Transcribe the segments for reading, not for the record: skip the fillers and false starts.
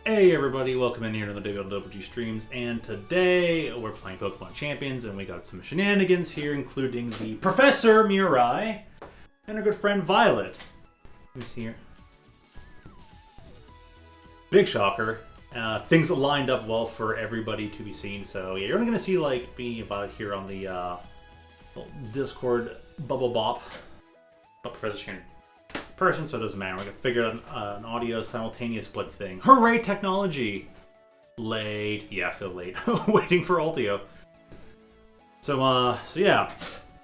Hey everybody, welcome in here to the WLWG streams, and today we're playing Pokemon Champions, and we got some shenanigans here, including the Professor Mirai, and our good friend Violet, who's here. Big shocker. Things lined up well for everybody to be seen, so yeah, you're only going to see like me about here on the Discord bubble bop, but Professor's here in person, so it doesn't matter. We're going to figure out an audio simultaneous split thing. Hooray, technology! Late. Yeah, so late. Waiting for Ultio. So yeah.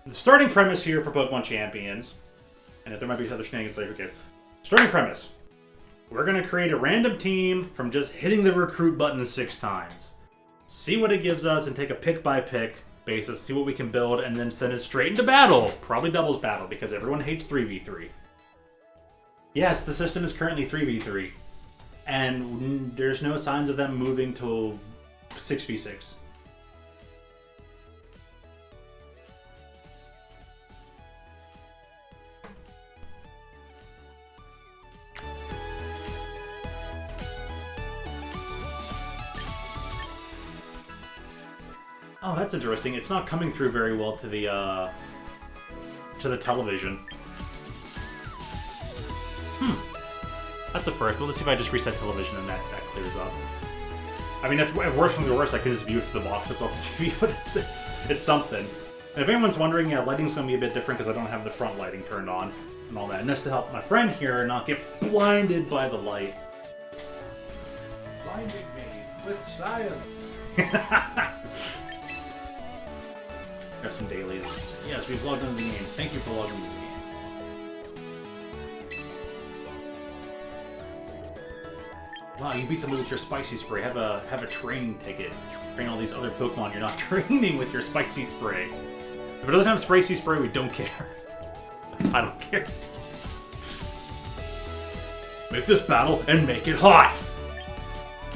The starting premise here for Pokemon Champions, and if there might be other shenanigans later, okay. Starting premise. We're going to create a random team from just hitting the recruit button 6 times. See what it gives us and take a pick-by-pick basis, see what we can build, and then send it straight into battle. Probably doubles battle, because everyone hates 3v3. Yes, the system is currently 3v3. And there's no signs of them moving to 6v6. Oh, that's interesting. It's not coming through very well to the television. That's the first. Well, let's see if I just reset television and that clears up. I mean, if worse comes to worse, I could just view it through the box of the TV, but it's something. And if anyone's wondering, yeah, lighting's going to be a bit different because I don't have the front lighting turned on and all that. And that's to help my friend here not get blinded by the light. Blinding me with science. Got some dailies. Yes, we've logged into the game. Thank you for logging into the game. Wow, you beat somebody with your spicy spray. Have a training ticket. Train all these other Pokemon you're not training with your spicy spray. If it doesn't have spicy spray, we don't care. I don't care. Make this battle and make it hot!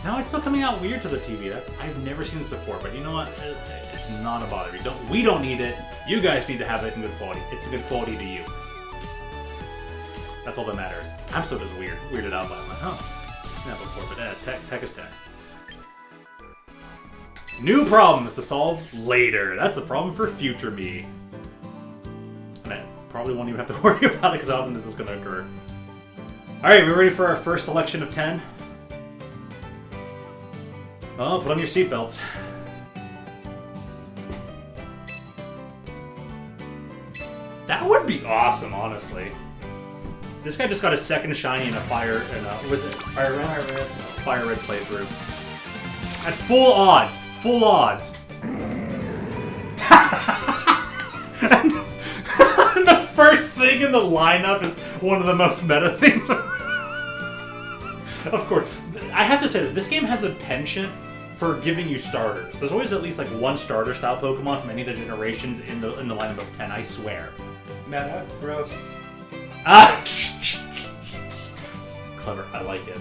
No, it's still coming out weird to the TV. I've never seen this before, but you know what? It's not a bother. We don't need it. You guys need to have it in good quality. It's a good quality to you. That's all that matters. I'm still just weirded out by it. Like, huh? Not before, but tech is tech. New problems to solve later. That's a problem for future me. And I probably won't even have to worry about it because how often this is going to occur. Alright, we ready for our first selection of 10? Oh, put on your seatbelts. That would be awesome, honestly. This guy just got a second shiny in a fire, what was it? Fire red? Fire red playthrough. At full odds! Full odds! And the first thing in the lineup is one of the most meta things. Of course. I have to say that this game has a penchant for giving you starters. There's always at least like one starter style Pokemon from any of the generations in the lineup of 10, I swear. Meta, gross. Ah! Clever, I like it.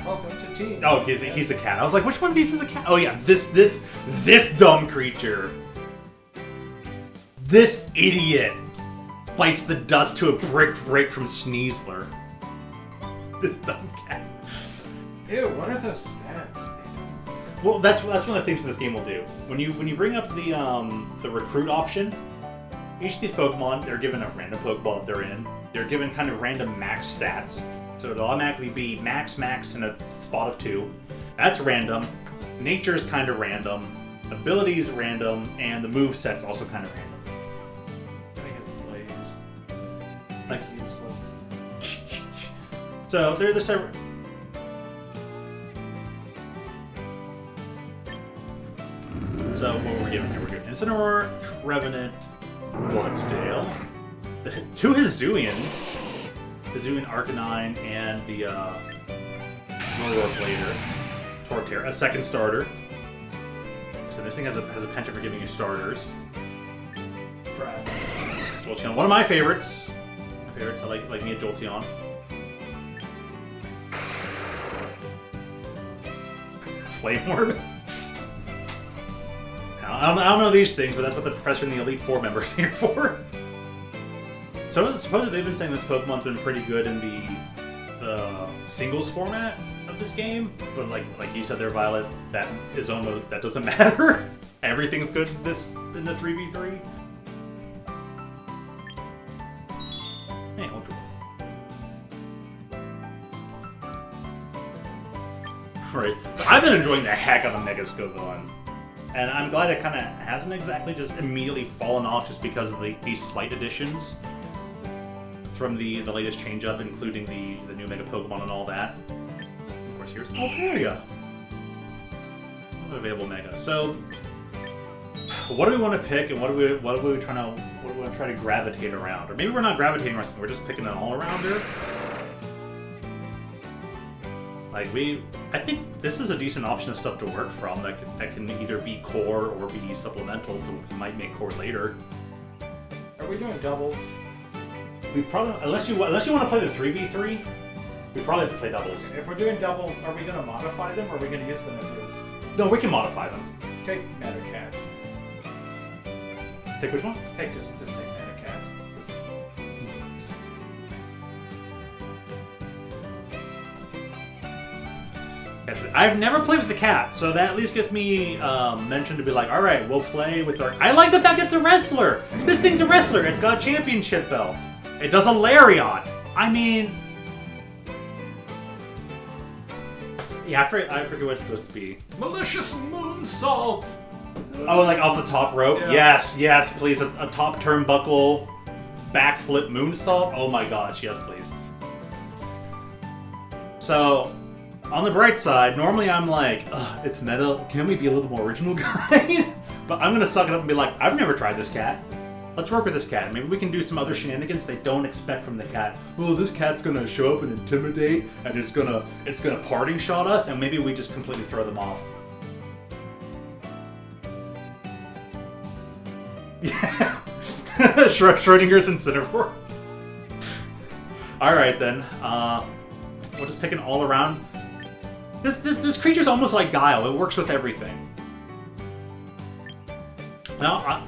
Welcome to team. Oh, he's a cat. I was like, which one of these is a cat? Oh yeah, this dumb creature. This idiot bites the dust to a break from Sneasler. This dumb cat. Ew, what are those stats? Well, that's one of the things this game will do. When you bring up the recruit option, each of these Pokemon, they're given a random Pokeball that they're in. They're given kind of random max stats. So it'll automatically be max in a spot of 2. That's random. Nature's kind of random. Ability's random, and the move set's also kind of random. I think it's Blaze. Like, It's useless. so they're the separate. So what were we given here? We're given Incineroar, Trevenant, Bloodsdale, the 2 Hisuians, Hisuian Arcanine, and the Zoroark later, Torterra, a second starter. So this thing has a penchant for giving you starters. Trash. Jolteon, one of my favorites. I like me a Jolteon. Flame Orb. I don't know these things, but that's what the Professor and the Elite Four members are here for. So supposedly they've been saying this Pokemon's been pretty good in the singles format of this game, but like you said there, Violet, that doesn't matter. Everything's good in the 3v3. Hey, Ultra. Right. So I've been enjoying the heck out of Mega Scovillain. And I'm glad it kind of hasn't exactly just immediately fallen off just because of these slight additions from the latest change-up, including the new Mega Pokemon and all that. Of course, here's Altaria. Available Mega. So, what do we want to pick, and what do we try to gravitate around? Or maybe we're not gravitating around something, we're just picking an all-arounder. Like I think this is a decent option of stuff to work from that can either be core or be supplemental to what we might make core later. Are we doing doubles? We probably, unless you want to play the 3v3, we probably have to play doubles. If we're doing doubles, are we going to modify them or are we going to use them as is? No, we can modify them. Take Metacat. Take which one? Just take Metacat. I've never played with the cat, so that at least gets me mentioned to be like, alright, we'll play with our... I like the fact it's a wrestler! This thing's a wrestler! It's got a championship belt! It does a lariat! I mean... Yeah, I forget what it's supposed to be. Malicious moonsault! Oh, like off the top rope? Yeah. Yes, please. A top turnbuckle, backflip moonsault? Oh my gosh, yes, please. So... On the bright side, normally I'm like, ugh, it's meta, can we be a little more original, guys? But I'm gonna suck it up and be like, I've never tried this cat. Let's work with this cat. Maybe we can do some other shenanigans they don't expect from the cat. Well, this cat's gonna show up and intimidate, and it's gonna parting shot us, and maybe we just completely throw them off. Yeah. Schrodinger's Incineroar. Alright then, we'll just pick an all-around. This creature's almost like Guile. It works with everything. Now,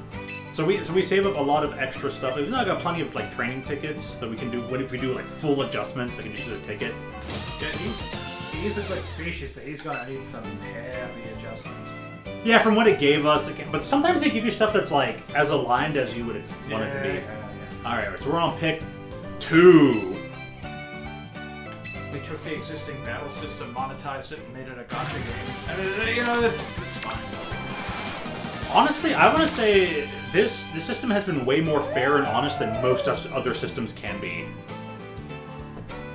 so we save up a lot of extra stuff. We've now got plenty of like training tickets that we can do. What if we do like full adjustments? I can just use a ticket. Yeah, he's a good species, but he's gonna need some heavy adjustment. Yeah, from what it gave us, but sometimes they give you stuff that's like as aligned as you would want it to be. Yeah. All right, so we're on pick 2. We took the existing battle system, monetized it, and made it a gacha game. And it's fine. Honestly, I want to say this system has been way more fair and honest than most other systems can be.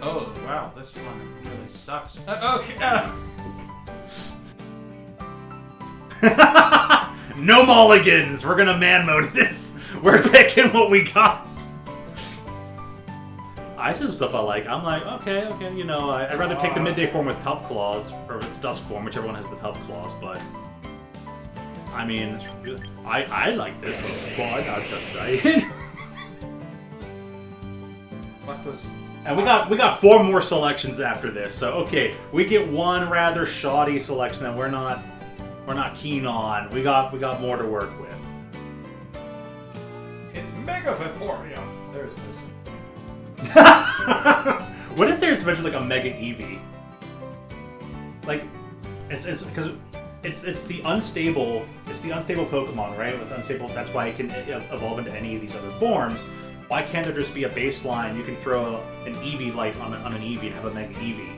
Oh, wow, this one really sucks. Okay. No mulligans! We're gonna man mode this! We're picking what we got! I see some stuff I like. I'm like, okay, you know, I'd rather take the midday form with Tough Claws, or if it's Dusk form, whichever one has the Tough Claws, but... I mean, I like this Pokemon, I'm just saying. What does... And we got 4 more selections after this, so okay, we get one rather shoddy selection that we're not keen on. We got more to work with. It's Mega Vaporeon. There's this. What if there's eventually like a Mega Eevee? Like, it's because it's the unstable Pokemon, right? With unstable, that's why it can evolve into any of these other forms. Why can't there just be a baseline? You can throw an Eevee light on an Eevee and have a Mega Eevee.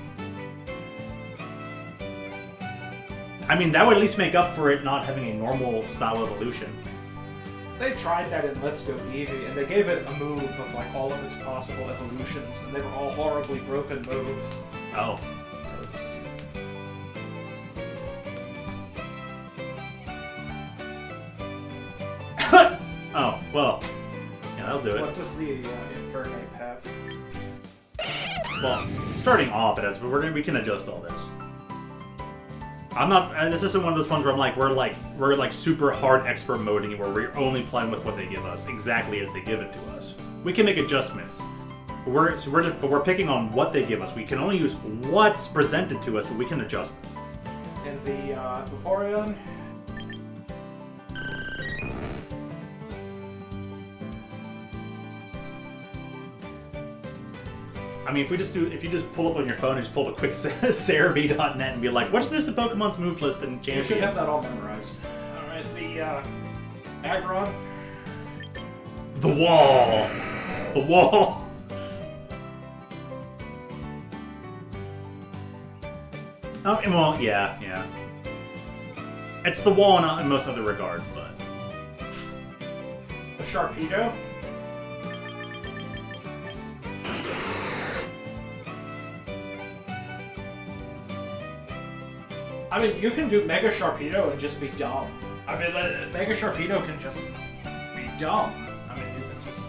I mean, that would at least make up for it not having a normal style evolution. They tried that in Let's Go Eevee, and they gave it a move of like all of its possible evolutions, and they were all horribly broken moves. Oh. Oh, well. Yeah, that'll do it. What does the Infernape have? Well, starting off, it has, but we can adjust all this. I'm not. And this isn't one of those ones where I'm like we're like super hard expert moding it, where we're only playing with what they give us exactly as they give it to us. We can make adjustments. But we're picking on what they give us. We can only use what's presented to us, but we can adjust. And the Vaporeon. I mean, if you just pull up on your phone and just pull up a quick Cerebi.net and be like, what's this Pokemon's move list and champions? You should have that all memorized. Alright, the, Aggron. The wall! The wall! Oh, well, yeah. It's the wall in most other regards, but... The Sharpedo. I mean, you can do Mega Sharpedo and just be dumb. I mean, Mega Sharpedo can just be dumb. I mean, you can just...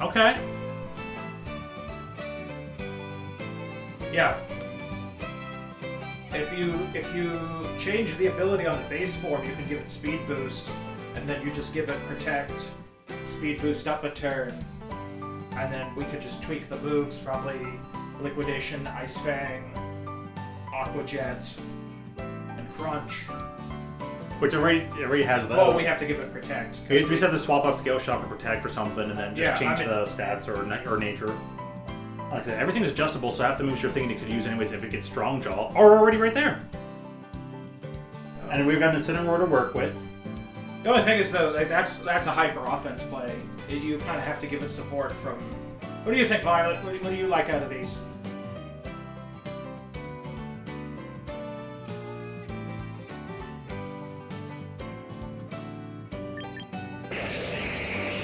Okay. Yeah. If you change the ability on the base form, you can give it Speed Boost, and then you just give it Protect, Speed Boost up a turn, and then we could just tweak the moves, probably Liquidation, Ice Fang, Aqua Jet, and Crunch. Which already has those. Oh, we have to give it Protect. We just have to swap out Scale Shock or Protect or something, and then just change the stats or nature. Like I said, everything's adjustable, so half the moves you're thinking it could use anyways if it gets Strong Jaw are already right there. And we've got an Incineroar to work with. The only thing is, though, like, that's a hyper offense play. You kind of have to give it support from... What do you think, Violet? What do you like out of these?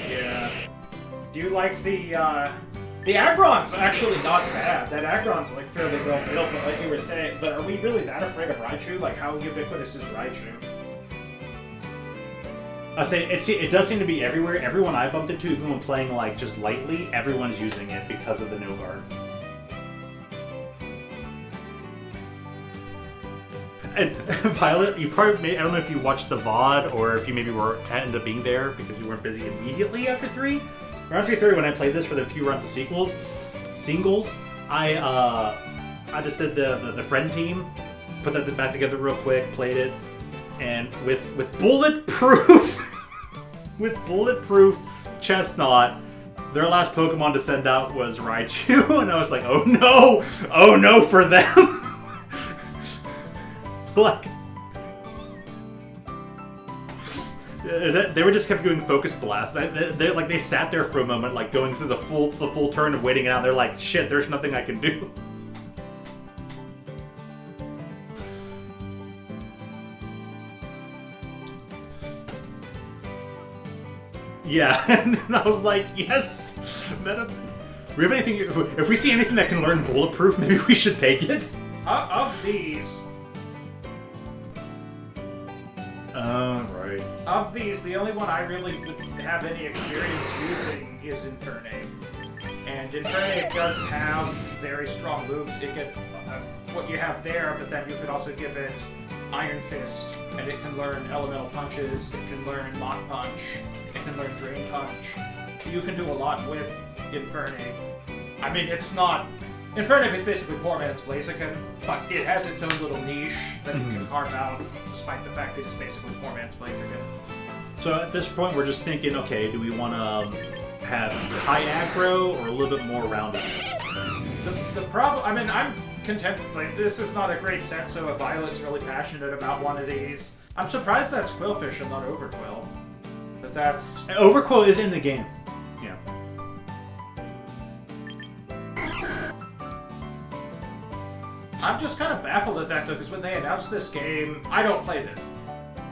Yeah. Do you like the Aggron's actually not bad. That Aggron's like fairly well built, but like you were saying, but are we really that afraid of Raichu? Like, how ubiquitous is Raichu? I say it does seem to be everywhere. Everyone I bumped into, even when playing like just lightly, everyone's using it because of the no guard. And Violet, you probably I don't know if you watched the VOD or if you maybe ended up being there because you weren't busy immediately after 3. Around 3:30 when I played this for the few rounds of singles, I just did the friend team, put that back together real quick, played it, and with bulletproof Chestnut, their last Pokemon to send out was Raichu, and I was like, oh no for them. Like, they were just kept doing Focus Blast. They sat there for a moment, like going through the full turn of waiting it out. They're like, shit, there's nothing I can do. Yeah, and then I was like, yes, meta. We have anything? If we see anything that can learn Bulletproof, maybe we should take it. Of these. Right. Of these, the only one I really would have any experience using is Infernape. And Infernape does have very strong moves. It can, what you have there, but then you could also give it Iron Fist, and it can learn Elemental Punches, it can learn Mach Punch, it can learn Drain Punch. You can do a lot with Infernape. I mean, it's not... Infernape is basically poor man's Blaziken, but it has its own little niche that it can carve out, despite the fact that it's basically poor man's Blaziken. So at this point, we're just thinking, okay, do we want to have high aggro or a little bit more roundedness? The problem, I mean, I'm content, like, this is not a great set, so if Violet's really passionate about one of these, I'm surprised that's Quillfish and not Overquill. But that's... Overquill is in the game. Yeah. I'm just kind of baffled at that, though, because when they announced this game... I don't play this.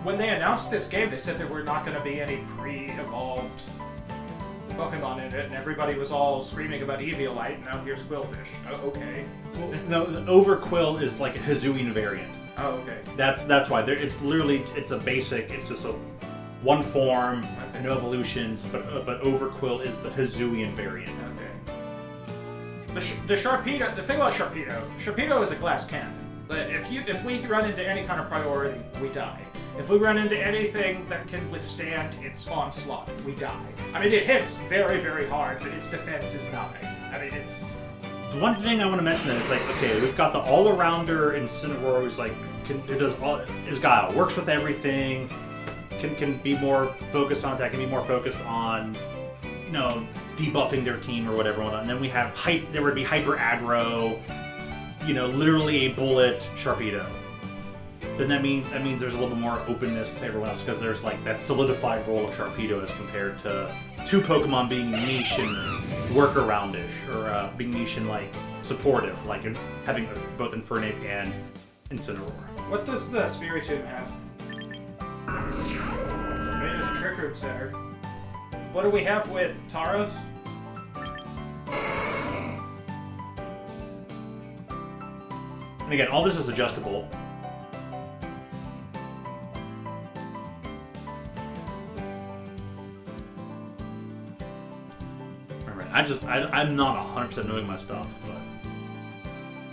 When they announced this game, they said there were not going to be any pre-evolved Pokemon in it, and everybody was all screaming about Eviolite, and now here's Quillfish. Oh, okay. Well, no, Overquill is like a Hisuian variant. Oh, okay. That's why. It's literally, it's a basic, it's just a one form, Okay. no evolutions, but Overquill is the Hisuian variant. Okay. The Sharpedo, the thing about Sharpedo is a glass cannon. If we run into any kind of priority, we die. If we run into anything that can withstand its onslaught, we die. I mean, it hits very, very hard, but its defense is nothing. I mean, it's... The one thing I want to mention then is like, okay, we've got the all-arounder Incineroar who's like, is Guile, works with everything, can be more focused on attack, can be more focused on, debuffing their team or whatever. And then we have there would be hyper aggro, literally a bullet Sharpedo. Then that means there's a little bit more openness to everyone else because there's like that solidified role of Sharpedo as compared to two Pokemon being niche and workaroundish, or being niche and like supportive, like having both Infernape and Incineroar. What does the Spiritomb have? There's a Trick Room Center. What do we have with Tauros? And again, all this is adjustable. I'm not 100% knowing my stuff, but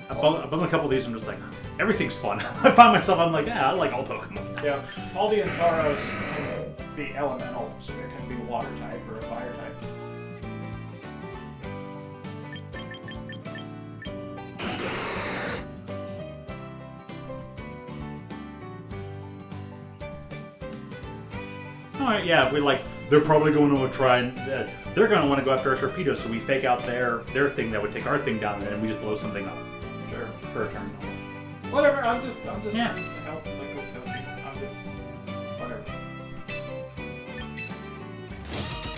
I bumped a couple of these and I'm just like, everything's fun. I find myself, I'm like, yeah, I like all Pokemon. Yeah, Aldi and Tauros can be elemental, so they can be a water type or a fire type. Alright, yeah, if we like, they're probably going to try and, they're going to want to go after our Sharpedo, so we fake out their thing that would take our thing down, and then we just blow something up. Sure. For a turn. Whatever, I'm just yeah. help, like, with coaching. I'm just, whatever.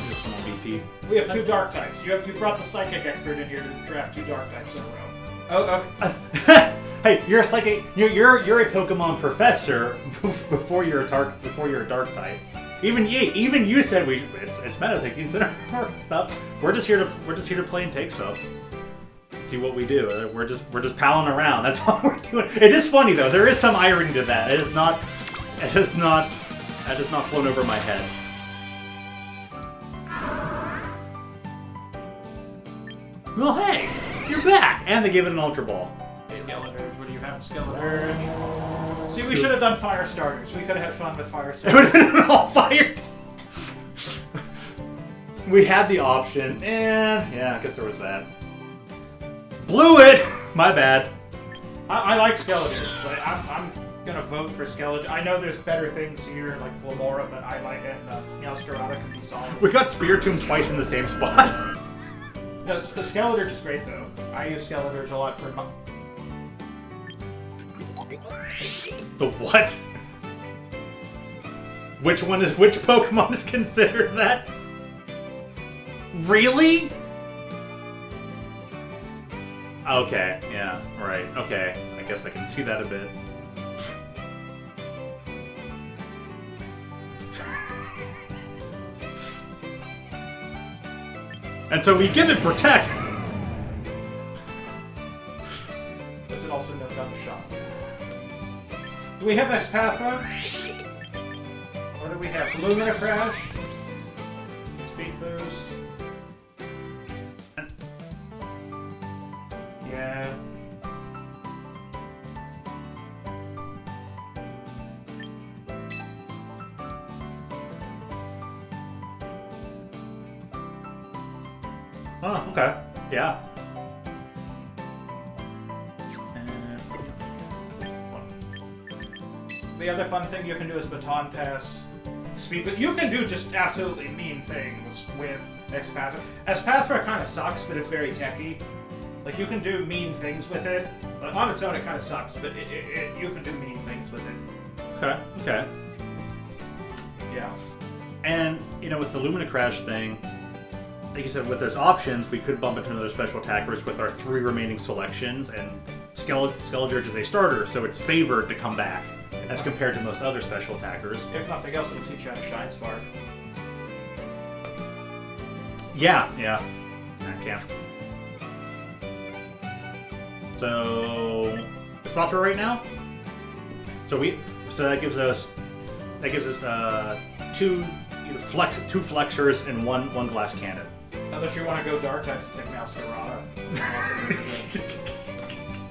Just one BP. We have 2 dark types. You brought the Psychic expert in here to draft 2 dark types in a row. Oh, okay. Hey, you're a psychic. You're a Pokemon professor before you're a dark type. Even you said it's meta taking and stuff. We're just here to play and take stuff. See what we do. We're just palling around. That's all we're doing. It is funny though. There is some irony to that. That has not flown over my head. Well, hey, you're back, and they gave it an Ultra Ball. Skeletors. What do you have, Skeletors? See, we should have done fire starters. We could have had fun with fire It would have starters. been all fired. We had the option, and yeah, I guess there was that. Blew it. My bad. I like Skeletors, but I'm gonna vote for Skeletor. I know there's better things here, like Glomora, but I like it. Meowscarada can be solid. We got Spiritomb twice in the same spot. No, the Skeletor is great though. I use Skeletors a lot for. The what? Which Pokemon is considered that? Really? Okay, yeah, right, okay. I guess I can see that a bit. And so we give it Protect! Does it also know gun shot? Do we have Espathra? What do we have? Lumina Crash? Speed Boost? Yeah. Oh, okay. Yeah. The other fun thing you can do is Baton Pass. Speed, but you can do just absolutely mean things with Espathra. Espathra kind of sucks, but it's very techy. Like, you can do mean things with it. But on its own, it kind of sucks, but you can do mean things with it. Okay, okay. Yeah. And, with the Lumina Crash thing, like you said, with those options, we could bump into another special attackers with our 3 remaining selections, and Skeledirge is a starter, so it's favored to come back, as compared to most other special attackers. If nothing else, it'll teach you how to Shine Spark. Yeah. I can't. So, Espathra right now. So that gives us two flexors and one glass cannon. Unless you want to go dark types and take Meowscarada.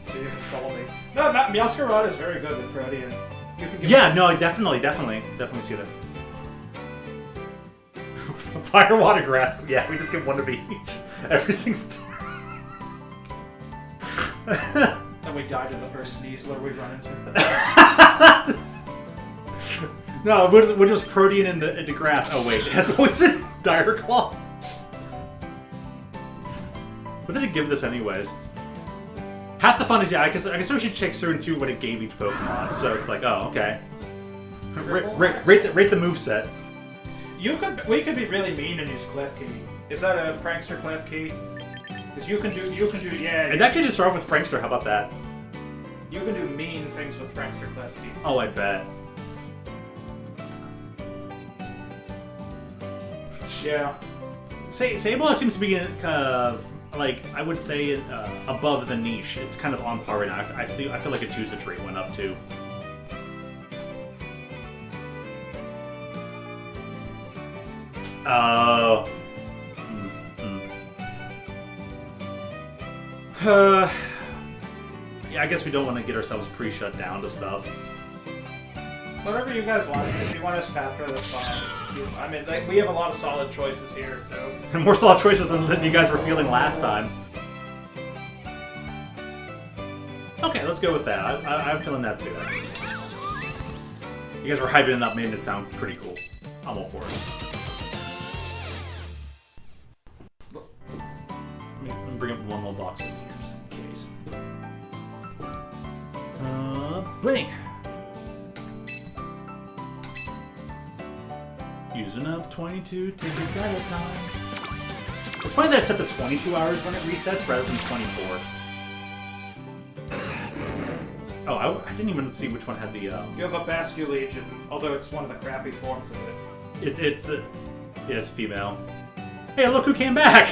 So you can follow me. No, Meowscarada is very good with Protean. No, I definitely see that. Fire, water, grass. Yeah, we just get one of each. Everything's. And we died in the first Sneasler we run into. No, we're just Protean into grass. Oh wait, it has poison. Dire Claw. What did it give this anyways? Half the fun is, yeah, I guess we should check through and see what it gave each Pokemon. So it's like, oh, okay. Rate the moveset. We could be really mean and use Klefki. Is that a Prankster Klefki? Because you can do, yeah. And actually just start off with Prankster, how about that? You can do mean things with Prankster Klefki. Oh, I bet. Yeah. Sable seems to be kind of, like, I would say above the niche. It's kind of on par right now. I feel like its usage rate went up too. Oh. Yeah, I guess we don't want to get ourselves pre-shut down to stuff. Whatever you guys want. If you want us Pathra, that's fine. I mean, like, we have a lot of solid choices here, so... And more solid choices than you guys were feeling last time. Okay, let's go with that. I'm feeling that too. You guys were hyping it up, making it sound pretty cool. I'm all for it. Let me bring up one little box in here, just in case. Blink! Using up 22 tickets at a time. It's funny that it's set to 22 hours when it resets rather than 24. Oh, I didn't even see which one had the... You have a Basculegion, although it's one of the crappy forms of it. It's female. Hey, look who came back!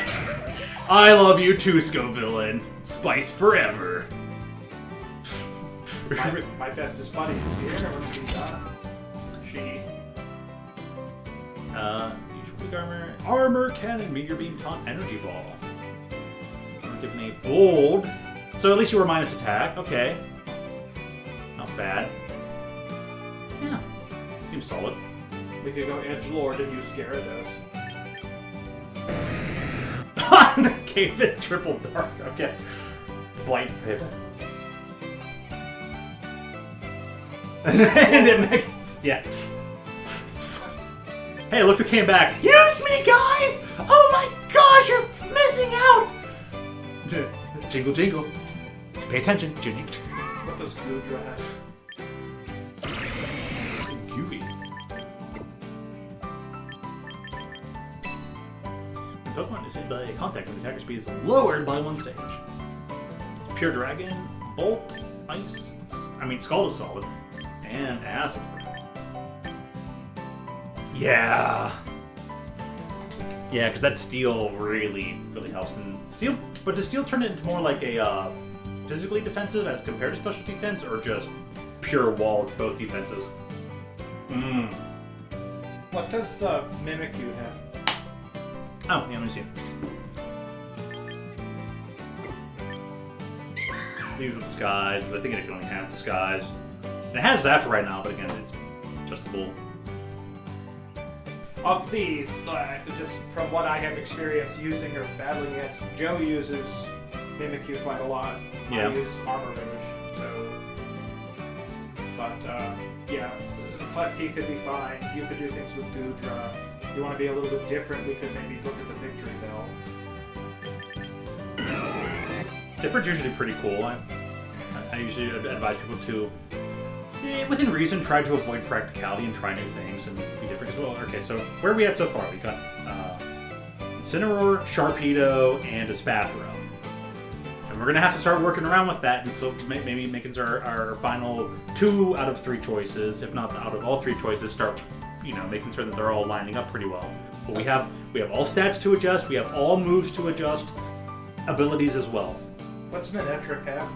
I love you too, Scovillain. Spice forever. My bestest buddy is here. She. Weak armor cannon, meteor beam, taunt, energy ball. Give me bold. So at least you were minus attack. Okay. Not bad. Yeah. Seems solid. We could go Edgelord and use Gyarados. Gave it triple dark. Okay. Blight pit. And it makes... Yeah. It's fun. Hey, look who came back. Use me, guys! Oh my gosh, you're missing out! Jingle, jingle. Pay attention. Jingle. What does Gudra have? Gooey. When Pokemon is hit by a contact when the attacker speed is lowered by one stage. It's Pure Dragon, Bolt, Ice... Scald is solid. And Acid. Yeah! Yeah, because that Steel really helps. And Steel... But does Steel turn it into more like a physically defensive as compared to special defense, or just pure wall both defenses? What does the Mimikyu have? Oh, yeah, let me see. These are disguise, but I think it can only have disguise. And it has that for right now, but again, it's adjustable. Of these, just from what I have experienced using or battling against, Joe uses Mimikyu quite a lot. Yeah. I use Armor Rouge, so... But, yeah, Klefki could be fine. You could do things with Gudra. If you want to be a little bit different, we could maybe look at the Victory Bell. Different's usually pretty cool. I usually advise people to, within reason, try to avoid practicality and try new things and be different as well. Okay, so where are we at so far? We got Incineroar, Sharpedo, and a Spathro. And we're going to have to start working around with that, and so maybe making our final 2 out of 3 choices, if not out of all 3 choices, start, making sure that they're all lining up pretty well. But we have all stats to adjust, we have all moves to adjust, abilities as well. What's Manectric have?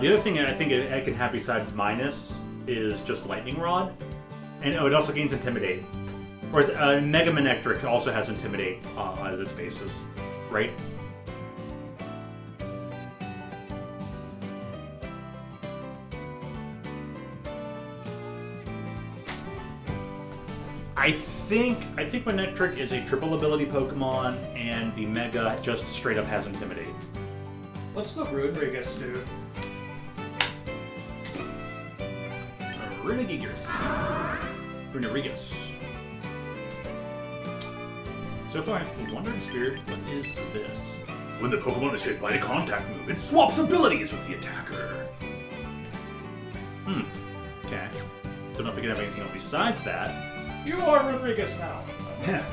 The other thing I think it can have besides minus is just Lightning Rod, and it also gains Intimidate. Whereas Mega Manectric also has Intimidate as its basis, right? I think Manectric is a triple ability Pokemon, and the Mega just straight up has Intimidate. What's the Runerigus do? Runerigus. So far, the Wandering Spirit, what is this? When the Pokemon is hit by a contact move, it swaps abilities with the attacker. Okay. Don't know if we can have anything else besides that. You are Rodriguez now. Yeah.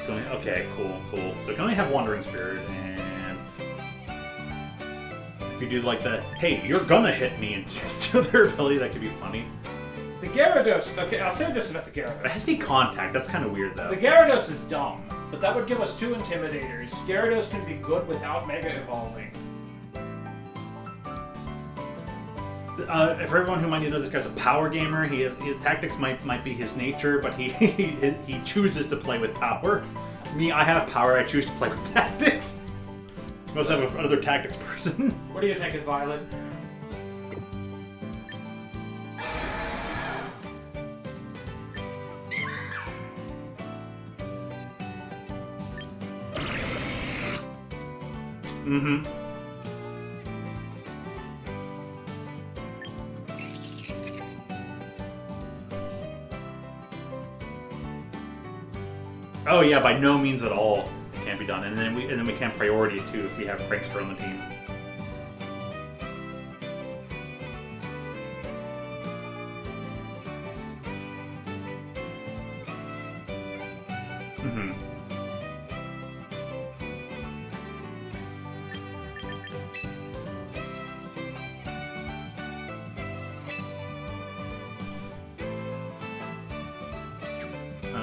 Okay, cool. So we can only have Wandering Spirit, and if you do like the, hey, you're gonna hit me and steal their ability, that could be funny. The Gyarados, okay, I'll say this about the Gyarados. It has to be contact, that's kind of weird though. The Gyarados is dumb, but that would give us 2 Intimidators. Gyarados can be good without Mega Evolving. For everyone who might know, this guy's a power gamer. His tactics might be his nature, but he chooses to play with power. Me, I have power. I choose to play with tactics. You also have another tactics person. What are you thinking, Violet? Mm-hmm. Oh yeah, by no means at all. It can't be done, and then we can't priority it too if we have Prankster on the team. Mm-hmm.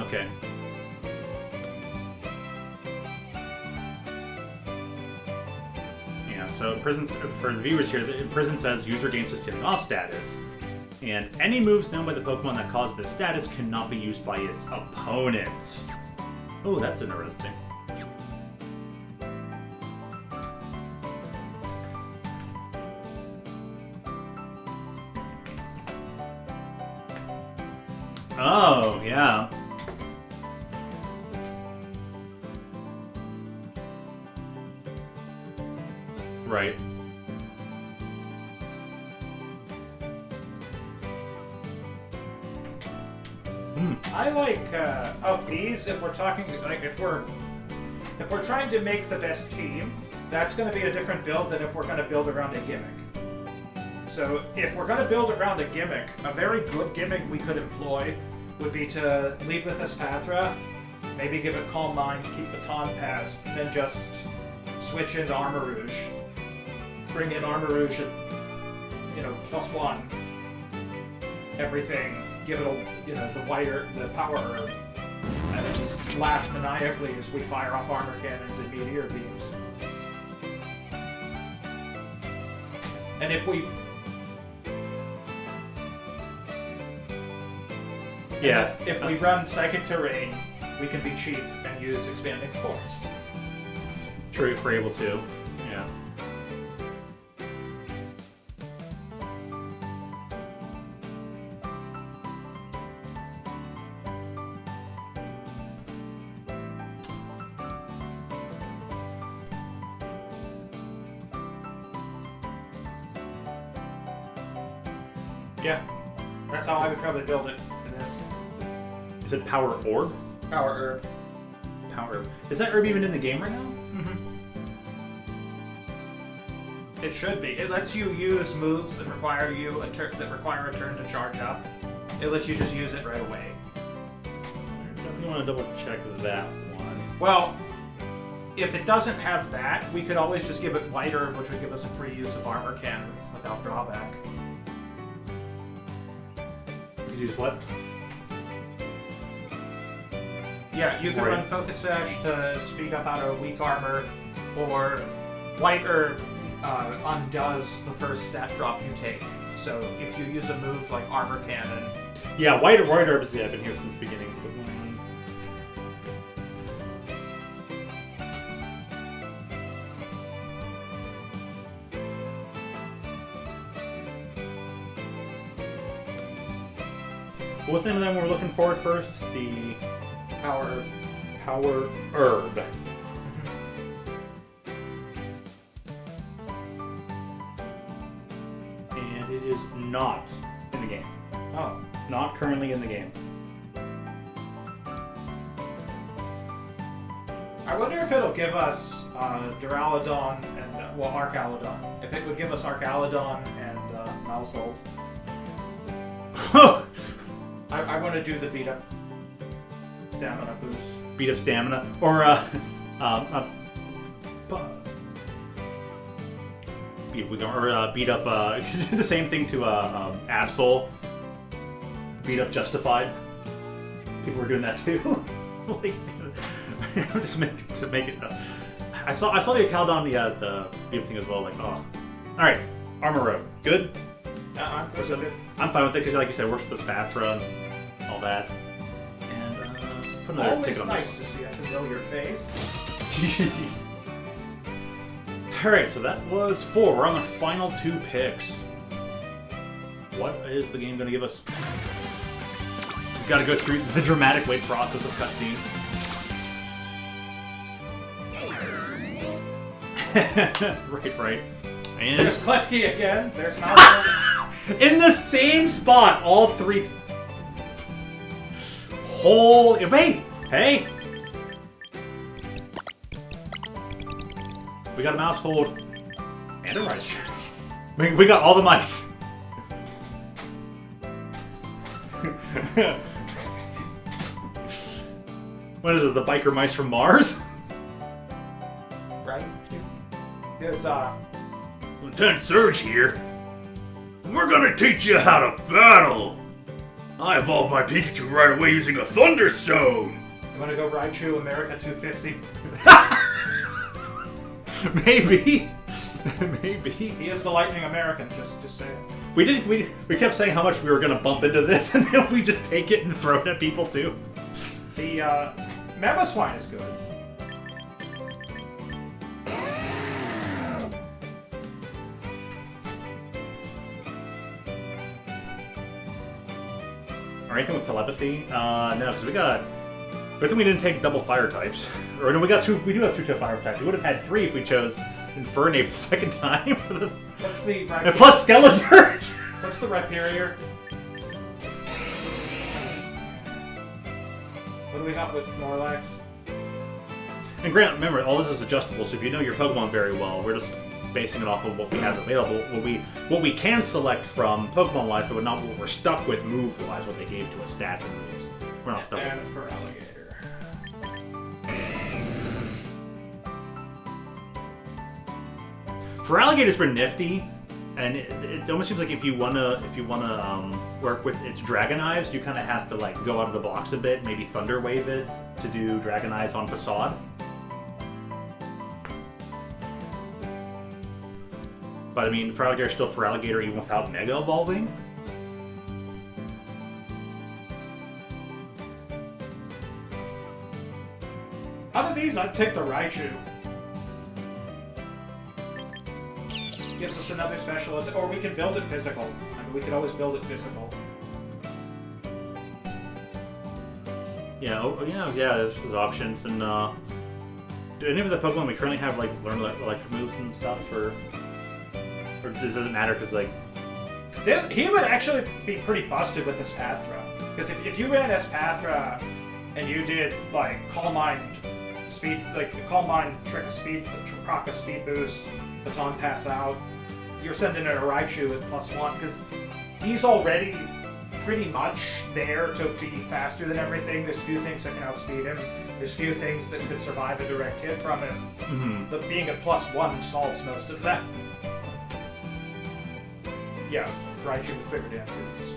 Okay. So for the viewers here, the prison says user gains sustaining off status. And any moves known by the Pokemon that cause this status cannot be used by its opponents. Oh, that's interesting. Oh, yeah. Right. I like of these. If we're talking like if we're trying to make the best team, that's going to be a different build than if we're going to build around a gimmick. So if we're going to build around a gimmick, a very good gimmick we could employ would be to lead with Espathra, maybe give it Calm Mind, keep Baton Pass, and then just switch into Armor Rouge. Bring in Armor Rouge at, +1. Everything. Give it the power herb. And then just laugh maniacally as we fire off armor cannons and meteor beams. And if we... Yeah. If we run Psychic Terrain, we can be cheap and use Expanding Force. True, if we're able to. Yeah. Yeah. That's how I would probably build it in this. Is it Power Orb? Power Herb. Power Herb. Is that herb even in the game right now? Mm-hmm. It should be. It lets you use moves that require a turn to charge up. It lets you just use it right away. I definitely want to double check that one. Well, if it doesn't have that, we could always just give it White Herb, which would give us a free use of Armor Cannon without drawback. You could use what? Yeah, you can run Focus Sash to speed up out of weak armor, or White Herb undoes the first stat drop you take. So if you use a move like Armor Cannon... Yeah, White Herb has been here since the beginning. What's the name of that one we're looking for at first? The Power Herb. And it is not in the game. Oh. Not currently in the game. I wonder if it'll give us Duraludon and, Arcaludon. If it would give us Arcaludon and Mousehold. I want to do the beat up stamina boost. Beat up stamina, or beat up. Do the same thing to Absol. Beat up Justified. People were doing that too. Like, just make it. I saw the account on the beat up thing as well. Like, oh, all right, Armor Road, good. I'm good with it. I'm fine with it because, like you said, it works with the Spatra and all that. And put another always ticket on nice this. to see a familiar face. Alright, so that was 4. We're on our final 2 picks. What is the game going to give us? We've got to go through the dramatic wait process of cutscene. Right. And There's Klefki again. There's Malcolm. in the same spot, all 3. Holy... Wait! Hey! We got a mouse hold and a Raichu. We got all the mice. What is it? The biker mice from Mars? Right. There's Lieutenant Surge here. We're gonna teach you how to battle. I evolved my Pikachu right away using a Thunderstone. You want to go Raichu America 250? Maybe. He is the Lightning American. Just saying. We kept saying how much we were gonna bump into this, and then we just take it and throw it at people too. The Mamoswine is good. Or anything with telepathy? No, because we got. I think we didn't take double fire types. Or no, we got 2. We do have 2 fire types. We would have had 3 if we chose Infernape the second time. What's the And plus Skeletor. What's the Rhyperior? What do we got with Snorlax? And Grant, remember, all this is adjustable. So if you know your Pokemon very well, we're just basing it off of what we have available. What we can select from Pokemon-wise, but not what we're stuck with move-wise. What they gave to us, stats and moves. We're not stuck with. And for Alligator. For Alligator's pretty nifty, and it almost seems like if you wanna work with its Dragonives, you kind of have to like go out of the box a bit, maybe Thunder Wave it to do Dragonives on Facade. But I mean, for Alligator, still for Alligator, even without Mega Evolving. Out of these, I'd take the Raichu. Gives us another special, or we can build it physical. I mean, we could always build it physical. Yeah, there's options, and do any of the Pokemon we currently have like learn electric moves and stuff, or does it matter? Because like he would actually be pretty busted with Espathra. Because if you ran Espathra and you did like Calm Mind speed, like Calm Mind Trick Speed, proc a speed boost, Baton Pass out, you're sending in a Raichu with +1 because he's already pretty much there to be faster than everything. There's few things that can outspeed him. There's few things that could survive a direct hit from him. Mm-hmm. But being at +1 solves most of that. Yeah, Raichu with bigger dances.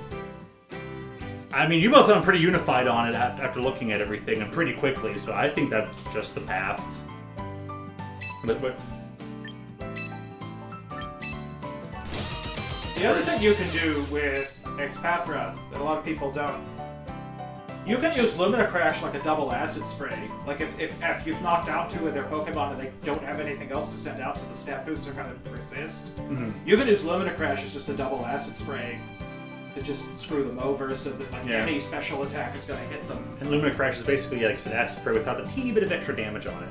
I mean, you both sound pretty unified on it after looking at everything and pretty quickly, so I think that's just the path. But the other thing you can do with Espathra that a lot of people don't, you can use Lumina Crash like a double acid spray. Like if you've knocked out 2 of their Pokemon and they don't have anything else to send out, so the stat boosts are going to persist, you can use Lumina Crash as just a double acid spray to just screw them over, so that like any special attack is going to hit them. And Lumina Crash is basically, like I said, acid spray without a teeny bit of extra damage on it.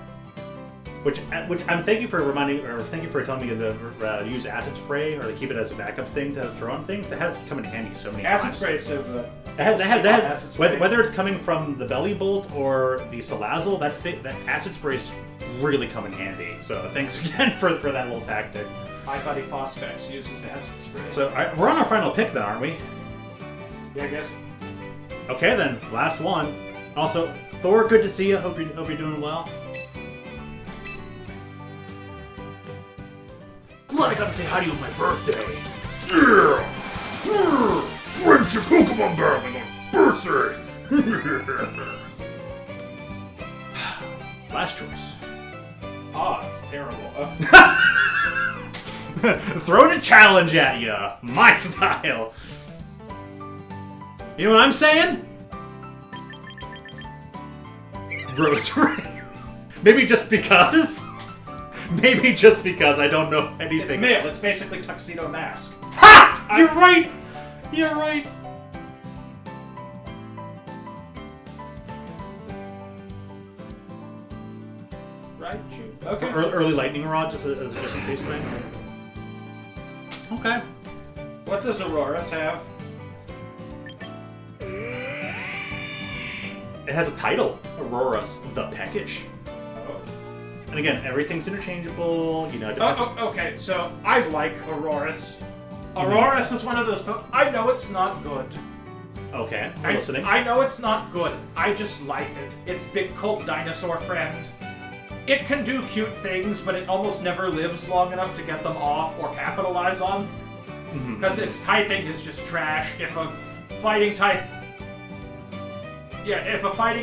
Which I'm thank you for reminding, or thank you for telling me to use acid spray or to keep it as a backup thing to throw on things. It has come in handy so many times. Acid spray is so good. Acid spray. Whether it's coming from the belly bolt or the salazzle, that acid spray's really come in handy. So thanks again for that little tactic. My buddy Phosphex uses acid spray. So we're on our final pick then, aren't we? Yeah, I guess. Okay then, last one. Also, Thor, good to see you. Hope you're doing well. Glad I got to say hi to you on my birthday. Yeah! Friendship Pokemon battling on birthday! Last choice. Ah, it's terrible. Throwing a challenge at ya. My style. You know what I'm saying? Rosary. Maybe just because? Maybe just because I don't know anything. It's male. It's basically Tuxedo Mask. Ha! You're right! You're right. Right? Okay. Early lightning rod, just as a just in case thing. Okay. What does Aurora's have? It has a title. Aurora's the Peckish. Oh. And again, everything's interchangeable, you know. Okay, so I like Aurora's. Aurora's is one of those I know it's not good. Okay, I'm listening. I know it's not good. I just like it. It's big cult dinosaur friend. It can do cute things, but it almost never lives long enough to get them off or capitalize on. Because its typing is just trash. If a fighting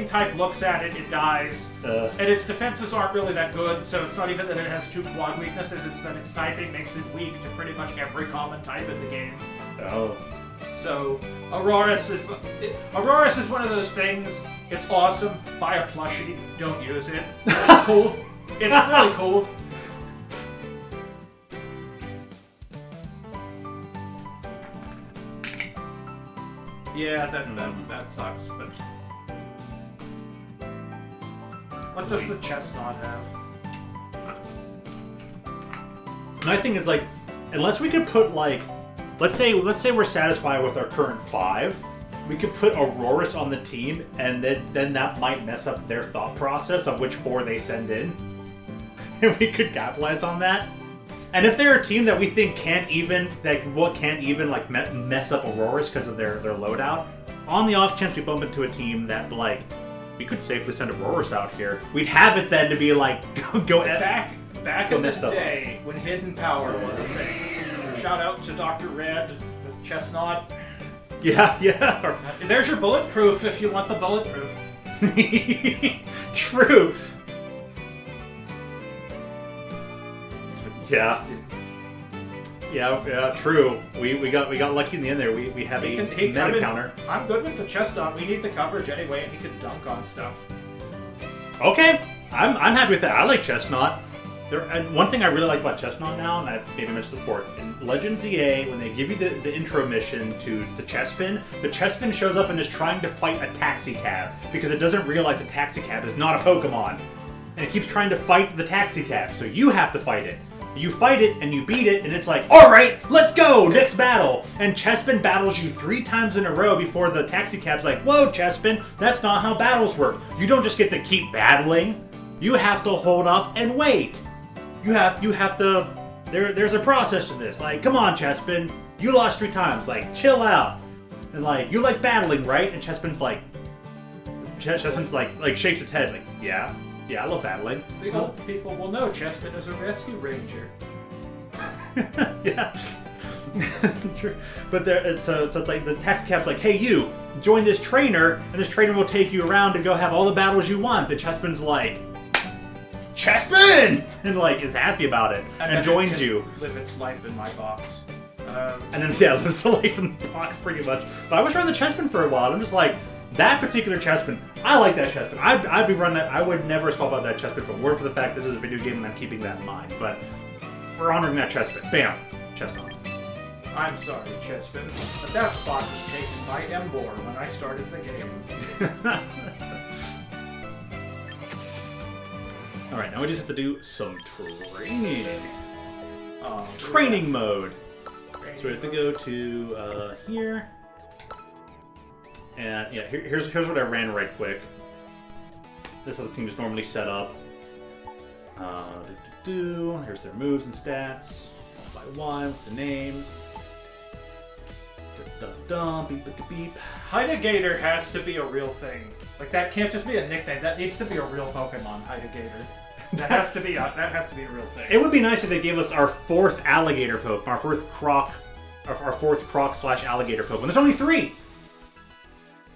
type looks at it, it dies. And its defenses aren't really that good, so it's not even that it has 2 quad weaknesses, it's that its typing makes it weak to pretty much every common type in the game. Oh. So, Aurora's is one of those things, it's awesome, buy a plushie, don't use it. It's cool. It's really cool. Yeah, that sucks, but... What does the chestnut have? My thing is, like, unless we could put, like, let's say we're satisfied with our current 5, we could put Aurorus on the team, and then that might mess up their thought process of which 4 they send in. And we could capitalize on that. And if they're a team that we think can't even mess up Aurorus because of their loadout, on the off chance we bump into a team that, like, we could safely send Aurorus out here, we'd have it then to be like, go back in the day when hidden power was a thing. Shout out to Dr. Red with Chestnut. Yeah. There's your bulletproof if you want the bulletproof. True. Yeah, true. We got lucky in the end there. We have a meta counter. I'm good with the Chestnut. We need the coverage anyway, and he can dunk on stuff. Okay, I'm happy with that. I like Chestnut. And one thing I really like about Chestnut now, and I maybe mentioned before, in Legends EA, when they give you the intro mission to the Chespin, the Chespin shows up and is trying to fight a taxi cab because it doesn't realize a taxi cab is not a Pokemon, and it keeps trying to fight the taxi cab. So you have to fight it. You fight it, and you beat it, and it's like, alright, let's go, next battle! And Chespin battles you 3 times in a row before the taxi cab's like, whoa, Chespin, that's not how battles work. You don't just get to keep battling. You have to hold up and wait. You have to... There's a process to this. Like, come on, Chespin, you lost 3 times. Like, chill out. And like, you like battling, right? And Chespin's like, shakes its head, like, yeah, I love battling. People will know Chespin is a rescue ranger. Yeah. True. But so it's like the taxi cab's like, hey, you, join this trainer, and this trainer will take you around to go have all the battles you want. The Chespin's like, Chespin! And like, is happy about it, and joins you. Live its life in my box. And then, yeah, lives the life in the box pretty much. But I was running the Chespin for a while, I'm just like, that particular Chespin, I like that Chespin. I'd be running that. I would never swap out that Chespin for the fact this is a video game and I'm keeping that in mind. But we're honoring that Chespin. Bam! Chestnut. I'm sorry, Chespin, but that spot was taken by Embor when I started the game. Alright, now we just have to do some training. Um, Training mode. training So we have to go to here. And yeah, here's what I ran right quick. This is how the team is normally set up. Here's their moves and stats. One by one with the names. Beep, beep, beep. Hidegator has to be a real thing. Like, that can't just be a nickname. That needs to be a real Pokemon, Hidegator. That has to be a real thing. It would be nice if they gave us our fourth alligator Pokemon, our fourth Croc / alligator Pokemon. There's only 3.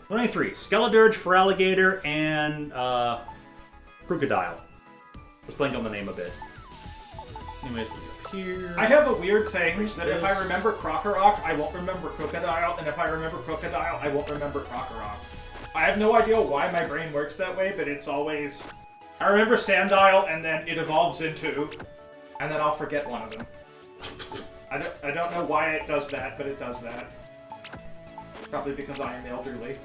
Only 3. Skeledirge for alligator and Crocodile. Let's blank on the name a bit. Anyways, up here. I have a weird thing that if I remember Krokorok, I won't remember Crocodile, and if I remember Crocodile, I won't remember Krokorok. I have no idea why my brain works that way, but it's always... I remember Sandile, and then it evolves into... and then I'll forget one of them. I don't know why it does that, but it does that. Probably because I am elderly.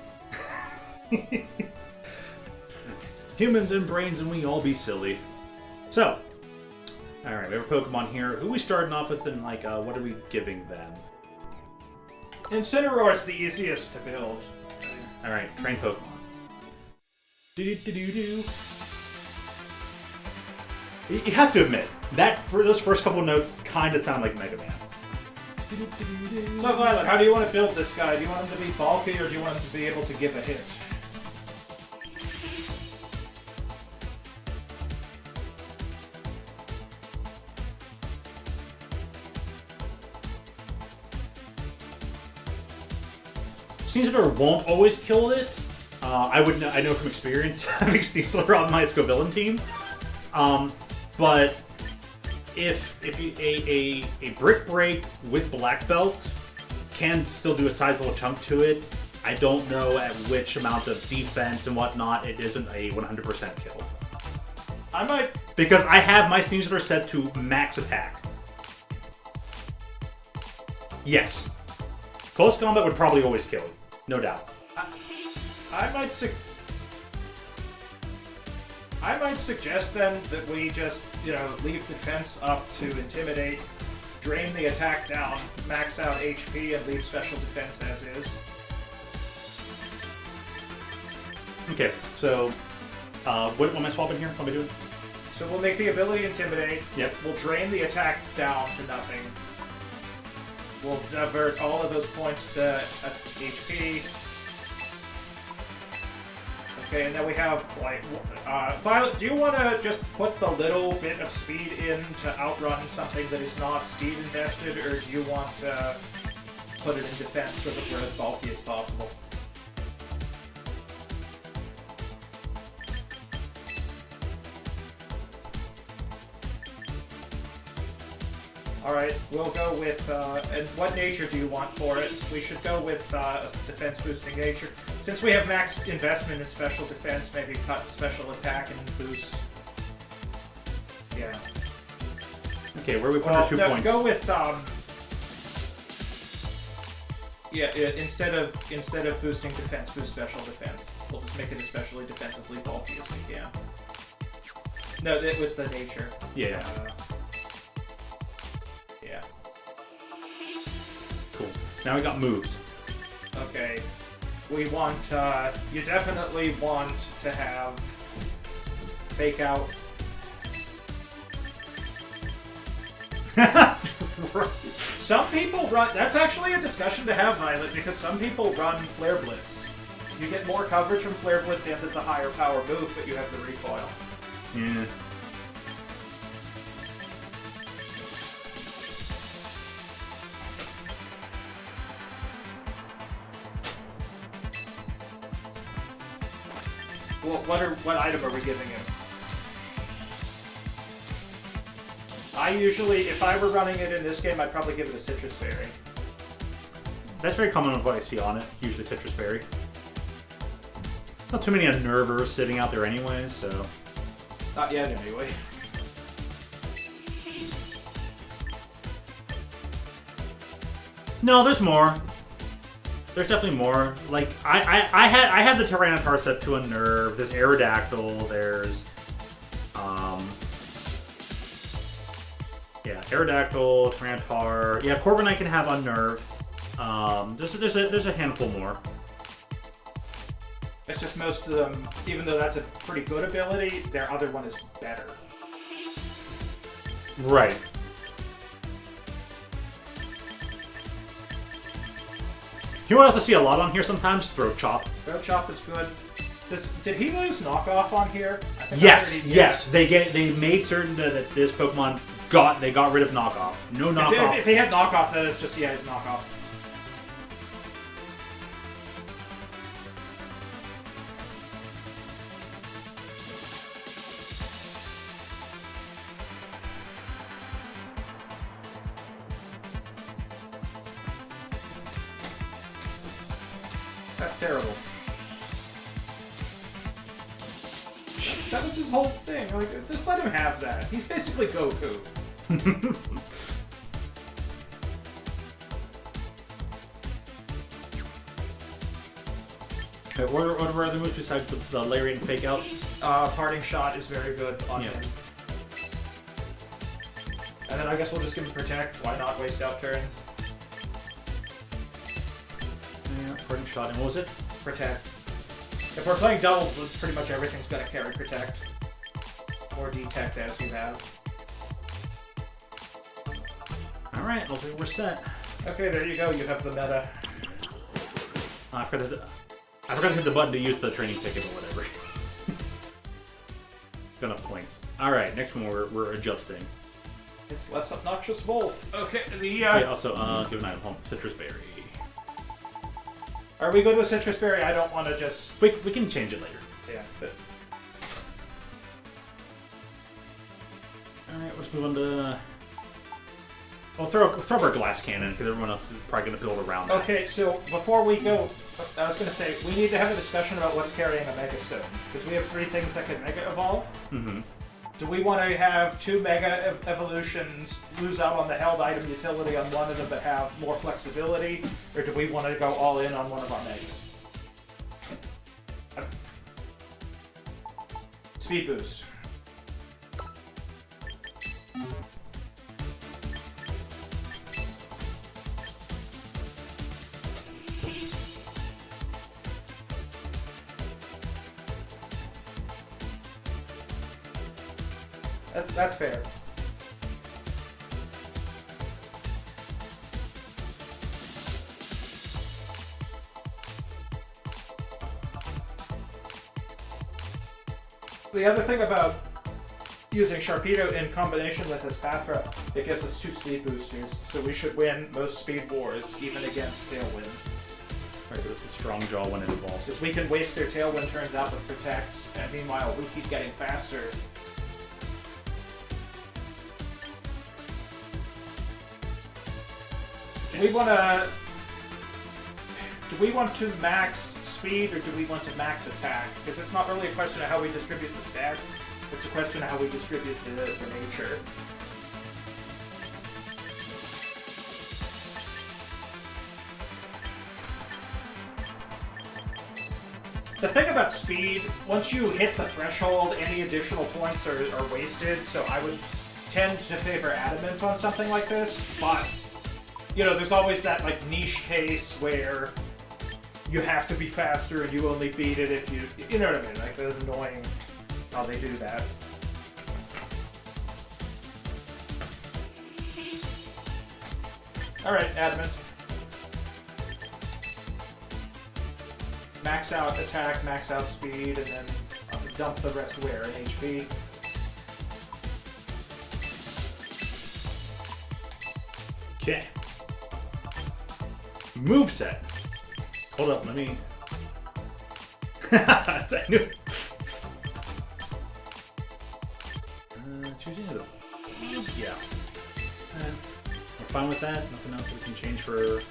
Humans and brains, and we all be silly. So, alright, we have a Pokemon here. Who are we starting off with, and like, what are we giving them? Incineroar's the easiest to build. Alright, train Pokemon. Do-do-do-do-do. You have to admit, those first couple notes kind of sound like Mega Man. So, Violet, how do you want to build this guy? Do you want him to be bulky, or do you want him to be able to give a hit? Sneasler won't always kill it. I know from experience having Sneasler on my Scovillain team. But if a Brick Break with Black Belt can still do a sizable chunk to it, I don't know at which amount of defense and whatnot it isn't a 100% kill. I might... Because I have my Sneasler set to max attack. Yes. Close combat would probably always kill you. No doubt. I might suggest then that we just, leave defense up to intimidate, drain the attack down, max out HP, and leave special defense as is. Okay, so what am I swapping here? What am I doing? So we'll make the ability intimidate. Yep. We'll drain the attack down to nothing. We'll divert all of those points to HP. Okay, and then we have, Violet, do you want to just put the little bit of speed in to outrun something that is not speed invested, or do you want to put it in defense so that we're as bulky as possible? Alright, we'll go with, and what nature do you want for it? We should go with a defense boosting nature. Since we have max investment in special defense, maybe cut special attack and boost. Yeah. Okay, where are we putting our 2 points? Go with, instead of boosting defense, boost special defense. We'll just make it especially defensively bulky as we can. No, with the nature. Yeah. Yeah. Cool. Now we got moves. Okay. We want, you definitely want to have Fake Out. Some people run, that's actually a discussion to have, Violet, because some people run Flare Blitz. You get more coverage from Flare Blitz and it's a higher power move, but you have the recoil. Yeah. Well, what item are we giving him? I usually, if I were running it in this game, I'd probably give it a Citrus Berry. That's very common with what I see on it, usually Citrus Berry. Not too many unnervers sitting out there anyways, so... Not yet, anyway. No, there's more. There's definitely more. Like, I had the Tyranitar set to unnerve. There's Aerodactyl, there's... Yeah, Aerodactyl, Tarantar. Yeah, Corviknight can have Unnerve. There's a handful more. It's just most of them, even though that's a pretty good ability, their other one is better. Right. You know what else I see a lot on here sometimes? Throat Chop. Throat Chop is good. Did he lose knockoff on here? I think Yes, yes. They made certain that this Pokemon got rid of knockoff. No knockoff. If he had knockoff, then it's just knockoff. That's terrible. That was his whole thing. Like, just let him have that. He's basically Goku. What are other moves besides the Lariat and Fake Out? Parting Shot is very good on him. And then I guess we'll just give him Protect. Why not waste out turns? Yeah, Parting Shot. And what was it? Protect. If we're playing doubles, pretty much everything's going to carry Protect. Or Detect as you have. Alright, looks like we're set. Okay, there you go. You have the meta. I forgot to hit the button to use the training ticket or whatever. Got enough points. Alright, next one we're adjusting. It's less obnoxious Wolf. Okay, Also, give an item home. Citrus Berry. Are we good with Citrus Berry? I don't want to just... We can change it later. Yeah, but... Alright, let's move on to... Well, throw our Glass Cannon, because everyone else is probably going to build around that. Okay, so before we go, I was going to say, we need to have a discussion about what's carrying a Mega Stone. Because we have 3 things that can Mega Evolve. Mm-hmm. Do we want to have 2 Mega Evolutions, lose out on the held item utility on one of them, but have more flexibility? Or do we want to go all in on one of our Megas? Speed Boost. That's fair. The other thing about using Sharpedo in combination with Espatra, it gives us 2 speed boosters, so we should win most speed wars, even against Tailwind. Right, with Strong Jaw when it evolves. Because we can waste their Tailwind turns out with Protect, and meanwhile we keep getting faster. Do we want to max speed or do we want to max attack? Because it's not really a question of how we distribute the stats, it's a question of how we distribute the nature. The thing about speed, once you hit the threshold, any additional points are wasted, so I would tend to favor Adamant on something like this, but you know, there's always that like niche case where you have to be faster and you only beat it if you know what I mean? Like, it's annoying how they do that. Alright, Adamant. Max out attack, max out speed, and then dump the rest where? In HP. Okay. Moveset. Hold up, let me... I knew... choosing it. Yeah. We're fine with that. Nothing else that we can change for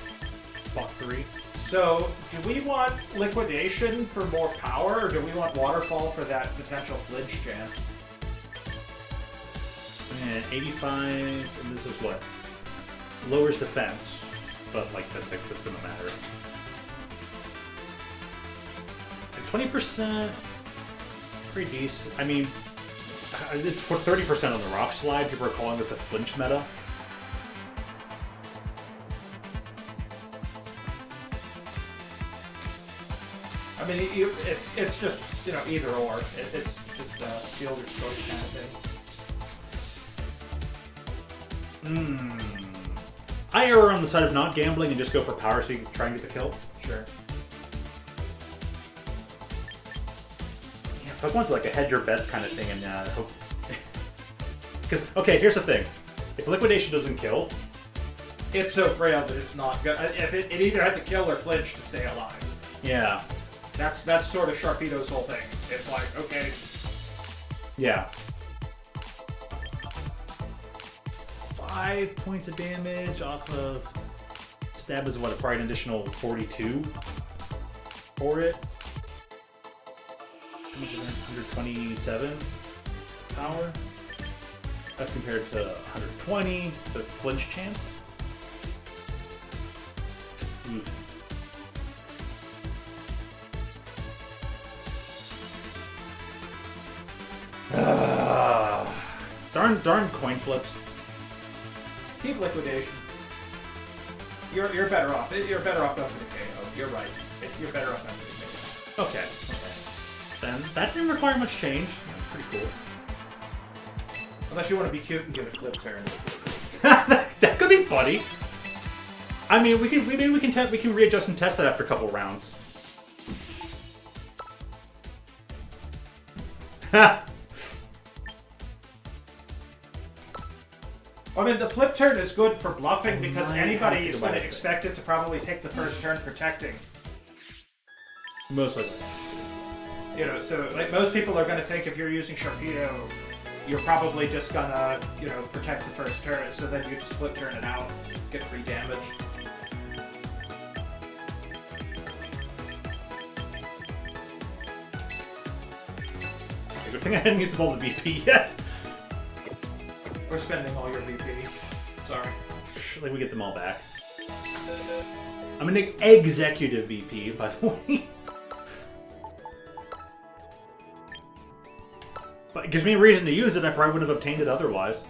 spot 3. So, do we want Liquidation for more power, or do we want Waterfall for that potential flinch chance? And 85, and this is what? Lowers defense, but like that's gonna matter. And 20%, pretty decent. I mean, I did put 30% on the rock slide. People are calling this a flinch meta. I mean, it's just, you know, either or. It's just a fielder's choice kind of thing. I err on the side of not gambling and just go for power so you can try and get the kill. Sure. Yeah, Pokemon's like a hedge your bet kind of thing, and hope. Because okay, here's the thing: if liquidation doesn't kill, It's so frail that it's not good. If it either had to kill or flinch to stay alive. yeah, That's sort of Sharpedo's whole thing. It's like, okay, yeah. 5 points of damage off of stab is what, probably an additional 42 for it. How much is that? 127 power. That's compared to 120. The flinch chance. Oof. Darn coin flips. keep liquidation. You're better off. You're better off going for the KO. You're right. You're better off going for the KO. Okay. Then that didn't require much change. That's pretty cool. Unless you want to be cute and give it flip turn. That could be funny. I mean, we can readjust and test that after a couple rounds. I mean, the flip turn is good for bluffing because anybody is going to it. expect it to probably take the first turn protecting. Most likely. You know, so like most people are going to think if you're using Sharpedo, you're probably just gonna, you know, protect the first turn. So then you just flip turn it out, get free damage. Good thing I hadn't used up all the VP yet. We're spending all your VP. Sorry. Like we get them all back. I'm an executive VP, by the way. But it gives me a reason to use it. I probably wouldn't have obtained it otherwise.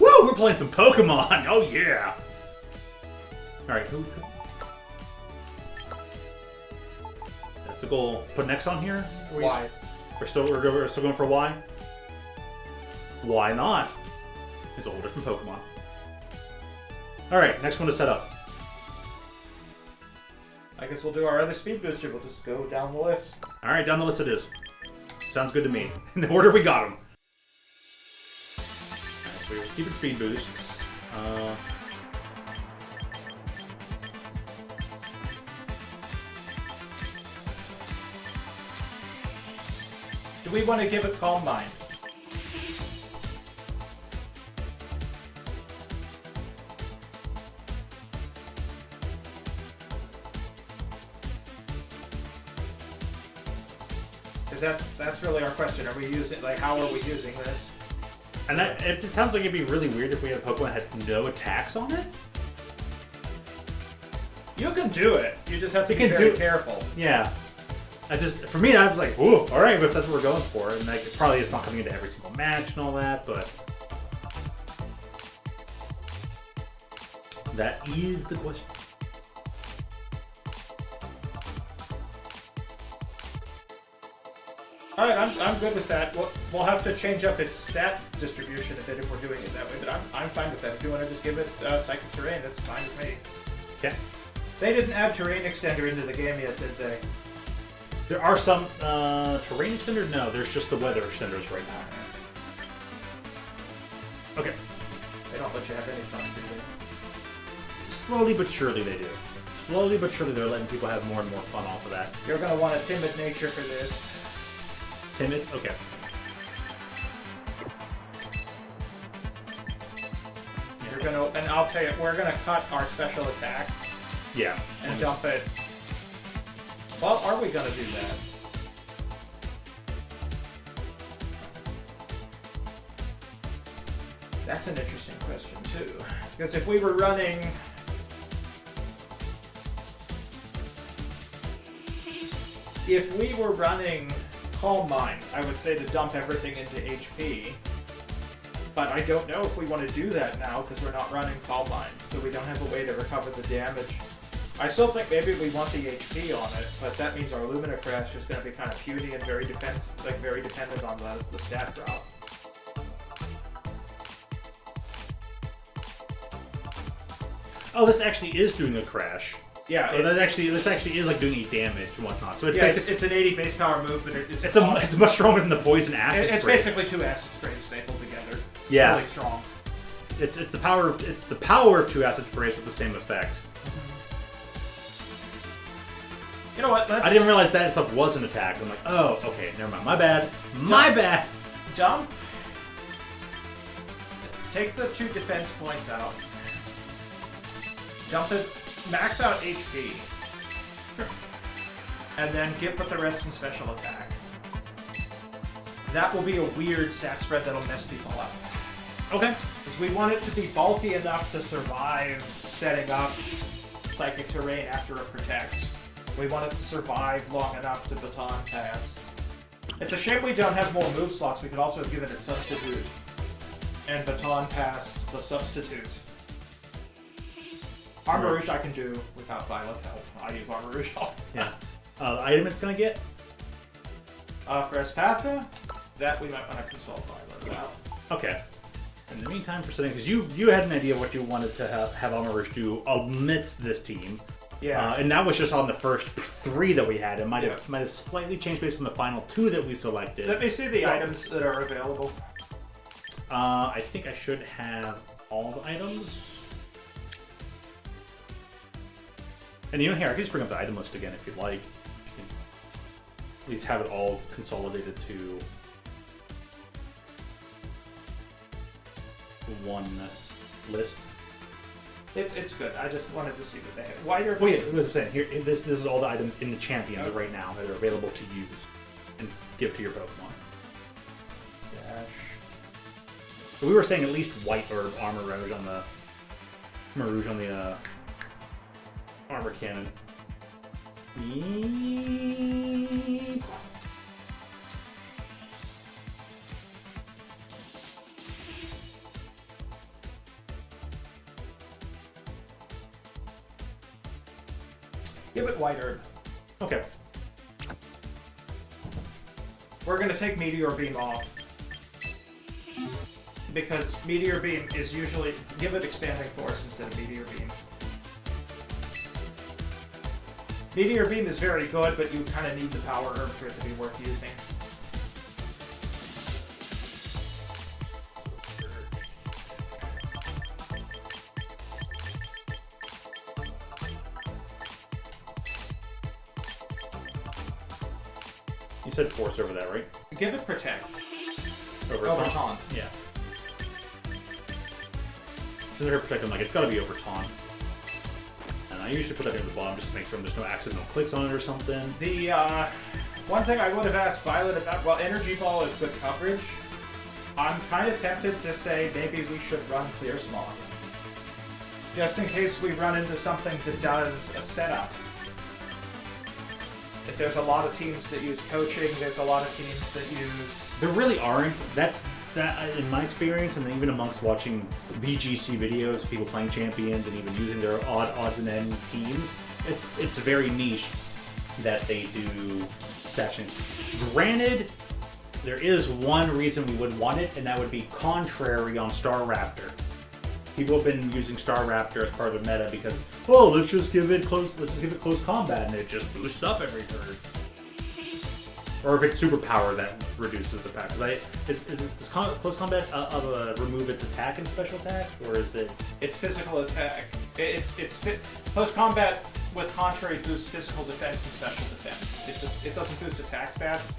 Woo! We're playing some Pokemon. Oh yeah. All right. Who? That's the goal. Put an X on here. Why? We're still going for Y. Why not? It's a whole different Pokemon. All right. Next one to set up. I guess we'll do our other speed booster. We'll just go down the list. All right, down the list it is. Sounds good to me. In the order we got them. Alright, so we're keeping speed boost. Do we want to give it Calm Mind? Because that's really our question. Are we using, like, how are we using this? And that it just sounds like it'd be really weird if we had a Pokemon that had no attacks on it. You can do it. You just have to be very careful. Yeah. For me, I was like, whoa, all right, but if that's what we're going for. And like, probably it's not coming into every single match and all that, but that is the question. All right, I'm good with that. We'll have to change up its stat distribution a bit if we're doing it that way, but I'm fine with that. If you want to just give it Psychic Terrain, that's fine with me. Okay. They didn't add Terrain Extender into the game yet, did they? There are some terrain extenders. No, there's just the weather extenders right now. Okay. They don't let you have any fun, do they? Slowly but surely they do. Slowly but surely they're letting people have more and more fun off of that. You're going to want a timid nature for this. Timid? Okay. You're going to, and I'll tell you, we're going to cut our special attack Yeah. and dump it. Well, are we going to do that? That's an interesting question, too. Because if we were running... If we were running Calm Mind, I would say to dump everything into HP. But I don't know if we want to do that now because we're not running Calm Mind, so we don't have a way to recover the damage. I still think maybe we want the HP on it, but that means our Lumina Crash is going to be kind of puny and very dependent on the stat drop. Oh, this actually is doing a crash. Yeah, So this actually is like doing any damage and whatnot. So it's an 80 base power move, but it's much stronger than the poison acid it's spray. basically 2 acid sprays stapled together. Yeah. Really strong. It's the power of 2 acid sprays with the same effect. You know what? I didn't realize that itself was an attack. I'm like, oh, okay, never mind. My bad. My bad. Jump. Take the 2 defense points out. Jump it. Max out HP. And then put the rest in special attack. That will be a weird stat spread that'll mess people up. Okay. Because we want it to be bulky enough to survive setting up Psychic Terrain after a Protect. We want it to survive long enough to Baton Pass. It's a shame we don't have more move slots. We could also have given it Substitute. And Baton Passed the Substitute. Armor Rouge I can do without Violet's help. I use Armor Rouge all the time. Yeah. The item it's gonna get? For Espatha, that we might want to consult Violet about. Okay. In the meantime, for setting, because you had an idea of what you wanted to have Armor Rouge do amidst this team. Yeah. And that was just on the first 3 that we had. It might have slightly changed based on the final 2 that we selected. Let me see the items that are available. I think I should have all the items. And here, I can just bring up the item list again if you'd like. You can at least have it all consolidated to one list. It's good. I just wanted to see what they had. Wider. Wait, as I'm saying, here, this is all the items in the champions right now that are available to use and give to your Pokemon. Dash. So we were saying at least white or Armor Rouge on the armor cannon. Give it Wider. Okay. We're gonna take Meteor Beam off. Because Meteor Beam is usually... Give it Expanding Force instead of Meteor Beam. Meteor Beam is very good, but you kind of need the Power Herb for it to be worth using. You said Force over that, right? Give it Protect. Over Taunt. Yeah. So they're Protect, I'm like, it's gotta be over Taunt. And I usually put that near the bottom just to make sure there's no accidental clicks on it or something. The, one thing I would have asked Violet about, well, Energy Ball is good coverage. I'm kind of tempted to say maybe we should run Clear Smog. Just in case we run into something that does a setup. If there's a lot of teams that use coaching, there's a lot of teams that use... There really aren't. That's in my experience, and even amongst watching VGC videos, people playing champions and even using their odds and end teams, it's very niche that they do stacking. Granted, there is one reason we would want it, and that would be contrary on Star Raptor. People have been using Star Raptor as part of the meta because, oh, let's just give it close combat, and it just boosts up every turn. Or if it's superpower, that reduces the pack. Does close combat remove its attack and special attack, or is it? It's physical attack. Close combat with contrary boosts physical defense and special defense. It doesn't boost attack stats.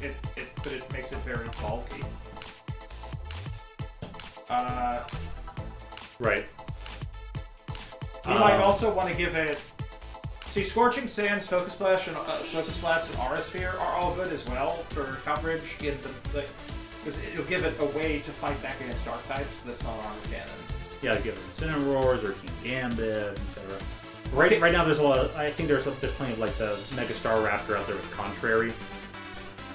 But it makes it very bulky. Right. You might also want to give it... See, Scorching Sands, Focus Blast, and Aura Sphere are all good as well for coverage in because it'll give it a way to fight back against Dark types that's not Armor Cannon. Yeah, give it Incineroars or King Gambit, etc. Right now, there's a lot. I think there's plenty of like the Mega Star Raptor out there with Contrary,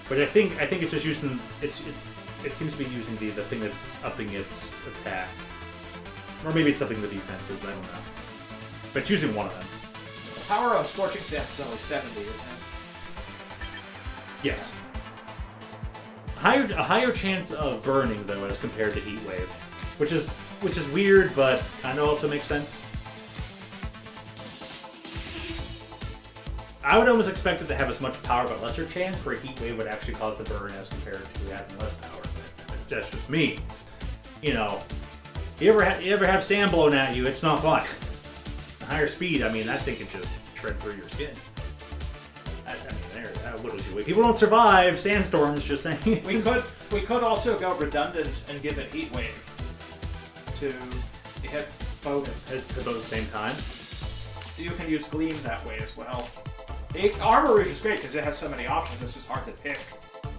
but I think it's just using it seems to be using the thing that's upping its attack, or maybe it's upping the defenses. I don't know, but it's using one of them. The power of Scorching Stance is only 70, isn't it? Yes. A higher chance of burning though as compared to Heat Wave, which is weird, but kind of also makes sense. I would almost expect it to have as much power but lesser chance, where Heat Wave would actually cause the burn as compared to having less power. But that's just me. You know, you ever have sand blown at you? It's not fun. A higher speed, I mean, that thing can just shred through your skin. What was you? People don't survive sandstorms. Just saying. we could also go redundant and give it Heat Wave to hit both. Hit both at the same time. You can use Gleam that way as well. Armor Rouge is great because it has so many options. It's just hard to pick.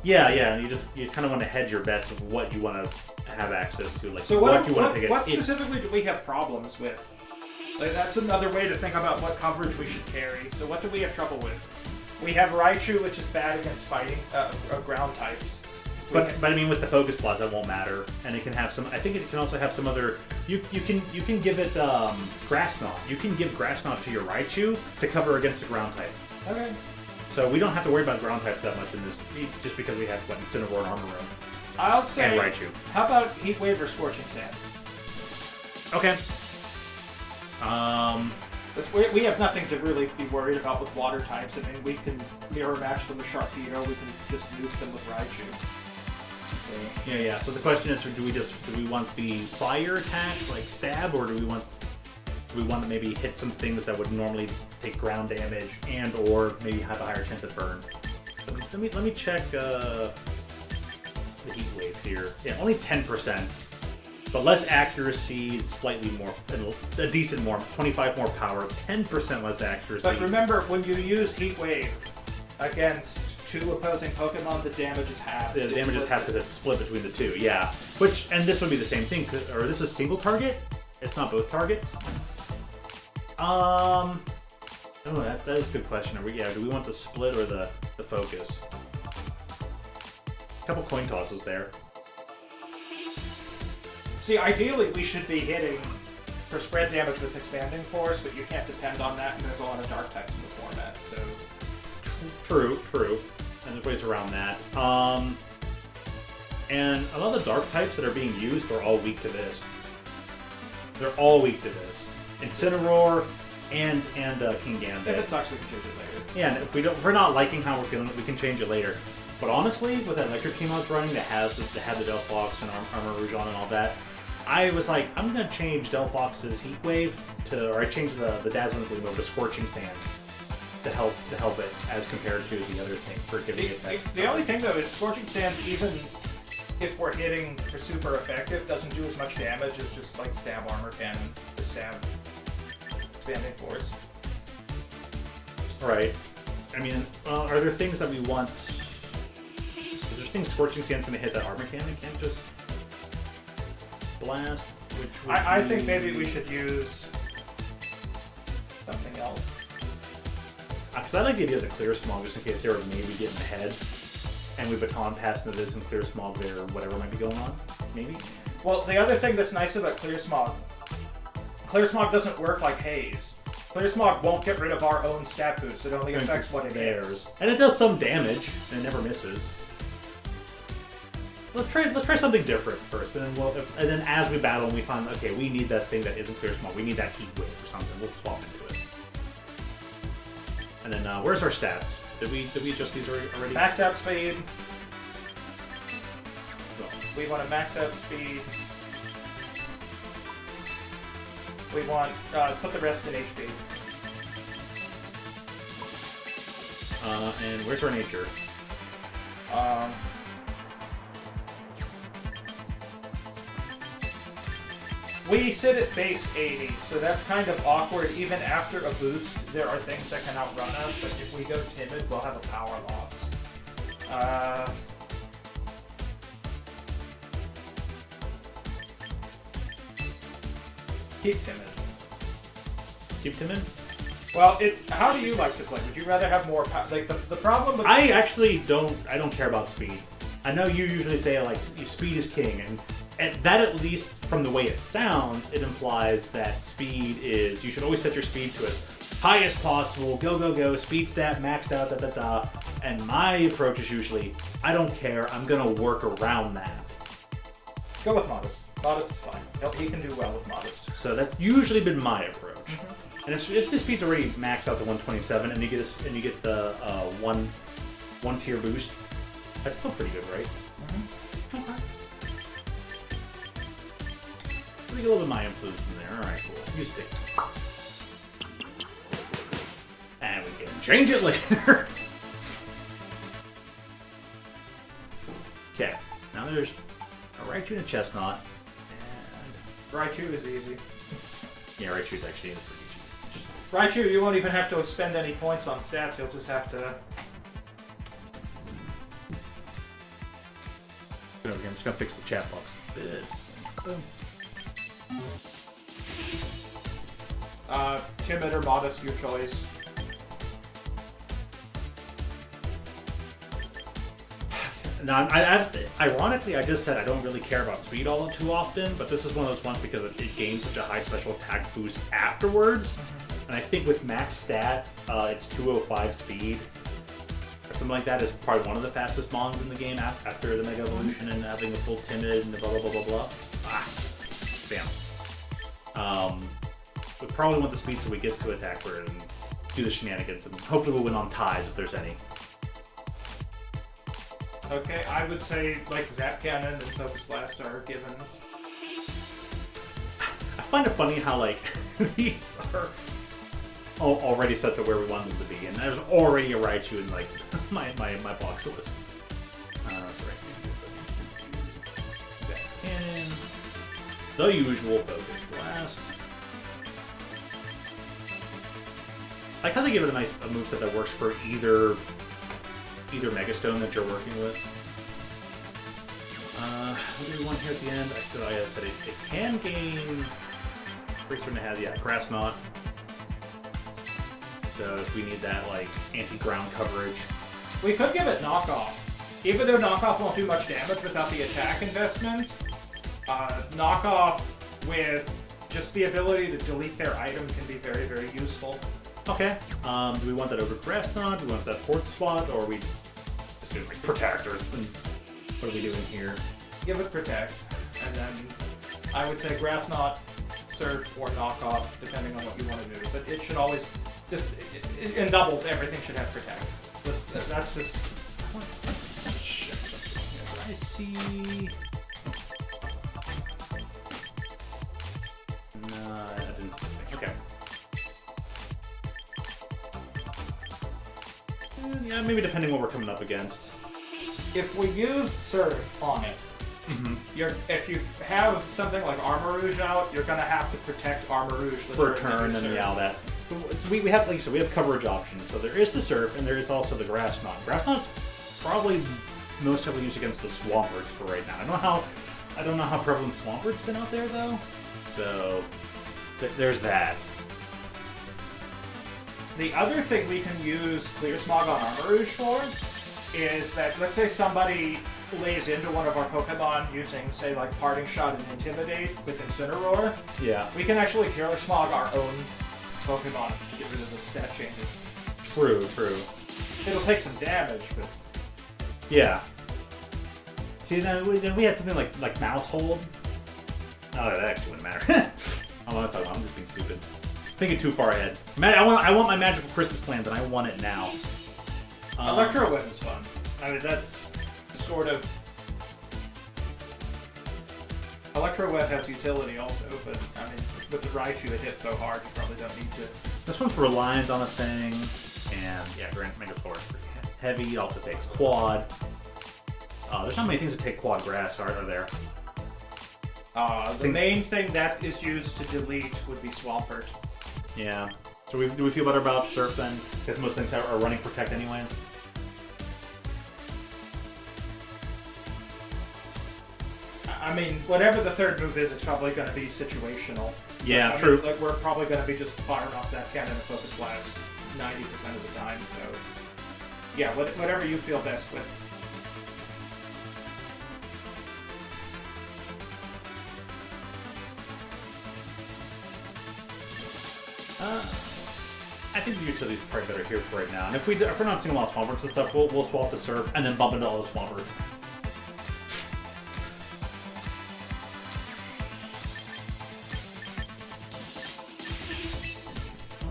Yeah, and you kind of want to hedge your bets of what you want to have access to. Like, so what you want to pick. What specifically do we have problems with? Like, that's another way to think about what coverage we should carry. So what do we have trouble with? We have Raichu, which is bad against fighting ground types. But I mean, with the Focus Blast, that won't matter, and it can have some. I think it can also have some other. You can give it Grass Knot. You can give Grass Knot to your Raichu to cover against a ground type. Okay. So we don't have to worry about ground types that much in this, just because we have Incineroar and Armor Room. I'll say. And Raichu. How about Heat Wave or Scorching Sands? Okay. We have nothing to really be worried about with water types. I mean, we can mirror match them with Sharpedo. We can just nuke them with Raichu. Okay. Yeah. So the question is, do we want the fire attacks like stab, or do we want to maybe hit some things that would normally take ground damage and or maybe have a higher chance of burn? So let me check the Heat Wave here. Yeah, only 10%. But less accuracy, slightly more, a decent more, 25 more power, 10% less accuracy. But remember, when you use Heat Wave against two opposing Pokemon, the damage is half. The damage is half because it's split between the two, yeah. And this would be the same thing, or this is single target? It's not both targets? Oh, that is a good question. Do we want the split or the focus? A couple coin tosses there. See, ideally we should be hitting for spread damage with Expanding Force, but you can't depend on that, and there's a lot of dark types in the format, so... True. And there's ways around that. And a lot of the dark types that are being used are all weak to this. They're all weak to this. Incineroar and King Gambit. If it sucks, we can change it later. Yeah, and if we're not liking how we're feeling it, we can change it later. But honestly, with that electric team I was running that has the Delphox and Armor Rouge on and all that, I was like, I'm gonna change Delphox's Heat Wave or I changed the Dazzling Gleam over to Scorching Sand to help it as compared to the other thing for giving it that. The only thing though is Scorching Sand, even if we're hitting for super effective, doesn't do as much damage as just like Stab Armor Cannon, the Stab Expanding Force. Right. I mean, are there things that we want? Is there things Scorching Sand's going to hit that Armor Cannon? It can't just blast. I think maybe we should use something else. Because I like the idea of the Clear Smog, just in case they were maybe getting ahead, and we baton pass into this and Clear Smog there, or whatever might be going on. Maybe. Well, the other thing that's nice about Clear Smog doesn't work like Haze. Clear Smog won't get rid of our own stat boost. It only affects what it hits. And it does some damage, and it never misses. Let's try something different first, and then as we battle and we find, okay, we need that thing that isn't Clear Smog. We need that Heat Wave or something. We'll swap into it. And then where's our stats? Did we adjust these already? Max out speed. We want to max out speed. We want put the rest in HP. And where's our nature? We sit at base 80, so that's kind of awkward. Even after a boost, there are things that can outrun us, but if we go timid, we'll have a power loss. Keep timid. Well, how do you like to play? Would you rather have more power? Like, the problem with... I actually don't care about speed. I know you usually say, like, speed is king, and that, at least from the way it sounds, it implies that speed is... You should always set your speed to as high as possible, go, speed stat, maxed out, And my approach is usually, I don't care, I'm gonna work around that. Go with Modest. Modest is fine. He can do well with Modest. So that's usually been my approach. And if the speed's already maxed out to 127, and you get the one tier boost, that's still pretty good, right? Okay. Let me get a little bit of my influence in there. All right, cool. You stick. And we can change it later. Okay. Now there's a Raichu and a Chestnut. Raichu is easy. Yeah, Raichu's actually pretty easy. Raichu, you won't even have to spend any points on stats. You'll just have to... I'm just gonna fix the chat box a bit. Timid or Modest, your choice. Now, ironically, I just said I don't really care about speed all too often, but this is one of those ones because it gains such a high special attack boost afterwards. And I think with max stat, it's 205 speed. Or something like that is probably one of the fastest mons in the game after the Mega Evolution and having a full Timid and blah blah blah blah blah. Bam. We probably want the speed so we get to attack her and do the shenanigans, and hopefully we'll win on ties if there's any. Okay, I would say, like, Zap Cannon and Focus Blast are given. I find it funny how, like, these are already set to where we want them to be, and there's already a Raichu in, like, my box list. Zap Cannon. The usual Focus Blast. I like how they give it a nice moveset that works for either Mega Stone that you're working with. What do we want here at the end? Actually, like I said, it can gain... Pretty certain it has, yeah, Grass Knot. So if we need that, like, anti-ground coverage. We could give it Knockoff. Even though Knockoff won't do much damage without the attack investment, Knockoff with just the ability to delete their item can be very, very useful. Okay. Do we want that over Grass Knot? Do we want that fourth spot? Or are we just doing, like, Protectors? What are we doing here? Give it Protect. And then I would say Grass Knot, Surf, or Knockoff, depending on what you want to do. But it should always... in doubles, everything should have Protect. That's just... Check something here. I see... No, I didn't see anything. Okay. Yeah, maybe depending what we're coming up against. If we use Surf on it, if you have something like Armor Rouge out, you're going to have to protect Armor Rouge for a turn, and yeah, that. So we have, like, so we have coverage options. So there is the Surf, and there is also the Grass Knot. Grass Knot's probably most heavily used against the Swamperts for right now. I don't know how prevalent Swampert's been out there though. So there's that. The other thing we can use Clear Smog on Armor Rouge for is that, let's say somebody lays into one of our Pokemon using, say, like Parting Shot and Intimidate with Incineroar. Yeah. We can actually Clear Smog our own Pokemon to get rid of the stat changes. True. It'll take some damage, but... Yeah. See, then we had something like Mouse Hold. Oh, that actually wouldn't matter. I want to talk about. I'm just being stupid. Thinking too far ahead. I want my magical Christmas land, and I want it now. Electro Whip is fun. I mean, that's sort of... Electro Whip has utility also, but I mean, with the Raichu it hits so hard, you probably don't need to. This one's reliant on a thing, and yeah, Grand Megasaur is pretty heavy. It also takes Quad. There's not many things that take Quad Grass, are there? The main thing that is used to delete would be Swampert. Yeah. So do we feel better about Surf then? Because most things are running Protect anyways? I mean, whatever the third move is, it's probably going to be situational. Yeah, I true. mean, like, we're probably going to be just firing off that cannon and focus blast 90% of the time, so... Yeah, whatever you feel best with. I think the utility's probably better here for right now. And if we're not seeing a lot of Swampers and stuff, we'll swap the Surf and then bump into all the Swampers.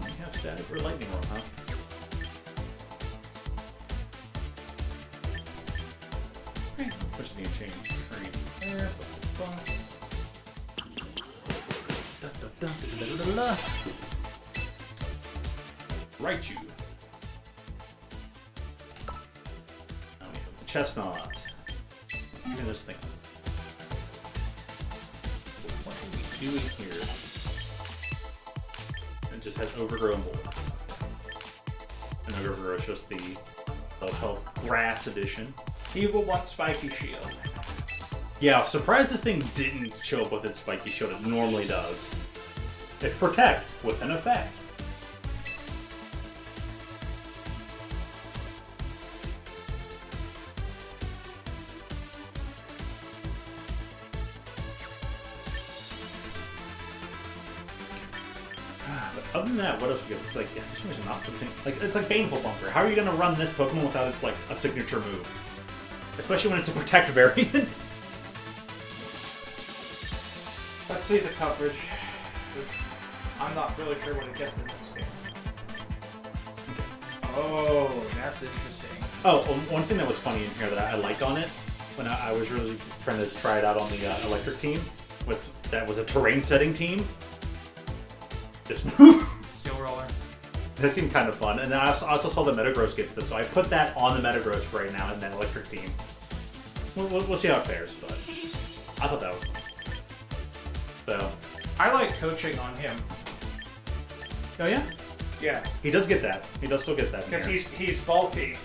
We have static or lightning roll, huh? Especially the chain train there. Right, you. Now we have the chestnut. Look at this thing. What are we doing here? It just has overgrown board. And overgrow is just the low health grass edition. He will want Spiky Shield. Yeah, surprised this thing didn't show up with its spiky shield. It normally does. It's protect with an effect. But other than that, what else we get? It's like, yeah, for some reason not the same. Like, it's like Baneful Bunker. How are you going to run this Pokemon without its like a signature move? Especially when it's a protect variant. Let's see the coverage. I'm not really sure what it gets in this game. Oh, that's interesting. Oh, one thing that was funny in here that I liked on it, when I was really trying to try it out on the electric team, that was a terrain setting team. This move. Steel Roller. That seemed kind of fun. And then I also saw the Metagross gets this, so I put that on the Metagross right now in that electric team. We'll see how it fares, but I thought that was fun. So. I like coaching on him. Oh yeah? Yeah. He does get that. He does still get that. Because he's bulky.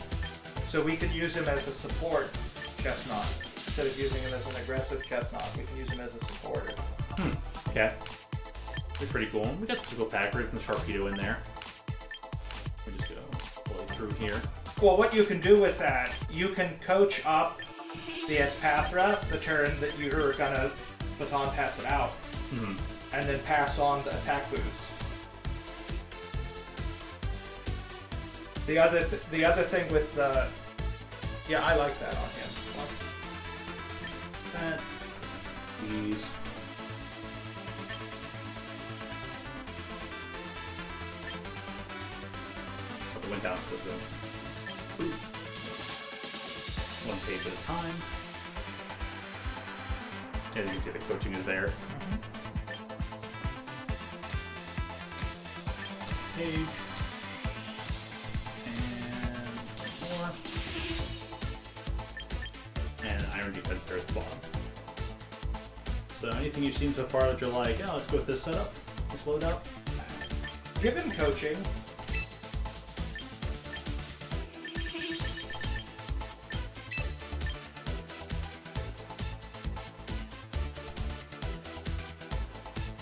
So we could use him as a support chestnut. Instead of using him as an aggressive chestnut, we can use him as a supporter. Okay. They're pretty cool. We got the physical packer and the Sharpedo in there. We just go blow through here. Well, what you can do with that, you can coach up the Espathra the turn that you're gonna baton pass it out, and then pass on the attack boost. The other thing with the I like that on him. That. These. It went down to the one page at a time. And you can see the coaching is there. Page. And more. And Iron Defense there at the bottom. So anything you've seen so far that you're like, oh, let's go with this setup. Let's load up. Give him coaching.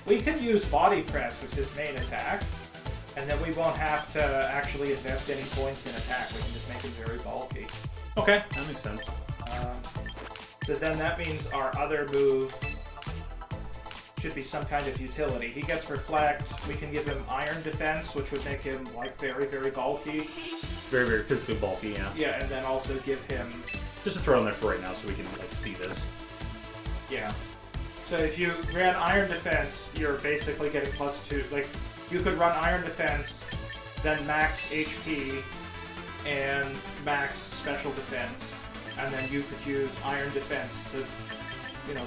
We can use Body Press as his main attack, and then we won't have to actually invest any points in attack. We can just make him very bulky. Okay, that makes sense. So then that means our other move should be some kind of utility. He gets Reflect. We can give him Iron Defense, which would make him like very, very bulky. Very, very physically bulky, yeah. Yeah, and then also give him... Just to throw in there for right now so we can like see this. Yeah. So if you ran Iron Defense, you're basically getting +2. Like, you could run Iron Defense, then max HP, and max Special Defense, and then you could use Iron Defense to,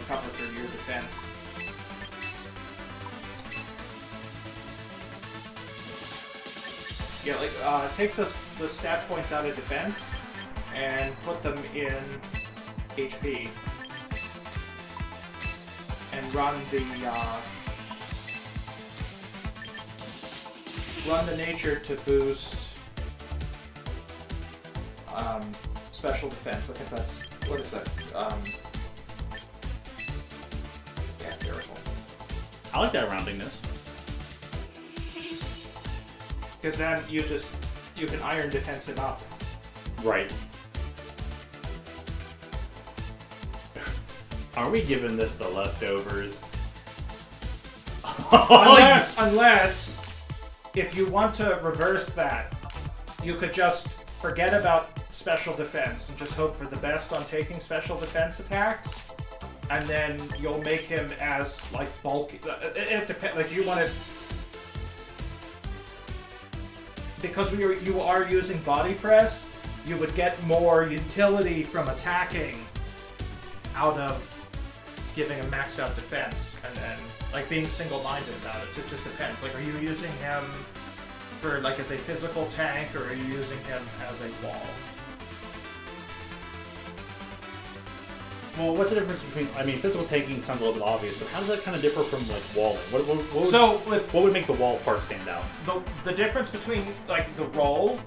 cover for your defense. Yeah, like, take the stat points out of defense, and put them in HP. And run the nature to boost special defense. I think that's what is that? I like that roundingness. Because then you can iron defense him up. Right. Are we giving this the leftovers? Unless, if you want to reverse that, you could just forget about special defense and just hope for the best on taking special defense attacks, and then you'll make him as, like, bulky. It depends. Like, do you want to... Because you are using body press, you would get more utility from attacking out of giving him maxed out defense, and then, like, being single-minded about it. It just depends. Like, are you using him for, like, as a physical tank, or are you using him as a wall? Well, what's the difference between... I mean, physical tanking sounds a little bit obvious, but how does that kind of differ from, like, walling? What would make the wall part stand out? The difference between, like, the roll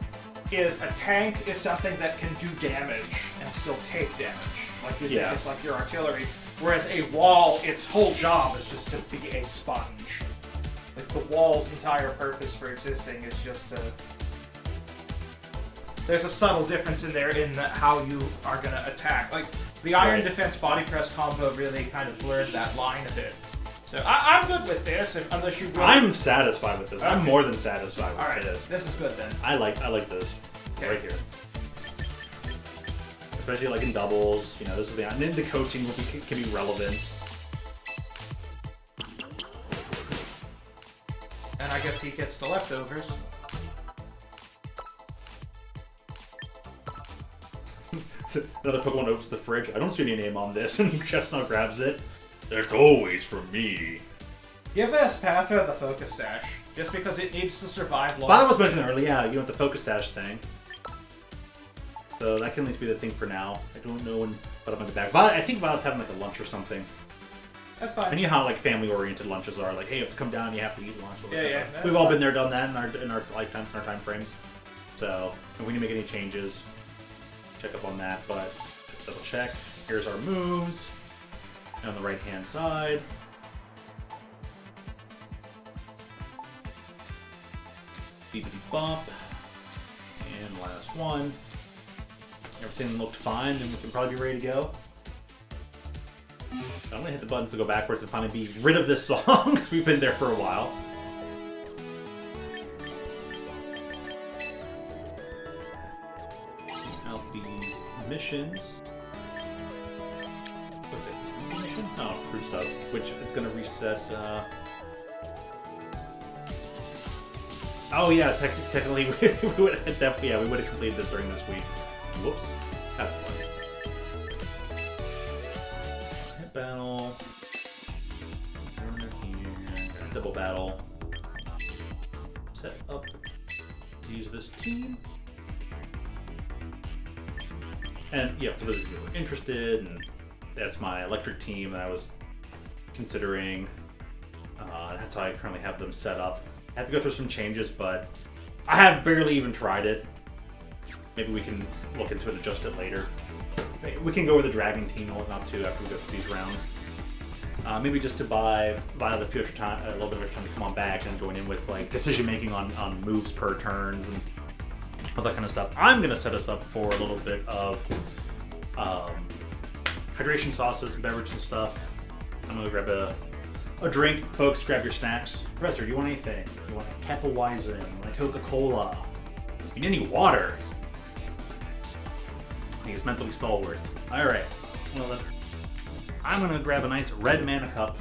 is a tank is something that can do damage and still take damage. Like, you think it's like your artillery. Whereas a wall, its whole job is just to be a sponge. Like, the wall's entire purpose for existing is just to... There's a subtle difference in there in how you are going to attack. Like, the iron defense body press combo really kind of blurred that line a bit. So I'm good with this, unless you... Really... I'm satisfied with this. Okay. I'm more than satisfied with Alright, this. This is good then. I like this right here. Especially like in doubles, you know, this is the... And then the coaching can be relevant. And I guess he gets the leftovers. Another Pokemon opens the fridge. I don't see any name on this, and Chestnut grabs it. There's always for me. Give Espatha the Focus Sash, just because it needs to survive long. Father was mentioning earlier, yeah, you know, the Focus Sash thing. So that can at least be the thing for now. I don't know when, but I'm going to back. I think Violet's having like a lunch or something. That's fine. And you know how like family-oriented lunches are, like, hey, you have to come down, you have to eat lunch. Yeah. We've all been there, done that in our lifetimes, in our time frames. So if we need to make any changes, check up on that. But just double check. Here's our moves. On the right-hand side. Beepity bump. And last one. Everything looked fine, and we can probably be ready to go. I'm gonna hit the buttons to go backwards and finally be rid of this song, because we've been there for a while. Out these missions. What's it? Mission? Oh, crew stuff, which is gonna reset. Oh yeah, technically we would have definitely we would have completed this during this week. Whoops, that's funny. Hit battle. Here. Double battle. Set up to use this team. And yeah, for those of you who are interested, and that's my electric team that I was considering. That's how I currently have them set up. I have to go through some changes, but I have barely even tried it. Maybe we can look into it and adjust it later. We can go with the dragon team and whatnot too after we go through these rounds. Maybe just to buy the future time, a little bit of extra time to come on back and join in with like decision making on moves per turns and all that kind of stuff. I'm gonna set us up for a little bit of hydration sauces and beverage and stuff. I'm gonna grab a drink. Folks, grab your snacks. Professor, do you want anything? You want a Hefeweizen? You want a Coca-Cola? You need any water? He's mentally stalwart. Alright. Well then, I'm gonna grab a nice red mana cup.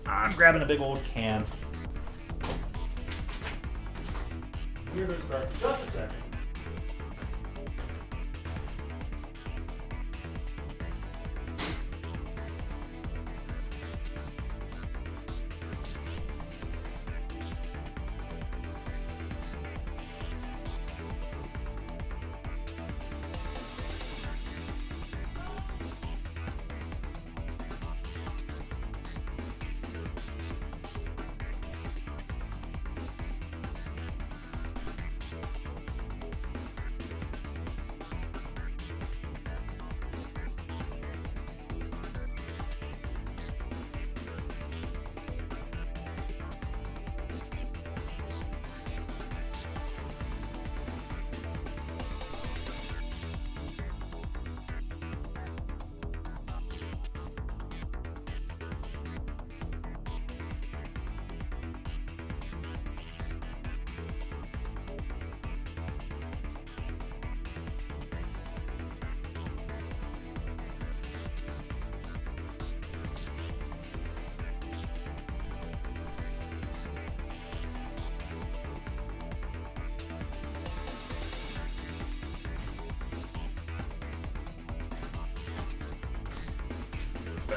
I'm grabbing a big old can. We're gonna start in just a second.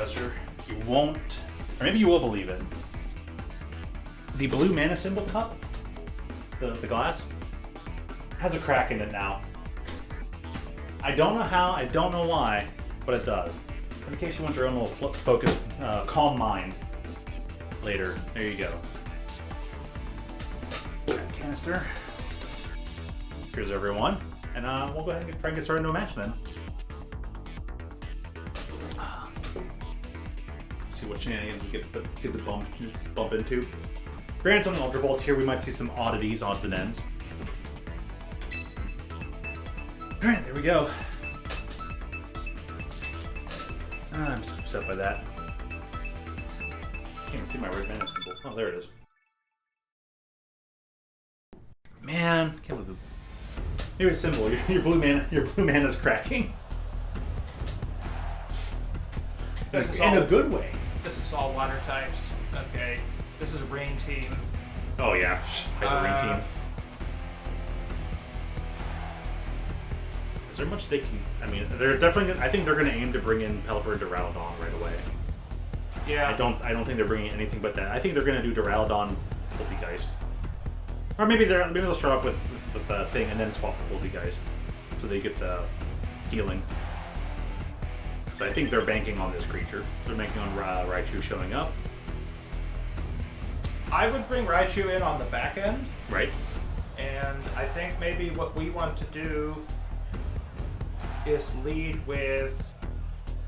Professor. You won't, or maybe you will believe it. The blue mana symbol cup, the glass, has a crack in it now. I don't know how, I don't know why, but it does. In case you want your own little focus, calm mind later. There you go. Canister. Here's everyone. And we'll go ahead and try and get started into a match then. See what shenanigans we get the bump into. Granted, on the Ultra Bolt here, we might see some oddities, odds and ends. Alright, there we go. I'm so upset by that. Can't even see my red mana symbol. Oh, there it is. Man, can't believe it. Here's a symbol. Your blue mana's cracking. In a good way. This is all water types. Okay. This is a rain team. Oh yeah, Hyper Rain team. Is there much they can? I mean, they're definitely. I think they're going to aim to bring in Pelipper and Duraludon right away. Yeah. I don't think they're bringing anything but that. I think they're going to do Duraludon, Poltegeist, or maybe they'll start off with the thing and then swap the Poltegeist, so they get the healing. So I think they're banking on this creature. They're banking on Raichu showing up. I would bring Raichu in on the back end. Right. And I think maybe what we want to do is lead with...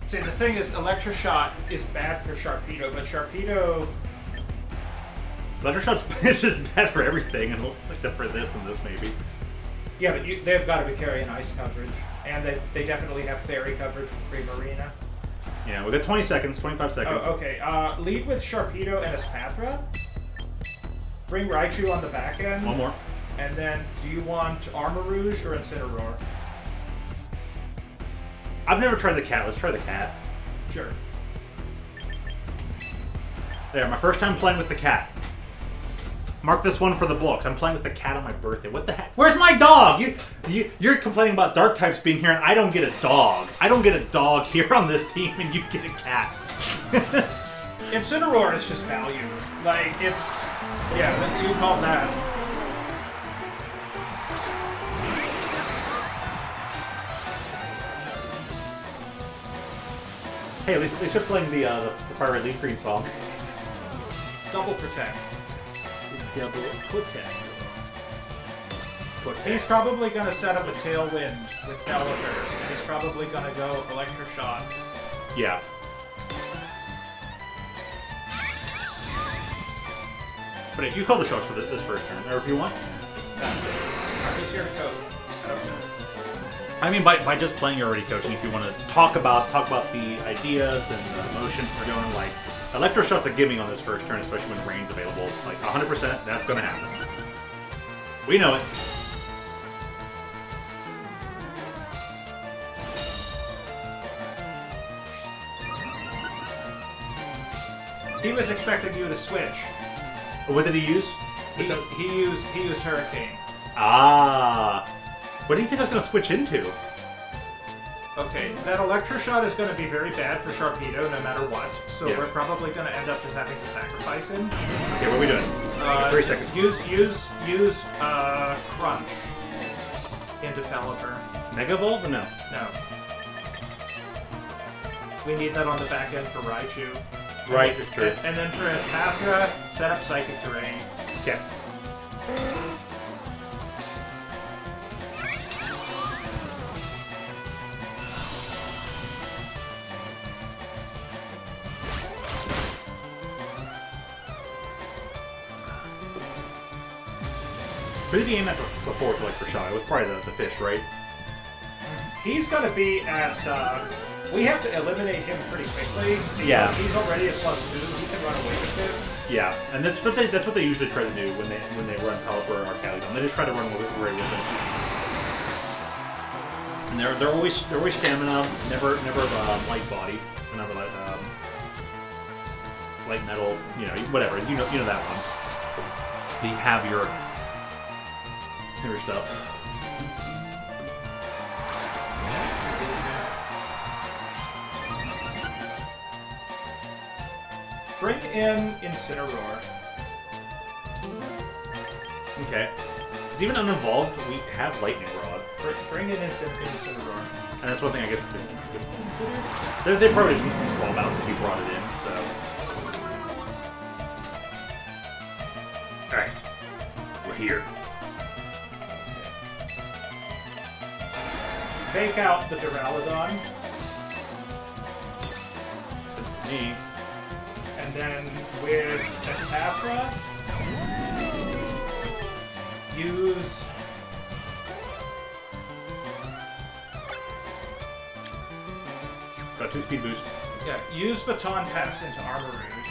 See, the thing is, Electroshot is bad for Sharpedo, but Sharpedo... Electroshot's is just bad for everything, except for this and this maybe. Yeah, but they've got to be carrying ice coverage. And they definitely have fairy coverage for Primarina. Yeah, we got 20 seconds, 25 seconds. Oh, okay. Lead with Sharpedo and Espathra. Bring Raichu on the back end. One more. And then, do you want Armor Rouge or Incineroar? I've never tried the cat. Let's try the cat. Sure. There, my first time playing with the cat. Mark this one for the books. I'm playing with the cat on my birthday. What the heck? Where's my dog? You're complaining about dark types being here, and I don't get a dog. I don't get a dog here on this team, and you get a cat. Incineroar is just value. Like, it's... Yeah, you call that. Hey, at least they're playing the Fire Red Leaf Green song. Double Protect. Double Protect. He's probably going to set up a Tailwind with Pelipper, and he's probably going to go Electroshock. Yeah. But you call the shots for this first turn, or if you want. I'm just here to coach. I mean, by just playing, you're already coaching. If you want to talk about the ideas and the emotions they're going, like Electroshot's a giving on this first turn, especially when rain's available. Like 100%, that's going to happen. We know it. He was expecting you to switch. What did he use? He used Hurricane. Ah. What do you think I was going to switch into? Okay, that Electroshot is going to be very bad for Sharpedo no matter what, so Yeah. we're probably going to end up just having to sacrifice him. Okay, what are we doing? 3 seconds. Use Crunch into Pelipper. Mega Evolve or no? No. We need that on the back end for Raichu. Right, it's true. And then for Espathra, set up Psychic Terrain. Okay. Who did he aim at before for shot? It was probably the fish, right? He's going to be at... we have to eliminate him pretty quickly. Yeah. He's already a +2. He can run away with this. Yeah, and that's what they usually try to do when they run Pelipper or Arcalion. They just try to run away with him. And they're always stamina, never light body, never light metal, whatever. You know that one. The heavier stuff. Bring in Incineroar. Okay. Because even unevolved, we have Lightning Rod. Bring in Incineroar. And that's one thing I guess we could consider. They probably just need some swap outs if you brought it in, so. Alright. We're here. Fake out the Duraludon. Sense to me. And then with Estafra, use... Got 2 speed boost. Yeah, use Baton Pass into Armor Rouge.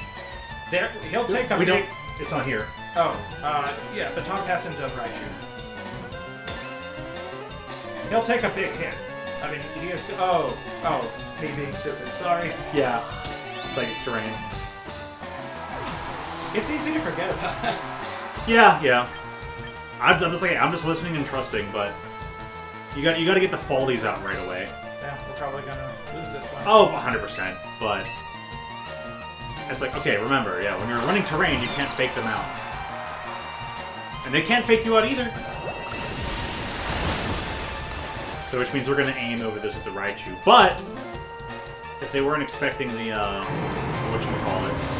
There, he'll take a We big... don't. It's not here. Oh, yeah, Baton Pass into Raichu. He'll take a big hit. I mean, he is... Oh, me being stupid, sorry. Yeah. Psychic terrain. It's easy to forget about that. Yeah. I'm just listening and trusting, but you got to get the Follies out right away. Yeah, we're probably gonna lose this one. Oh, 100%. But it's like, okay, remember, yeah, when you're running terrain, you can't fake them out, and they can't fake you out either. So, which means we're gonna aim over this with the Raichu. But if they weren't expecting the whatchamacallit.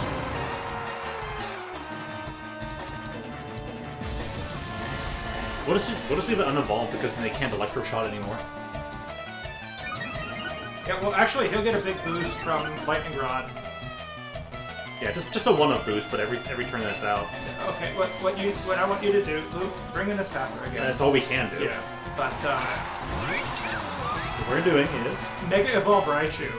What is leave it unevolved because then they can't Electroshot anymore? Yeah, well, actually, he'll get a big boost from Lightning Rod. Yeah, just a one-up boost, but every turn that's out. Okay, what I want you to do, Luke, bring in this Pathra again. That's all we can do. Yeah, but What we're doing is Mega Evolve Raichu.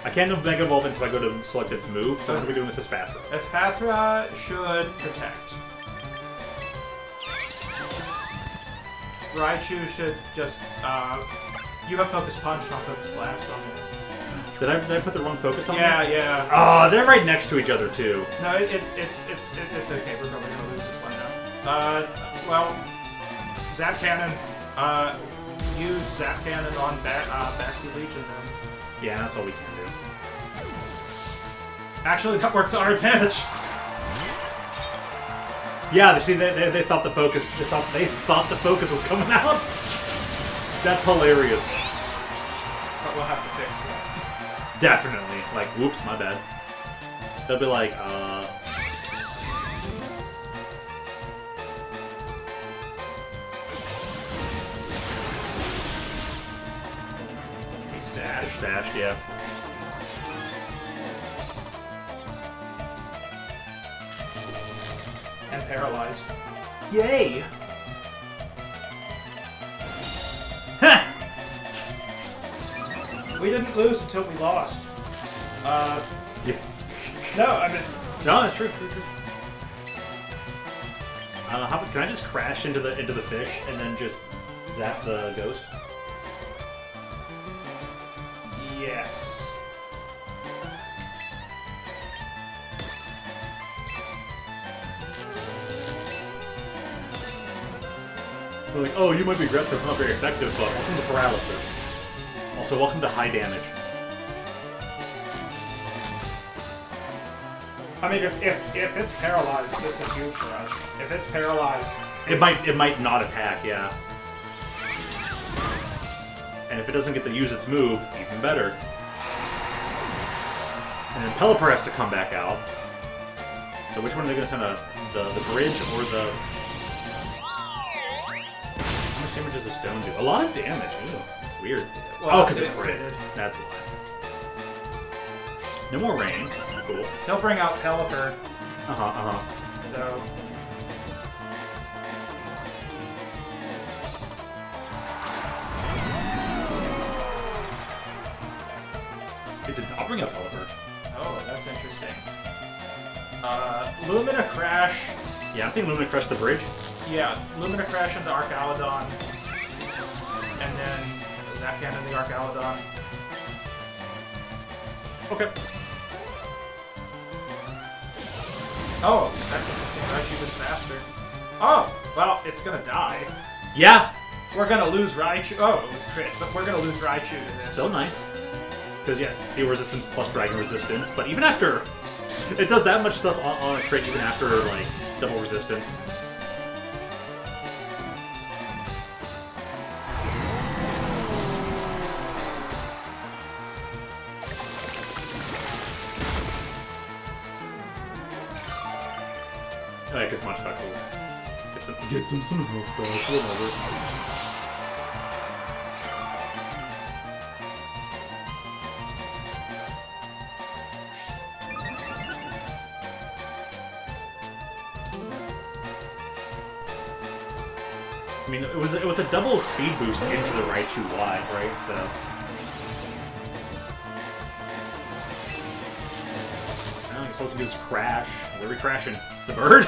I can't do Mega Evolve until I go to select its move. So what are we doing with this Pathra? This Pathra should protect. Raichu should just you have Focus Punch, not Focus Blast on it. Did I put the wrong focus on Yeah, them? yeah. Oh, they're right next to each other too. No, it's okay. We're probably gonna lose this one now. Well, Zap Cannon. Use Zap Cannon on Bastion Legion then. Yeah, that's all we can do. Actually, that worked to our advantage. Yeah, see, they thought the focus. They thought the focus was coming out. That's hilarious. But we'll have to fix that. Definitely. Like, whoops, my bad. They'll be like, He's sad. It's sashed, yeah. And paralyzed. Yay! We didn't lose until we lost. Yeah. No, I mean... No, that's true. Can I just crash into the fish and then just zap the ghost? Yes. They're like, oh, you might be aggressive, not very effective, but welcome to paralysis. Also, welcome to high damage. I mean, if it's paralyzed, this is huge for us. If it's paralyzed... It might not attack, yeah. And if it doesn't get to use its move, even better. And then Pelipper has to come back out. So which one are they going to send? The bridge or the... How much damage does the stone do? A lot of damage. Ew. Weird. Well, because it crit. crit. That's why. No more rain. Cool. He'll bring out Pelipper, So... It did not bring up Pelipper. Oh, that's interesting. Lumina Crash. Yeah, I think Lumina crushed the bridge. Yeah, Lumina Crash into Arcalodon. And then Zap Cannon the Arcalodon. Okay. Oh, that's interesting. Raichu was faster. Oh, well, it's gonna die. Yeah! We're gonna lose Raichu. Oh, it was crit, but we're gonna lose Raichu to this. Still nice. Because, yeah, steel resistance plus dragon resistance, but even after... It does that much stuff on a crit even after, like, double resistance. Oh, yeah, because Munchback will get some health back, whatever. I mean, it was a double speed boost into the Raichu wide, right? So. I guess all we can do is crash. Where are we crashing? The bird?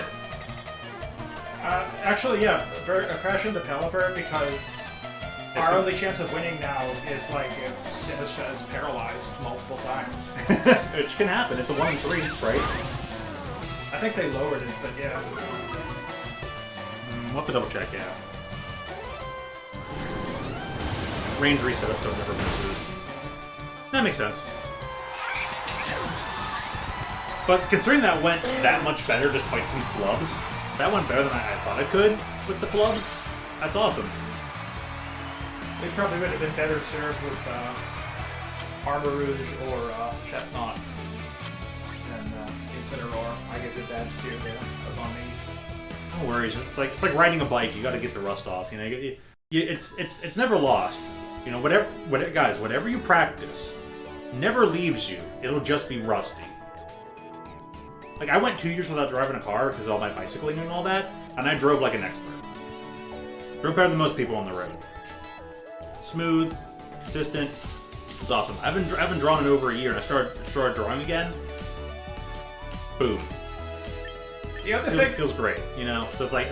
Actually, yeah, a crash into Pelipper because our only chance of winning now is like if Sinistra is paralyzed multiple times. Which can happen. It's a 1 in 3, right? I think they lowered it, but yeah. We'll have to double check, yeah. Range reset up so it never misses. That makes sense. But considering that went that much better despite some flubs, that went better than I thought it could with the flubs. That's awesome. They probably would have been better served with Arbor Rouge or Chestnut than Incineroar. I get the bad steer there. That's on me. No worries. It's like riding a bike. You got to get the rust off. You know, it's never lost. You know, whatever you practice never leaves you. It'll just be rusty. Like, I went 2 years without driving a car because of all my bicycling and all that, and I drove like an expert. Drove better than most people on the road. Smooth, consistent. It's awesome. I haven't drawn in over a year, and I started drawing again. Boom. The other thing feels great, you know. So it's like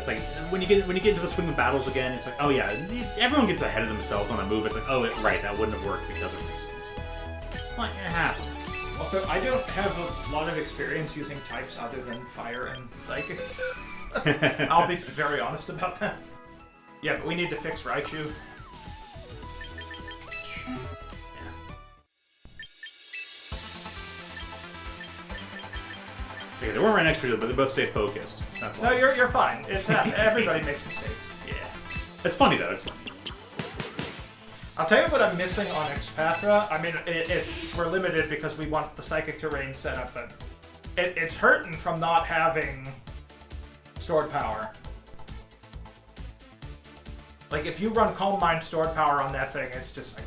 when you get into the swing of battles again, it's like, oh yeah, everyone gets ahead of themselves on a move. It's like, oh right, that wouldn't have worked because of reasons. Like, it happens. Also, I don't have a lot of experience using types other than Fire and Psychic. I'll be very honest about that. Yeah, but we need to fix Raichu. Okay, they weren't right next to each other, but they both stay focused. That's No, you're fine. It's everybody makes mistakes. Yeah. It's funny though, it's funny. I'll tell you what I'm missing on Xpatra. I mean, we're limited because we want the Psychic Terrain set up, but it's hurting from not having stored power. Like, if you run Calm Mind stored power on that thing, it's just like...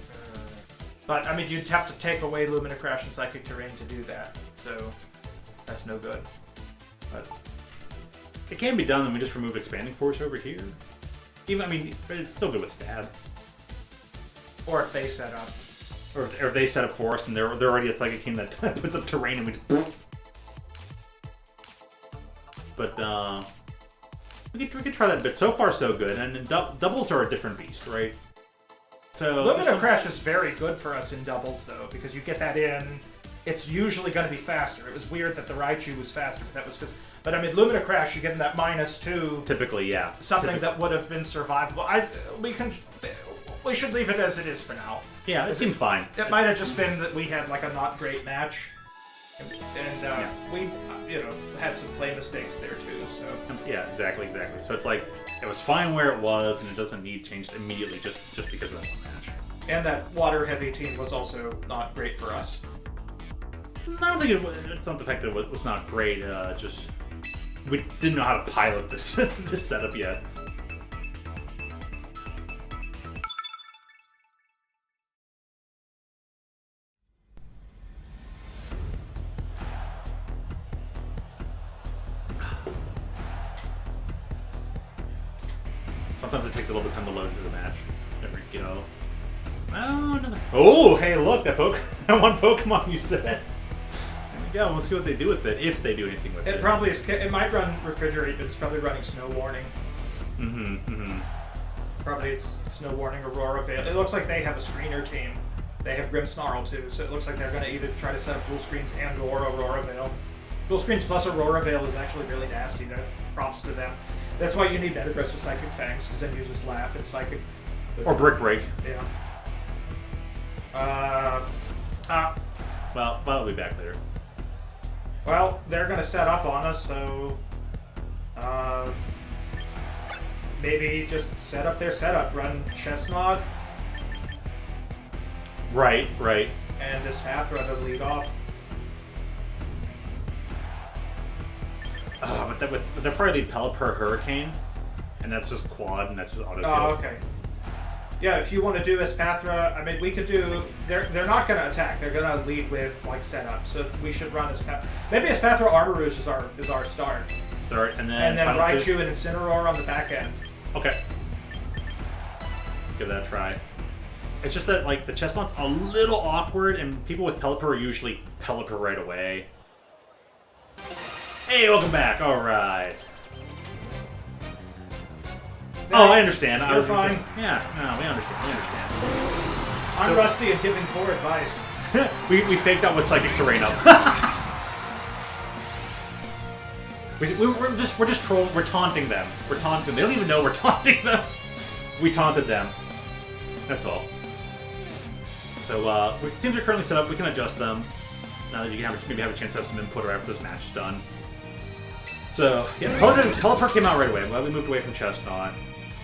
But, I mean, you'd have to take away Lumina Crash and Psychic Terrain to do that, so that's no good. But it can be done, then we just remove Expanding Force over here. Even, I mean, but it's still good with Stab. Or if they set up. Or if they set up for us and they're already a Psychic team that puts up terrain and we just... But, we could try that a bit. So far, so good. And doubles are a different beast, right? So Lumina Crash is very good for us in doubles, though, because you get that in. It's usually going to be faster. It was weird that the Raichu was faster, but that was because... But, I mean, Lumina Crash, you get in that -2... Typically, yeah. Something that would have been survivable. We should leave it as it is for now. Yeah, it seemed fine. It might have just been that we had, like, a not great match. And we, had some play mistakes there, too, so... Yeah, exactly. So it's like, it was fine where it was, and it doesn't need changed immediately just because of that one match. And that water-heavy team was also not great for us. I don't think it's not the fact that it was not great, just... We didn't know how to pilot this, this setup yet. Sometimes it takes a little bit of time to load into the match. There we go. Oh, another... Oh, hey, look, that one Pokemon you said. There we go. We'll see what they do with it, if they do anything with it. It probably is. It might run Refrigerate, but it's probably running Snow Warning. Probably it's Snow Warning, Aurora Veil. It looks like they have a screener team. They have Grimmsnarl too, so it looks like they're going to either try to set up dual screens and or Aurora Veil. Dual screens plus Aurora Veil is actually really nasty. Props to them. That's why you need that aggressive Psychic Fangs, because then you just laugh and Psychic. Or Brick Break. Yeah. Well, I'll be back later. Well, they're gonna set up on us, so maybe just set up their setup. Run Chestnut Right. and this Pathra to lead off. But they're probably lead Pelipper Hurricane, and that's just quad, and that's just auto kill. Oh, okay. Yeah, if you want to do Espathra, I mean, we could do. They're not going to attack. They're going to lead with like setup. So we should run Espathra. Maybe Espathra Armor Rouge is our start. And then Raichu and Incineroar on the back end. Okay. Give that a try. It's just that like the Chestnut's a little awkward, and people with Pelipper usually Pelipper right away. Hey, welcome back. All right. Oh, I understand. You're fine. Yeah, no, we understand. I'm rusty at giving poor advice. we faked out with Psychic Terrain up. we're just trolling. We're taunting them. They don't even know we're taunting them. We taunted them. That's all. So teams are currently set up. We can adjust them now that you can maybe have a chance to have some input or after this match is done. So yeah, Pelipper came out right away. I'm glad we moved away from Chestnut.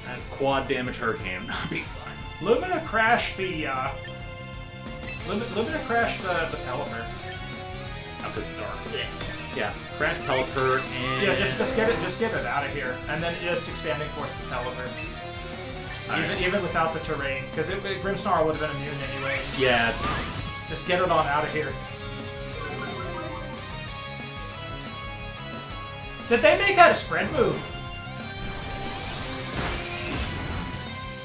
And quad damage Hurricane. That'd be fun. Lumina crash the Pelipper. Oh, because dark. Yeah, crash Pelipper and Yeah, just get it out of here, and then just expanding force the Pelipper. Even without the terrain, because Grimmsnarl would have been immune anyway. Yeah. Just get it on out of here. Did they make that a spread move?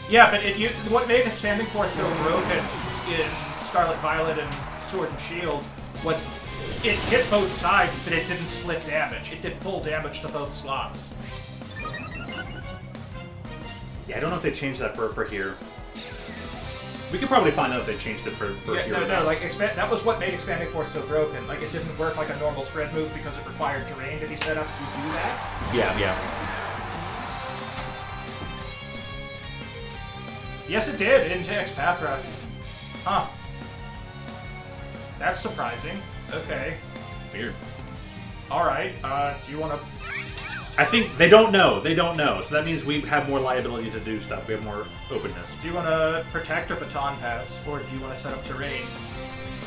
Yeah, but what made Expanding Force so broken in Scarlet Violet and Sword and Shield was it hit both sides, but it didn't split damage. It did full damage to both slots. Yeah, I don't know if they changed that for here. We could probably find out if they changed it for here. No, like that was what made Expanding Force so broken. Like it didn't work like a normal spread move because it required terrain to be set up to do that. Yeah. Yes, it did into Espathra. Huh. That's surprising. Okay. Weird. Alright, do you want to... I think they don't know. So that means we have more liability to do stuff. We have more openness. Do you want to protect or baton pass? Or do you want to set up terrain?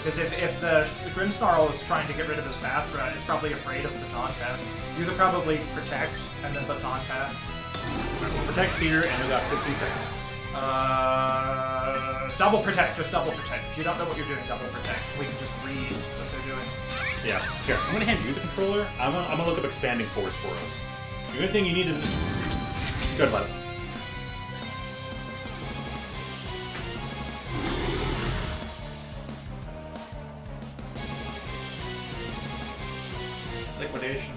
Because if the Grimmsnarl is trying to get rid of Espathra, it's probably afraid of baton pass. You could probably protect and then baton pass. Right, we'll protect here, and we've got 15 seconds. Double protect. Just double protect. If you don't know what you're doing, double protect. We can just read what they're doing. Yeah. Here, I'm going to hand you the controller. I'm going to look up Expanding Force for us. The only thing you need to... Go ahead, bud. Liquidation.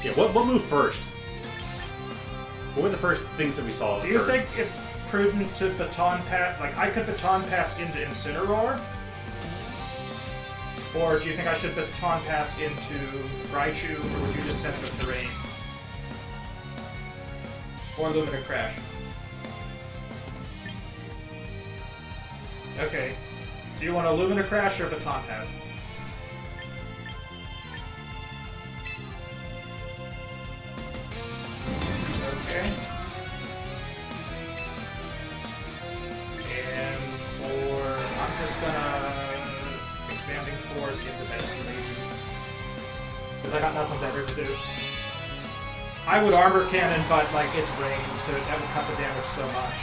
Yeah, what moved first? What were the first things that we saw? Do you think it's prudent to baton pass? Like, I could baton pass into Incineroar? Or do you think I should baton pass into Raichu, or would you just set the terrain? Or Lumina Crash? Okay. Do you want a Lumina Crash or baton pass? Okay. And I'm just gonna Expanding Force into Best Legion. Because I got nothing better to do. I would Armor Cannon, but like it's rain, so that would cut the damage so much.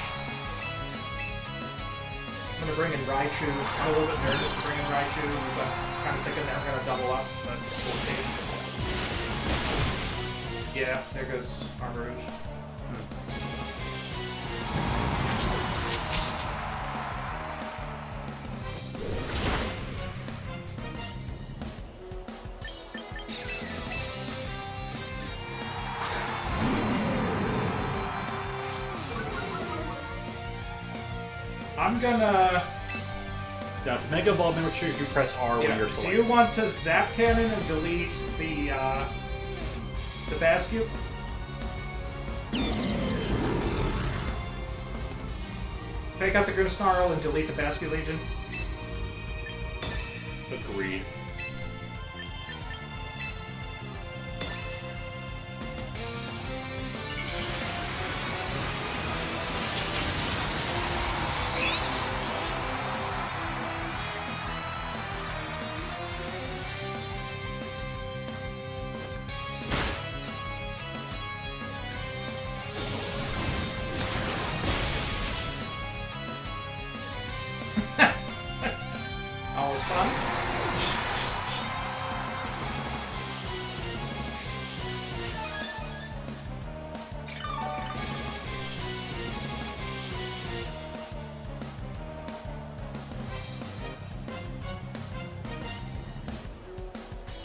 I'm gonna bring in Raichu. I'm a little bit nervous to bring in Raichu, because I'm kind of thinking they're gonna double up, but we'll see. Yeah, there goes Armor Rouge. I'm gonna... Now, to Mega Evolve, make sure you press R when you're selecting. Do you want to Zap Cannon and delete the Bascule? Take out the Grimmsnarl and delete the Basque Legion. Agreed. Always fun.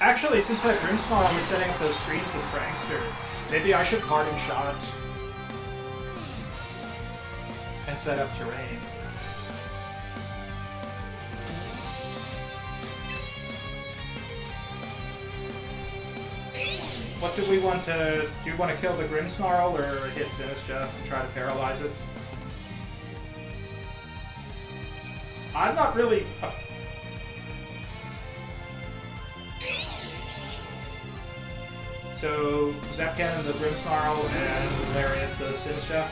Actually, since that Grimmsnarl was setting up those screens with Prankster, maybe I should parting shot and set up terrain. What do we want to... Do you want to kill the Grimmsnarl or hit Sinistra and try to paralyze it? I'm not really... So, Zap Cannon the Grimmsnarl and Lariat the Sinistra.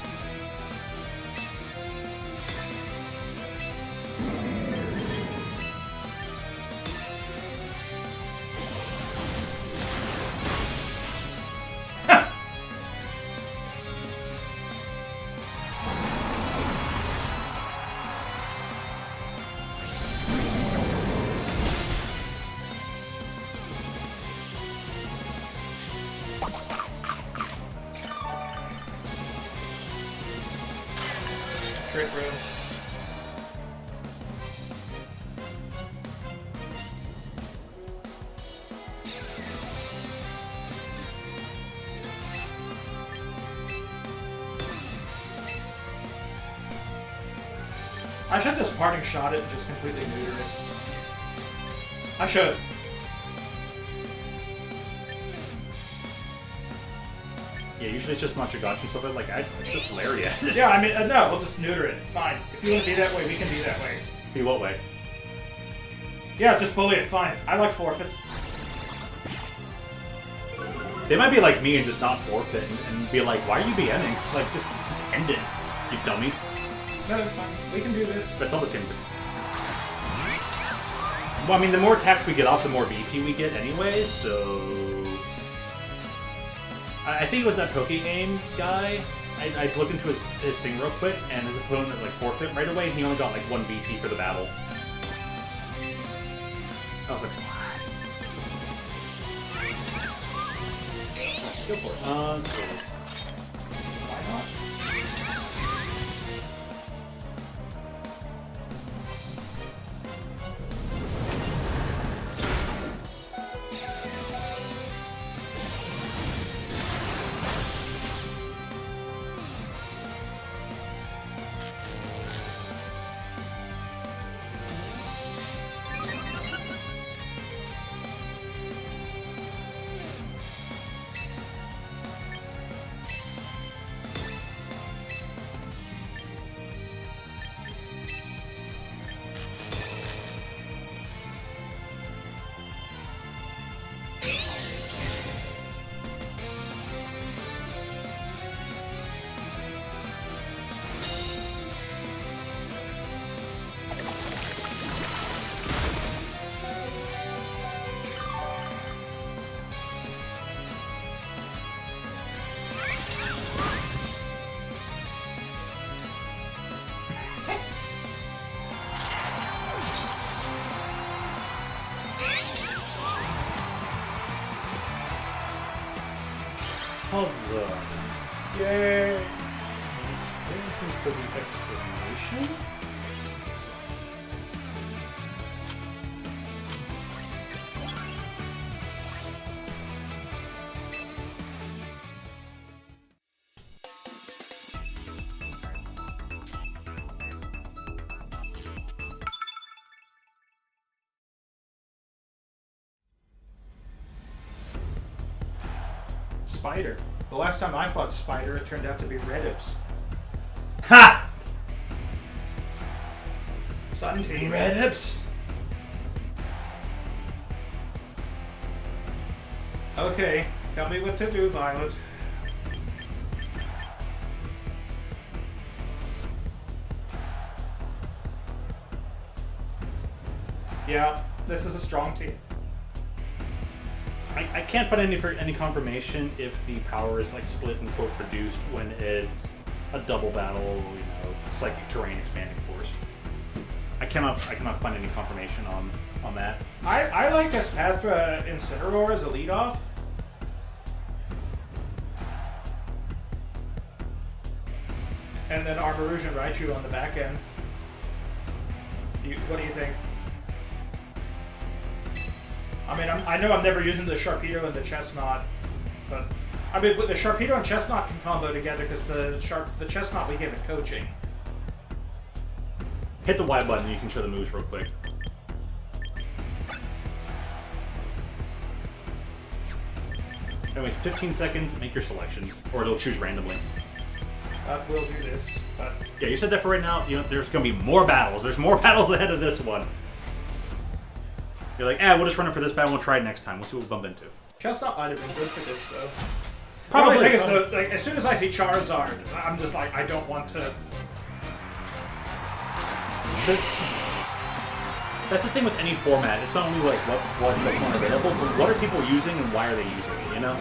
Crit room. I should just parting shot it and just completely neuter it. I should. Yeah, usually it's just Machagashi and stuff like I just Lariat. Yeah, I mean, no, we'll just neuter it. Fine. If you want to be that way, we can be that way. Be what way? Yeah, just bully it. Fine. I like forfeits. They might be like me and just not forfeit and be like, why are you BMing? Like, just end it, you dummy. No, that's fine. We can do this. But it's all the same thing. Well, I mean, the more attacks we get off, the more VP we get anyway, so... I think it was that Poke Game guy. I looked into his thing real quick, and his opponent like forfeit right away, and he only got like 1 VP for the battle. I was like, what? Go for it. Why not? Huzzah. Yay! Anything for the explanation? Spider. The last time I fought Spider, it turned out to be Redips. Ha! Sun team. Redips. Okay, tell me what to do, Violet. Yeah, this is a strong team. I can't find any confirmation if the power is like split and quote reduced when it's a double battle, psychic terrain expanding force. I cannot find any confirmation on that. I like Espathra Incineroar as a leadoff. And then Armarouge and Raichu on the back end. What do you think? I mean, I know I'm never using the Sharpedo and the Chestnut, but I mean, the Sharpedo and Chestnut can combo together because the Chestnut we give it coaching. Hit the Y button and you can show the moves real quick. Anyways, 15 seconds, make your selections, or it'll choose randomly. We'll do this, but... Yeah, you said that for right now. There's going to be more battles. There's more battles ahead of this one. You're like, we'll just run it for this battle. We'll try it next time. We'll see what we bump into. Chestnut might have been good for this, though. Probably. The only thing is, though, like, as soon as I see Charizard, I'm just like, I don't want to... That's the thing with any format. It's not only like what's available, but what are people using and why are they using it, you know?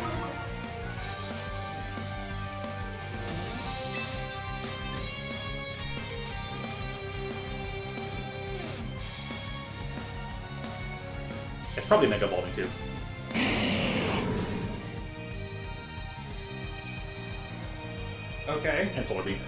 It's probably Mega Evolving too. Okay. And Solar Beam.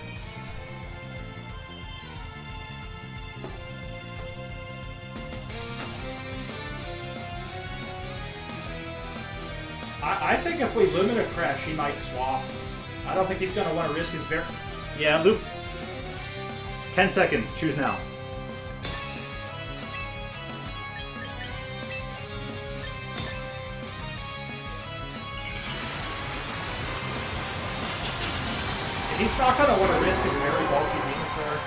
I think if we Lumina Crash, he might swap. I don't think he's going to want to risk his very... Yeah, Loop. 10 seconds. Choose now. He's not going to want to risk his very bulky Venusaur.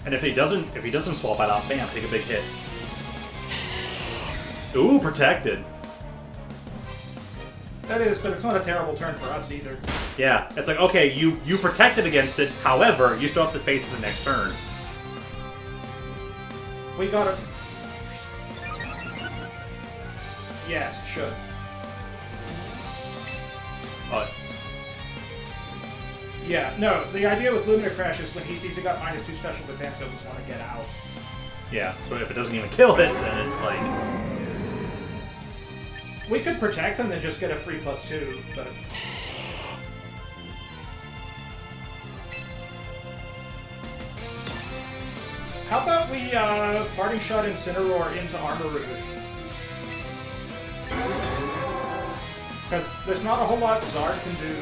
And if he doesn't swap it out, bam, take a big hit. Ooh, protected. That is, but it's not a terrible turn for us either. Yeah, it's like, okay, you protected against it, however, you still have to face the next turn. We got it. Yes, should. Yeah, no, the idea with Lumina Crash is when he sees it got -2 special defense, he'll just want to get out. Yeah, but if it doesn't even kill it, then it's like... We could protect and then just get a free +2, but... How about we, Parting Shot Incineroar into Armarouge? Because there's not a whole lot Zard can do.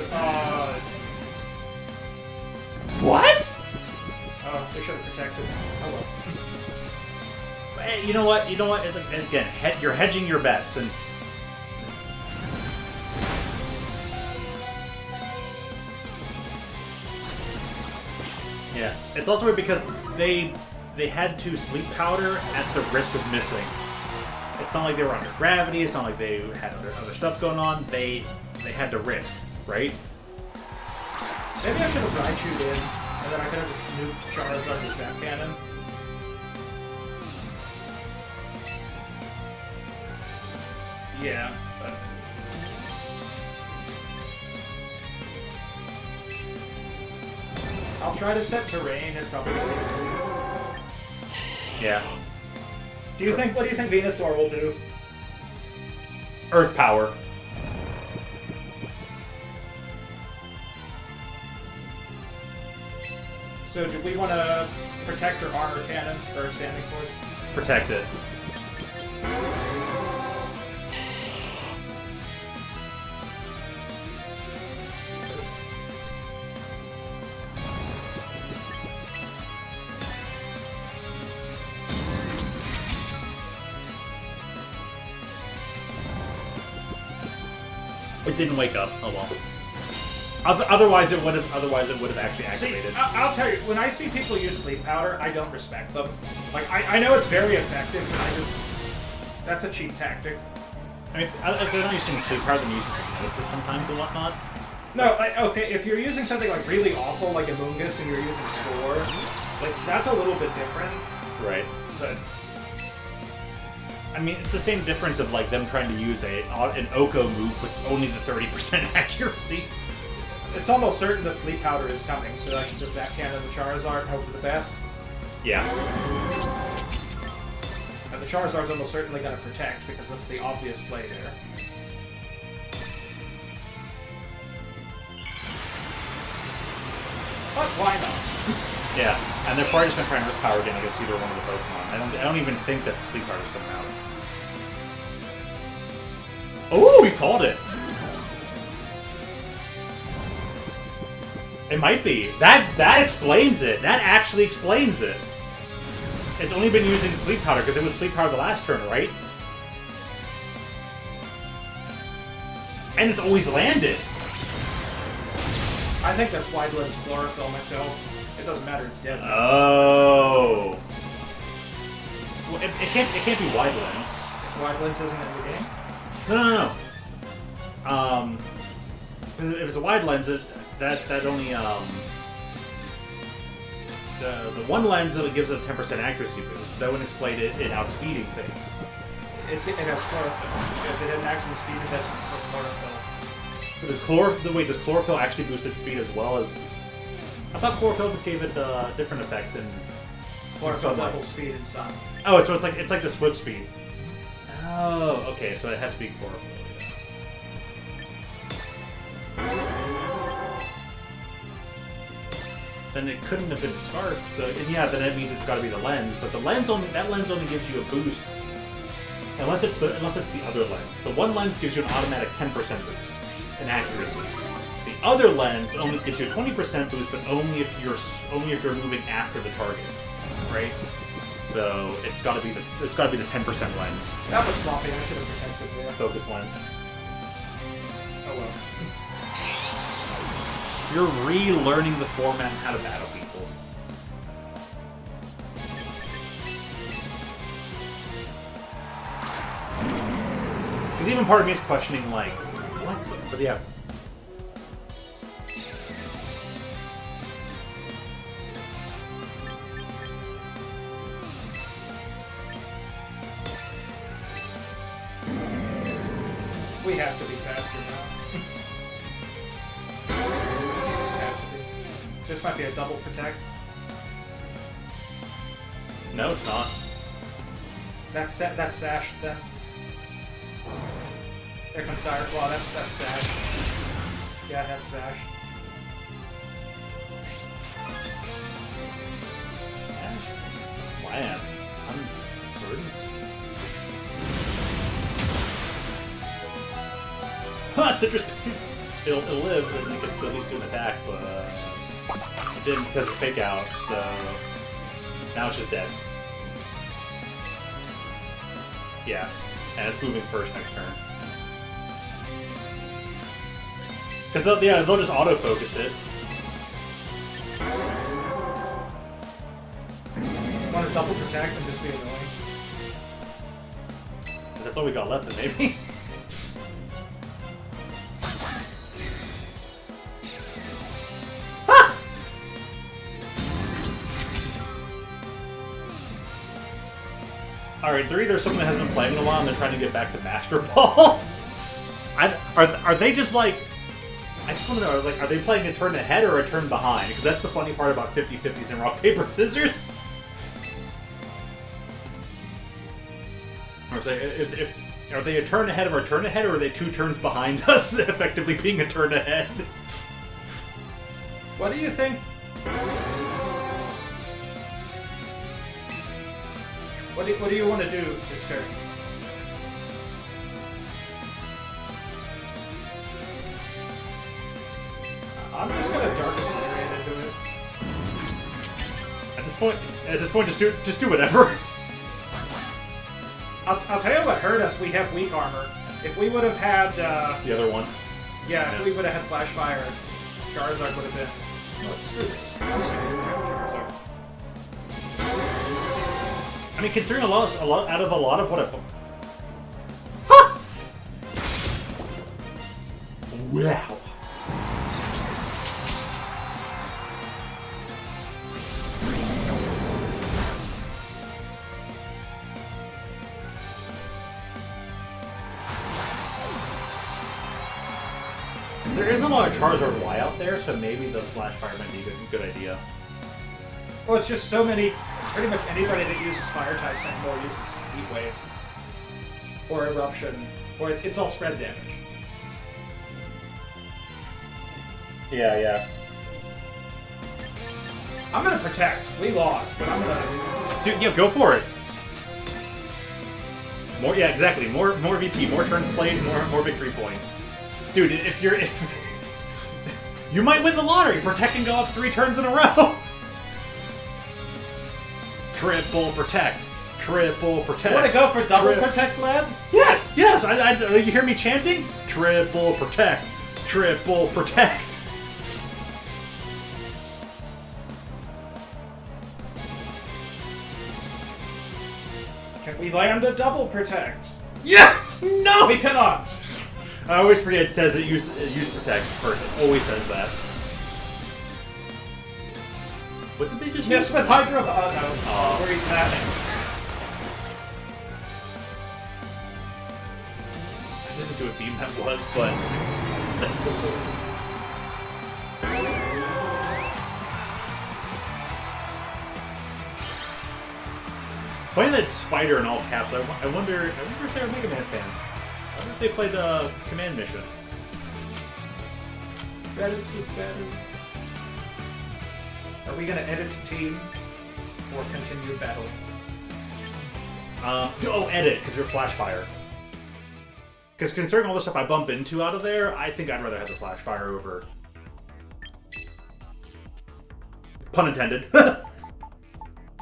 What? Oh, they should have protected. Oh well. Hey, you know what? It's like, again, you're hedging your bets, and... Yeah, it's also weird because they had to sleep powder at the risk of missing. It's not like they were under gravity. It's not like they had other stuff going on. They had to risk, right? Maybe I should have Raichu'd in, and then I could have just nuked Charizard with Zap Cannon. Yeah, but... I'll try to set terrain as probably the way to sleep. Yeah. What do you think Venusaur will do? Earth power. So do we want to protect or armor cannon or standing force? Protect it. It didn't wake up. Oh well. Otherwise, it would have. Otherwise, it would have actually activated. See, I'll tell you. When I see people use sleep powder, I don't respect them. Like I know it's very effective, but that's a cheap tactic. I mean, if they're not using sleep powder, then using hypnosis sometimes and whatnot. No, okay. If you're using something like really awful, like Amoongus, and you're using Spore, like that's a little bit different. Right. But I mean, it's the same difference of like them trying to use an Oko move with only the 30% accuracy. it's almost certain that sleep powder is coming, so I can just zap cannon the Charizard and hope for the best. Yeah. And the Charizard's almost certainly going to protect, because that's the obvious play there. But why not? Yeah, and they're probably just going to try and rip power down against either one of the Pokemon. I don't even think that sleep powder is coming out. Oh, he called it! It might be. That explains it. That actually explains it. It's only been using sleep powder because it was sleep powder the last turn, right? And it's always landed. I think that's Wide Lens Chlorophyll myself. It doesn't matter, it's dead. Oh. Well, it can't be Wide Lens. Wide Lens isn't in the game? No. Because if it's a Wide Lens, that only the one lens that gives it a 10% accuracy boost. That would explain it outspeeding things. It has chlorophyll. If it had maximum speed, it has chlorophyll. Does chlorophyll actually boost its speed as well as? I thought chlorophyll just gave it different effects in. Chlorophyll double speed in sun. Oh, so it's like the swift speed. Oh, okay. So it has to be chlorophyll. Then it couldn't have been Scarf. So and yeah, then that means it's got to be the lens. But the lens only gives you a boost unless it's the other lens. The one lens gives you an automatic 10% boost in accuracy. The other lens only gives you a 20% boost, but only if you're moving after the target, right? So it's got to be the 10% lens. That was sloppy. I should have protected there. Focus lens. Oh well. You're relearning the format and how to battle people. Because even part of me is questioning, like, what? But yeah. We have to be faster now. This might be a double protect. No, it's not. That's Sash then. There comes Dire Claw. That's Sash. Yeah, that's Sash. Smash? Land. Burdens. Huh, Citrus. It'll live and it can still at least do an attack, but it didn't because of fake out, so now it's just dead. Yeah, and it's moving first next turn. Because they'll just autofocus it. Want to double protect and just be annoying? That's all we got left, then maybe. Alright, they're either someone that hasn't been playing in a while and they're trying to get back to Master Ball. Are they just like... I just want to know, like, are they playing a turn ahead or a turn behind? Because that's the funny part about 50-50s and rock, paper, scissors. Or say, are they a turn ahead of our turn ahead, or are they 2 turns behind us, effectively being a turn ahead? What do you think? What do you want to do this turn? I'm just gonna Darkest Lariat into it. At this point, just do whatever. I'll tell you what hurt us. We have weak armor. If we would have had the other one. Yeah, if we would have had Flash Fire, Charizard would have been... Oh, screw this. I'm just gonna do Charizard. I mean, considering a lot of what I... Wow. There isn't a lot of Charizard Y out there, so maybe the Flash Fire might be a good idea. Well, it's just so many... Pretty much anybody that uses Fire types anymore uses Heat Wave. Or Eruption. Or it's all spread damage. Yeah. I'm gonna Protect. We lost, but I'm gonna... Dude, yeah, go for it. More, yeah, exactly. More VP, more turns played, more victory points. Dude, if you might win the lottery. Protect and go off 3 turns in a row. Triple Protect. Triple Protect. You wanna go for double Protect, lads? Yes. You hear me chanting? Triple Protect. Triple Protect. Can we land a double Protect? Yeah! No! We cannot! I always forget it says it use Protect first. It always says that. What did they just Yes, use? with Hydro... Oh, no. Oh. We're eating that. I didn't see what beam that was, but... That's so cool. Funny that Spider in all caps. I wonder if they're a Mega Man fan. I wonder if they played the command mission. Are we gonna edit team or continue battle? Edit, because you're Flash Fire. Because considering all the stuff I bump into out of there, I think I'd rather have the Flash Fire over... Pun intended.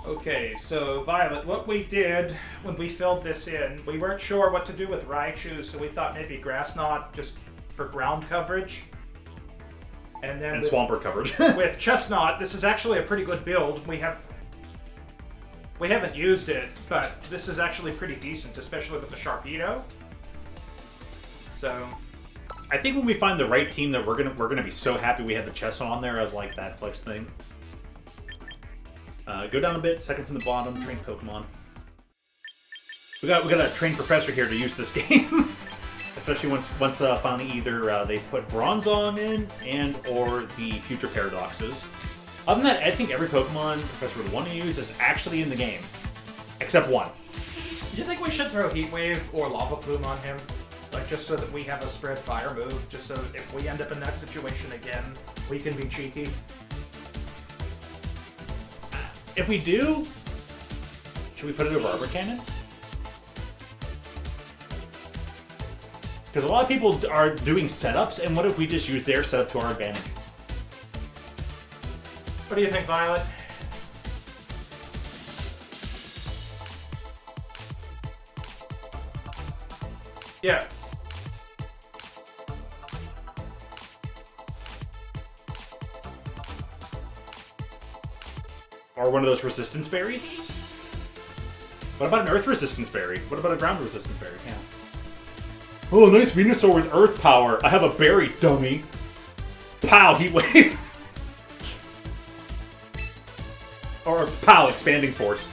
Okay, so Violet, what we did when we filled this in, we weren't sure what to do with Raichu, so we thought maybe Grass Knot just for ground coverage. And then with, Swampert coverage. with Chestnut, this is actually a pretty good build. We haven't used it, but this is actually pretty decent, especially with the Sharpedo. So I think when we find the right team, that we're gonna be so happy we had the Chestnut on there as like that flex thing. Go down a bit, second from the bottom, train Pokemon. We got a trained professor here to use this game. Especially once finally either they put Bronzong in and or the future paradoxes. Other than that, I think every Pokemon Professor would want to use is actually in the game. Except one. do you think we should throw Heat Wave or Lava Plume on him? Like, just so that we have a spread fire move, just so if we end up in that situation again, we can be cheeky? If we do, should we put it over Arbor Cannon? Because a lot of people are doing setups, and what if we just use their setup to our advantage? What do you think, Violet? Yeah. Or one of those resistance berries? What about an earth resistance berry? What about a ground resistance berry? Yeah. Oh, nice Venusaur with earth power. I have a berry, dummy. Pow, Heat Wave. Or pow, expanding force.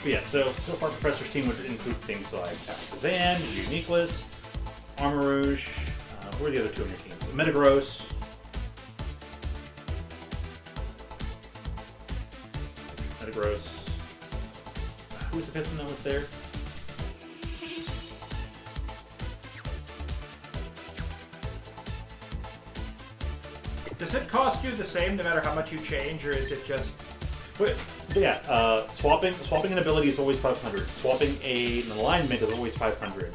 But yeah, so far Professor's team would include things like Kazan, Uniqueless, Armarouge, who are the other two on your team? Metagross. Who was the fifth one that was there? Does it cost you the same no matter how much you change, or is it just... Swapping an ability is always 500. Swapping an alignment is always 500.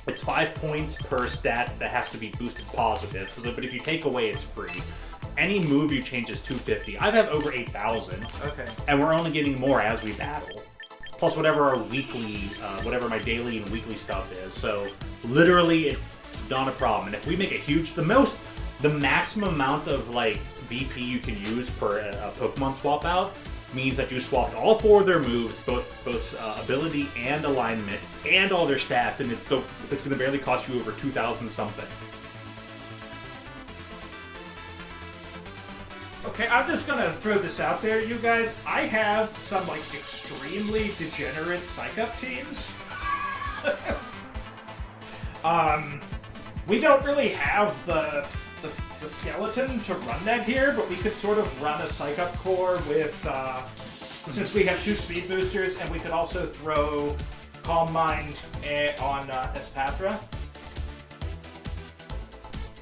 It's 5 points per stat that has to be boosted positive. So, but if you take away, it's free. Any move you change is 250. I have over 8,000. Okay. And we're only getting more as we battle. Plus whatever our weekly, whatever my daily and weekly stuff is. So literally, it's not a problem. And if we make a huge, the maximum amount of like VP you can use per Pokemon swap out means that you swapped all 4 of their moves, both ability and alignment, and all their stats, and it's going to barely cost you over 2,000 something. Okay, I'm just gonna throw this out there, you guys. I have some like extremely degenerate psych-up teams. We don't really have the skeleton to run that here, but we could sort of run a psych-up core with, since we have 2 speed boosters, and we could also throw Calm Mind on Espatra.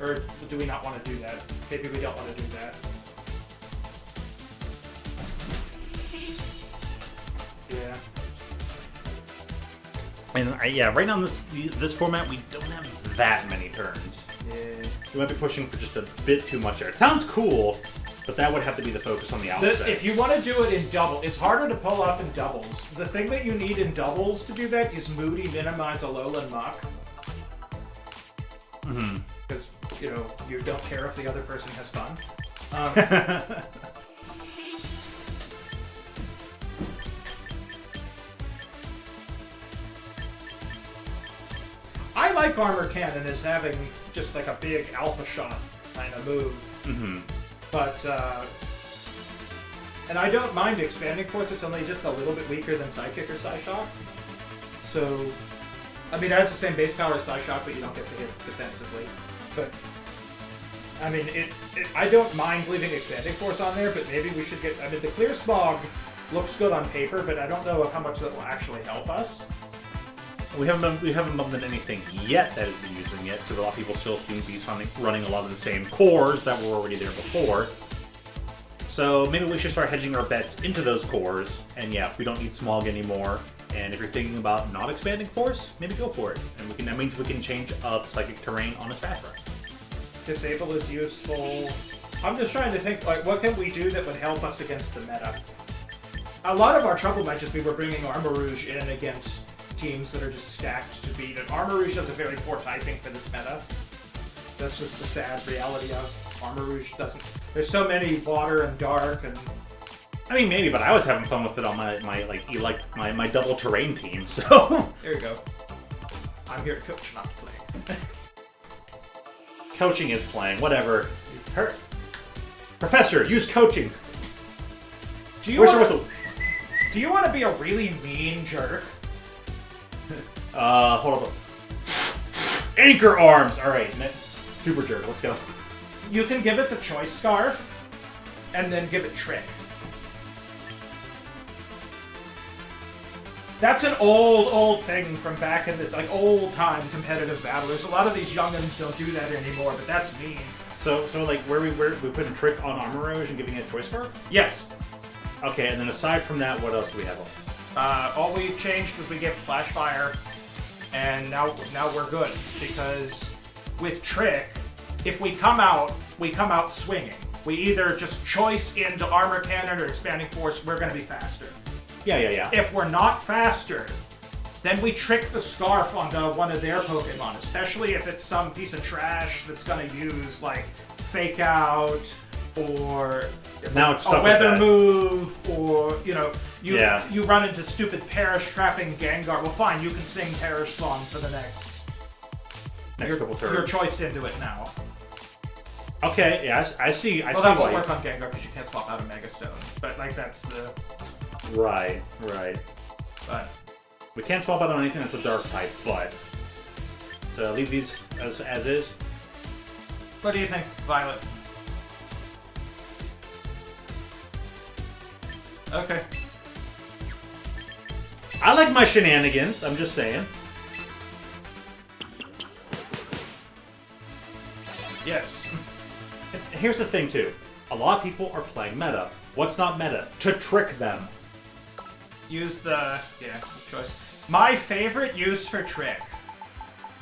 Or do we not want to do that? Maybe we don't want to do that. Yeah. And right now in this format, we don't have that many turns. Yeah. We might be pushing for just a bit too much there. It sounds cool, but that would have to be the focus on the outset. If you want to do it in double, it's harder to pull off in doubles. The thing that you need in doubles to do that is Moody, Minimize, Alolan, Mach. Mm-hmm. Because, you know, you don't care if the other person has fun. I like Armor Cannon as having just like a big alpha shot kind of move. Mm-hmm. But, and I don't mind Expanding Force, it's only just a little bit weaker than Psychic or Psyshock. So, I mean, it has the same base power as Psyshock, but you don't get to hit defensively. But, I mean, I don't mind leaving Expanding Force on there, but maybe we should get, I mean, the Clear Smog looks good on paper, but I don't know how much that will actually help us. We haven't bumped into anything yet that has been using it, because a lot of people still seem to be running a lot of the same cores that were already there before. So maybe we should start hedging our bets into those cores, and yeah, if we don't need Smog anymore, and if you're thinking about not expanding Force, maybe go for it. And that means we can change up Psychic Terrain on a Spatra. Disable is useful. I'm just trying to think, like, what can we do that would help us against the meta? A lot of our trouble might just be we're bringing Armor Rouge in against teams that are just stacked to beat. And Armor Rouge does a very poor typing for this meta. That's just the sad reality of Armor Rouge doesn't. There's so many water and dark and. I mean, maybe, but I was having fun with it on my double terrain team. So there you go. I'm here to coach, not to play. Coaching is playing. Whatever. Professor, use coaching. Do you want to be a really mean jerk? Hold on. Anchor arms! Alright, super jerk, let's go. You can give it the Choice Scarf, and then give it Trick. That's an old thing from back in the, like, old-time competitive battlers. A lot of these youngins don't do that anymore, but that's mean. So like, where we put a Trick on Armor Rouge and giving it a Choice Scarf? Yes. Okay, and then aside from that, what else do we have on? All we changed was we gave Flash Fire, and now we're good, because with Trick, if we come out swinging. We either just choice into Armor Cannon or Expanding Force, we're going to be faster. Yeah. If we're not faster, then we trick the Scarf onto one of their Pokemon, especially if it's some piece of trash that's going to use, like, Fake Out, or now it's a weather move, or, you know, you run into stupid Perish trapping Gengar. Well, fine, you can sing Perish song for the next couple turns. You're choiced into it now. Okay, yeah, I see. Well, that won't work on Gengar because you can't swap out a Mega Stone. But, like, that's the... Right. But... We can't swap out on anything that's a Dark type, but... So leave these as is. What do you think, Violet? Okay. I like my shenanigans, I'm just saying. Yes. Here's the thing, too. A lot of people are playing meta. What's not meta? To trick them. Use the... yeah, good choice. My favorite use for trick.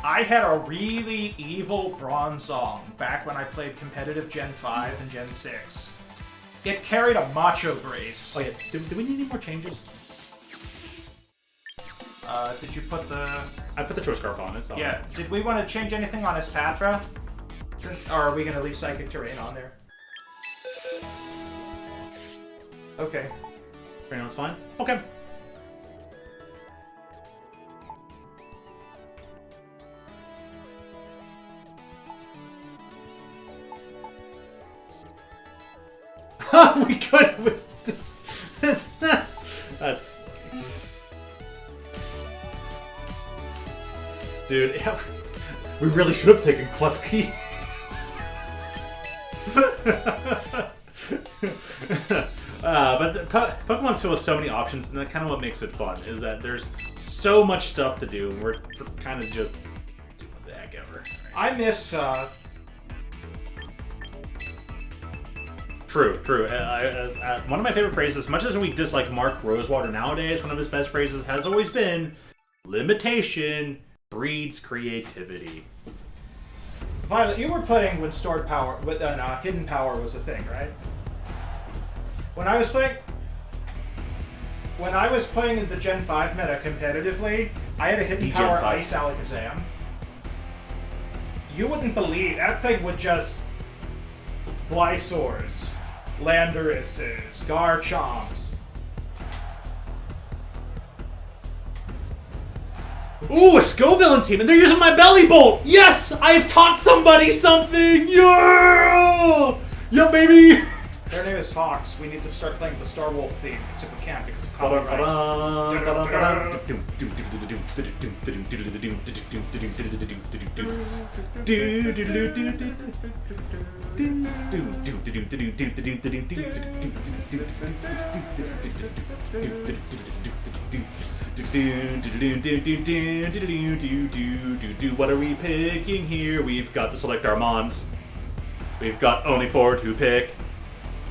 I had a really evil bronze song back when I played competitive Gen 5 and Gen 6. It carried a macho brace. Oh yeah, do we need any more changes? Did you put the... I put the choice scarf on it, so... Yeah, did we want to change anything on Espatra? Or are we going to leave Psychic Terrain on there? Okay. Terrain's fine? Okay. We could... That's funny. Dude, yeah, we really should have taken Klefki. But Pokemon's filled with so many options, and that's kind of what makes it fun, is that there's so much stuff to do, and we're kind of just doing what the heck ever. I miss... True. One of my favorite phrases, as much as we dislike Mark Rosewater nowadays, one of his best phrases has always been, limitation breeds creativity. Violet, you were playing when stored power, when hidden power was a thing, right? When I was playing in the Gen 5 meta competitively, I had a hidden power Ice Alakazam. You wouldn't believe, that thing would just... Glysaurs, Landorises, Garchomps. Ooh, a Scoville team, and they're using my Belly Bolt! Yes! I have taught somebody something! Yeah! Yeah, baby! Their name is Fox. We need to start playing the Star Wolf theme, except we can't because of copyright. What are we picking here? We've got the Select Armands. We've got only 4 to pick.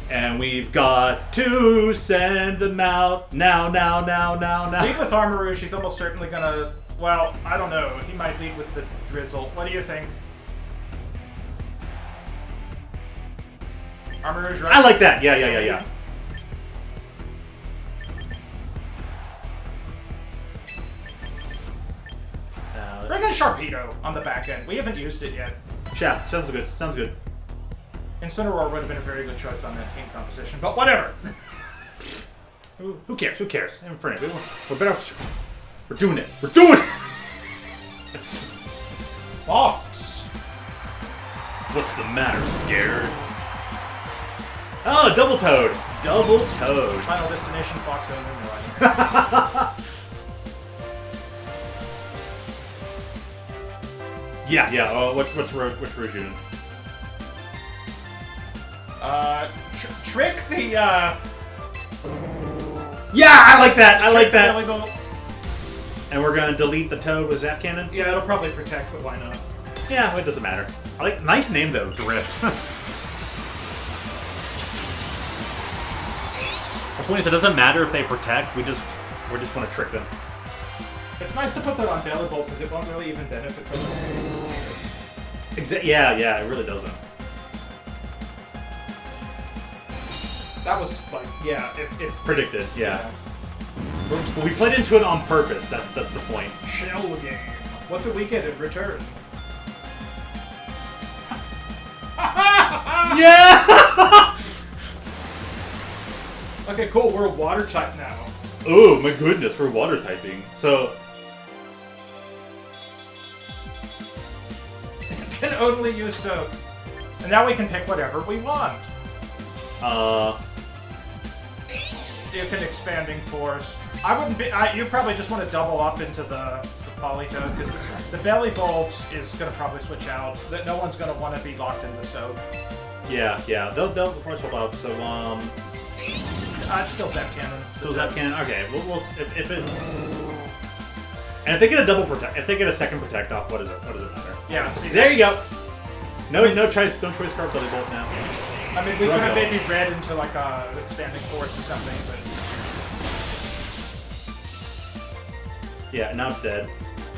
And we've got to send them out now. Lead with Armarouge, he's almost certainly gonna... Well, I don't know. He might lead with the Drizzle. What do you think? Armarouge, right? I like that. Yeah. Bring in Sharpedo on the back end. We haven't used it yet. Yeah, sounds good. Incineroar would have been a very good choice on that team composition, but whatever. Who cares? Inferno. We're better. We're doing it. Fox. What's the matter? Scared? Oh, Double Toad. Final destination, Fox only. Yeah. Which Rouge unit? Trick the, Yeah, I like that. Belly Bolt. And we're gonna delete the Toad with Zap Cannon? Yeah, it'll probably protect, but why not? Yeah, well, it doesn't matter. I like, nice name though, Drift. The point is, it doesn't matter if they protect, we just want to trick them. It's nice to put that on Belly Bolt because it won't really even benefit from this. Yeah, it really doesn't. That was like, yeah, if predicted, yeah. We played into it on purpose. That's the point. Shell game. What do we get in return? Yeah! Okay, cool. We're a water type now. Oh my goodness, we're water typing. So can only use soap, and now we can pick whatever we want. You can expanding force. I wouldn't be. You probably just want to double up into the Polytoad because the Belly Bolt is going to probably switch out. That no one's going to want to be locked in the soap. Yeah. They'll of course hold up. So It's still Zap Cannon. Still Zap Cannon. Okay. We'll if it. And if they get a double protect, if they get a second protect off, what does it matter? Yeah. See, there you go. No choice. Don't choice Scarf Belly Bolt now. I mean, we could have maybe read into like a expanding force or something, but Yeah, now it's dead.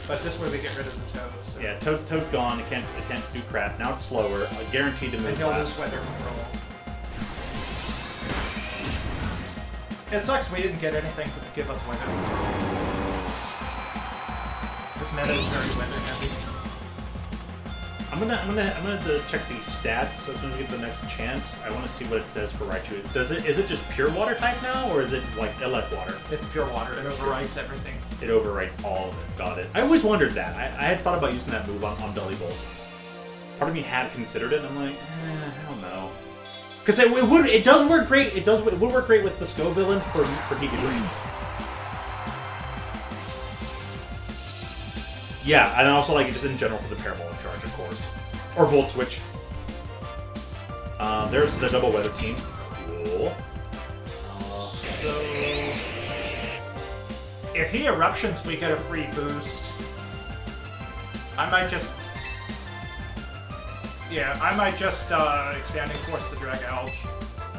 But this way we get rid of the Toad. So. Yeah, Toad's gone. It can't do crap. Now it's slower. Guaranteed to move And he'll lose fast. weather control. It sucks we didn't get anything to give us weather control. This meta is very weather heavy. I'm gonna check these stats as soon as we get the next chance. I want to see what it says for Raichu. Is it just pure water type now, or is it like elect water? It's pure water. It overwrites everything. It overwrites all of it. Got it. I always wondered that. I had thought about using that move on Belly Bolt. Part of me had considered it, and I'm like, I don't know. Because it does work great. It would work great with the Snow Villain for Pikachu. Yeah, and I also like it just in general for the Parabolic Charge, of course. Or Volt Switch. There's the double weather team. Cool. So if he eruptions, we get a free boost. I might just expanding force the Dragalge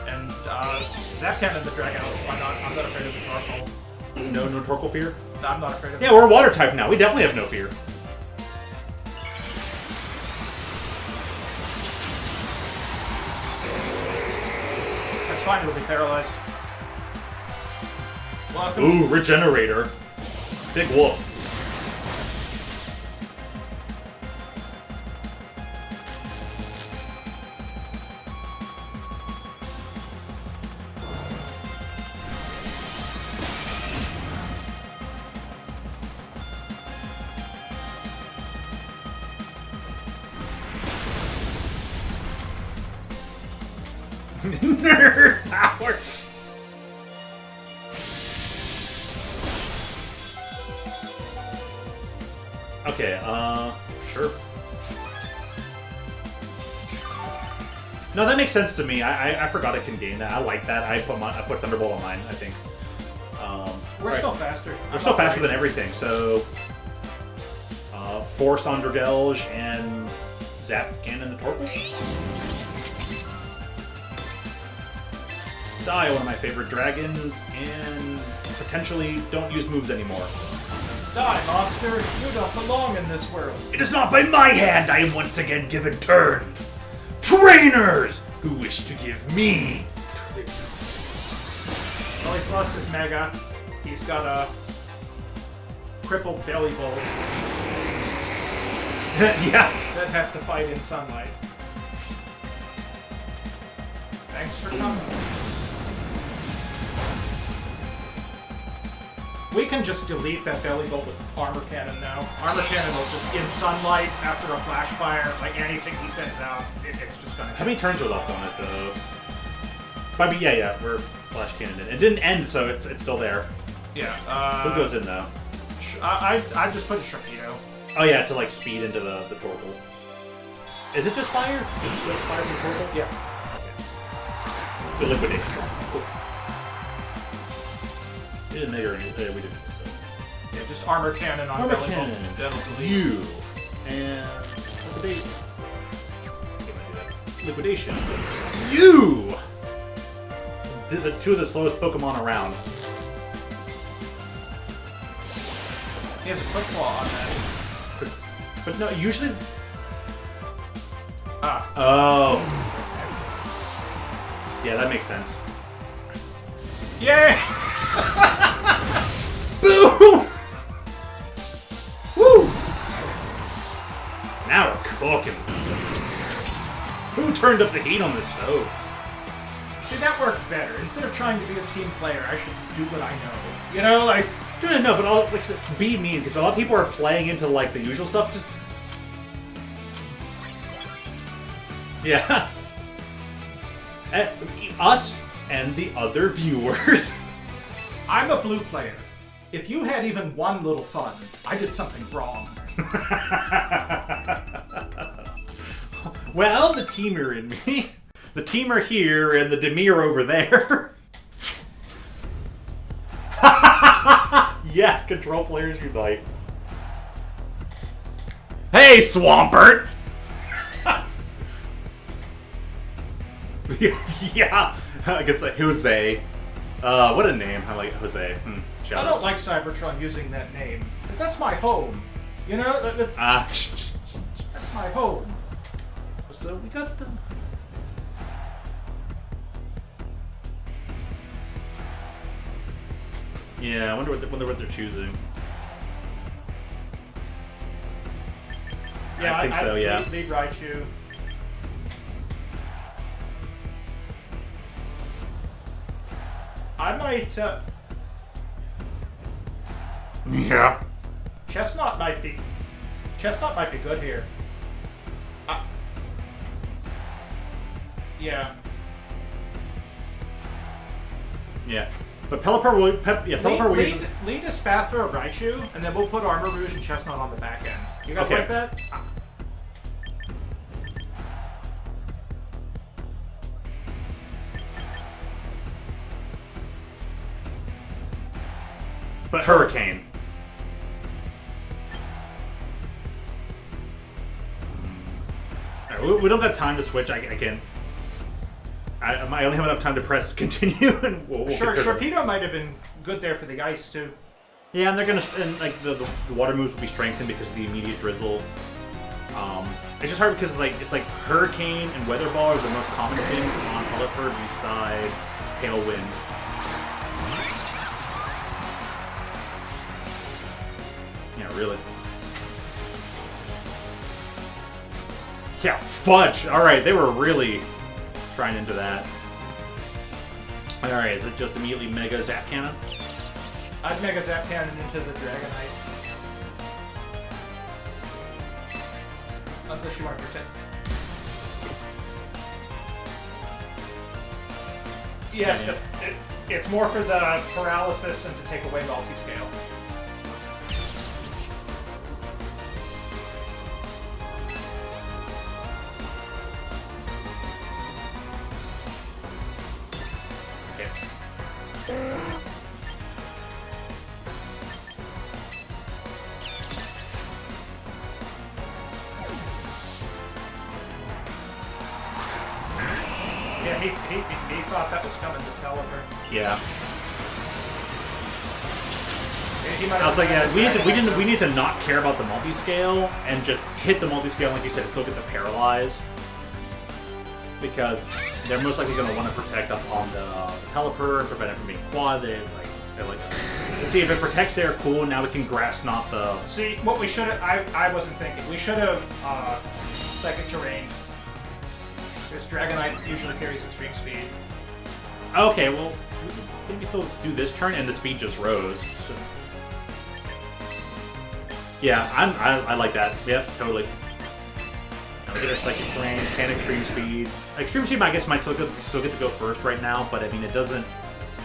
and Zap Cannon the Dragalge. Why not? I'm not afraid of the Torkoal. No Torkoal fear? No, I'm not afraid of. Yeah, we're a water type now. We definitely have no fear. That's fine. We'll be paralyzed. Welcome. Ooh, Regenerator. Big wolf. Nerd power! Okay, sure. No, that makes sense to me. I forgot it can gain that. I like that. I put Thunderbolt on mine, I think. We're right. still faster. We're still faster than everything, so... Force on Dragalge and Zap Cannon the Torkoal? Die, one of my favorite dragons, and potentially don't use moves anymore. Die, monster! You don't belong in this world. It is not by my hand I am once again given turns. Trainers who wish to give me tribute. Well, he's lost his Mega. He's got a crippled Belly Bolt Yeah. that has to fight in sunlight. Thanks for coming. We can just delete that Belly Bolt with Armor Cannon now. Armor Cannon will just, in sunlight, after a flash fire, like anything he sends out, it's just gonna... How many turns are left on it, though? But yeah, we're Flash Cannon. It didn't end, so it's still there. Yeah, Who goes in, though? I just put Sharpedo. Oh yeah, to like speed into the Torkoal. Is it just fire? Just fire from Torkoal? Yeah. Okay. The liquidation. Cool. We didn't make any. We didn't. So. Yeah, just Armor Cannon on Armor Belly Bolt. Cannon. That'll delete. You and liquidation. You. The two of the slowest Pokemon around. He has a Quick Claw on that. But no, usually. Ah. Oh. Yeah, that makes sense. Yay! Boom! Woo! Now we're cooking. Who turned up the heat on this stove? See, that worked better. Instead of trying to be a team player, I should just do what I know. You know, like... No, but all, like, be mean, because a lot of people are playing into, like, the usual stuff, just... Yeah. And us and the other viewers. I'm a blue player. If you had even one little fun, I did something wrong. Well, the teamer in me. The teamer here and the Demir over there. Yeah, control players unite. Hey, Swampert! Yeah, I guess like Jose. What a name! I like Jose. I don't like Cybertron using that name, because that's my home. You know, that's my home. So we got the. Yeah, I wonder what they're choosing. Yeah, I think so. Yeah. Lead Raichu. I might. Yeah. Chestnut might be good here. Yeah. Yeah. But Pelipper will usually... Lead a Spathro Raichu, and then we'll put Armor Rouge and Chestnut on the back end. You guys Okay. like that? But Hurricane. Alright, we don't have time to switch. I only have enough time to press continue, and we'll Sharpedo might have been good there for the ice too. Yeah, and they're gonna like the water moves will be strengthened because of the immediate drizzle. It's just hard because it's like Hurricane and Weather Ball are the most common things on Pelipper besides Tailwind. Yeah, really. Yeah, fudge! Alright, they were really trying into that. Alright, is it just immediately Mega Zap Cannon? I'd Mega Zap Cannon into the Dragonite. Unless you want to protect. Yes, Yeah, but it's more for the paralysis and to take away multi-scale. Yeah, he thought that was coming to Pelipper. Yeah. He might I was like, yeah, we need to not care about the multi-scale and just hit the multi-scale, like you said, still get the paralyze. Because they're most likely going to want to protect up on the Pelipper and prevent it from being quad. They're like, let's see if it protects there, cool. Now we can grass knot the. See, what we should have, I wasn't thinking. We should have Psychic Terrain. Because Dragonite usually carries extreme speed. Okay, well, we can maybe still do this turn, and the speed just rose. So. Yeah, I like that. Yep, totally. Now we get our Psychic Terrain, and Extreme Speed. Extreme Speed, I guess, might still get to go first right now, but I mean, it doesn't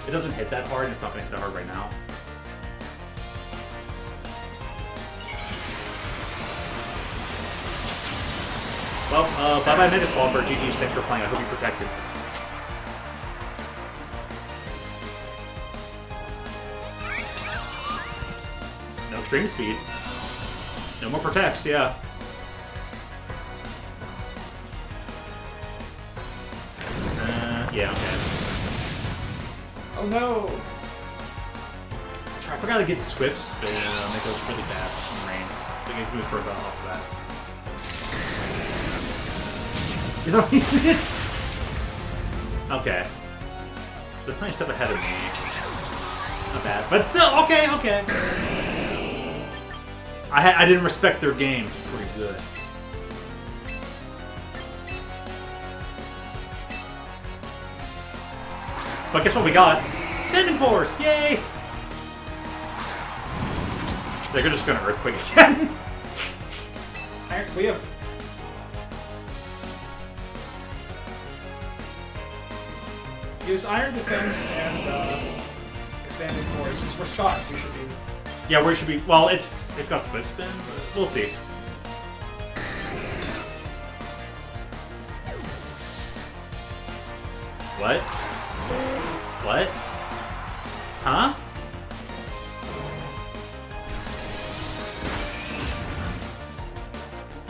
hit that hard, and it's not going to hit that hard right now. Well, bye-bye Mega Swamper. GG's, thanks for playing. I hope you protected. No Extreme Speed. No more protects, yeah. Yeah, okay. Oh no! That's right, I forgot to get Swift Spin. That goes really fast in rain. I think he's moved further off of that. You know, it's... Okay. They're playing stuff ahead of me. Not bad. But still, okay. I didn't respect their game. It's pretty good. But guess what we got? Standing Force! Yay! They're just gonna Earthquake again. We have... Use Iron Defense and Expanding Force. Since we're stuck, we should be... Yeah, we should be... Well, it's got Swift Spin, but we'll see. What? What? Huh?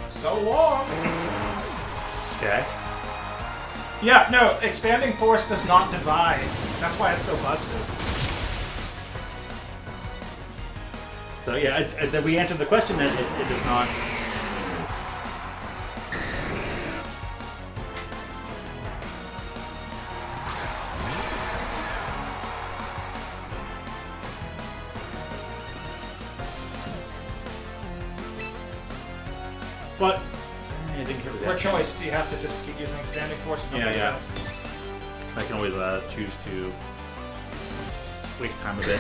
So long! Okay. Yeah, no, expanding force does not divide. That's why it's so busted. So yeah, we answered the question that it does not. But I think it was For choice, do you have to just keep using expanding force? Yeah. I can always choose to waste time a bit.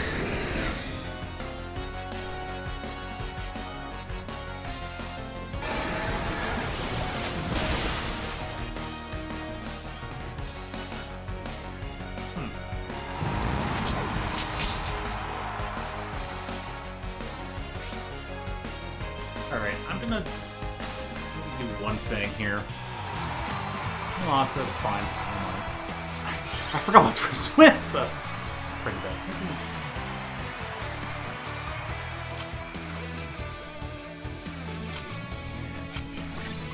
Alright, I'm gonna do one thing here. Oh, that's fine. I forgot what's for swim, so bring it back.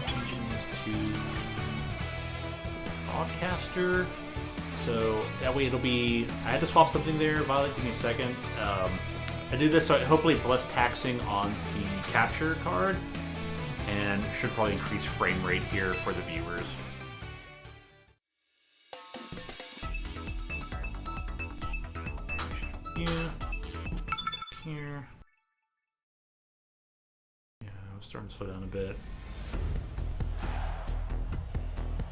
Changing this to broadcaster. So that way it'll be. I had to swap something there. Violet, give me a second. I do this so hopefully it's less taxing on the capture card, and should probably increase frame rate here for the viewers. Yeah. Here. Yeah, I'm starting to slow down a bit.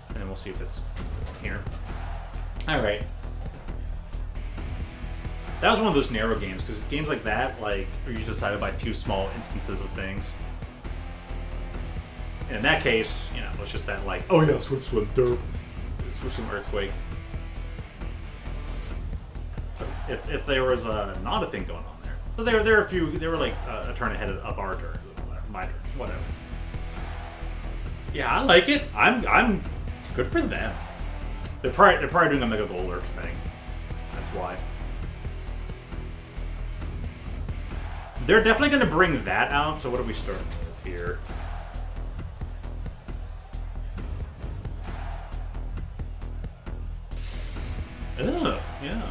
And then we'll see if it's here. Alright. That was one of those narrow games, because games like that, like, are usually decided by a few small instances of things. And in that case, you know, it's just that, like, oh yeah, Swift Swim, derp. Swift Swim Earthquake. If there was not a thing going on there. So there were a few, they were like a turn ahead of our turns, my turns, whatever. Yeah, I like it. I'm good for them. They're probably doing a Mega Goal Lurk thing. That's why. They're definitely going to bring that out, so what are we starting with here? Ugh, yeah.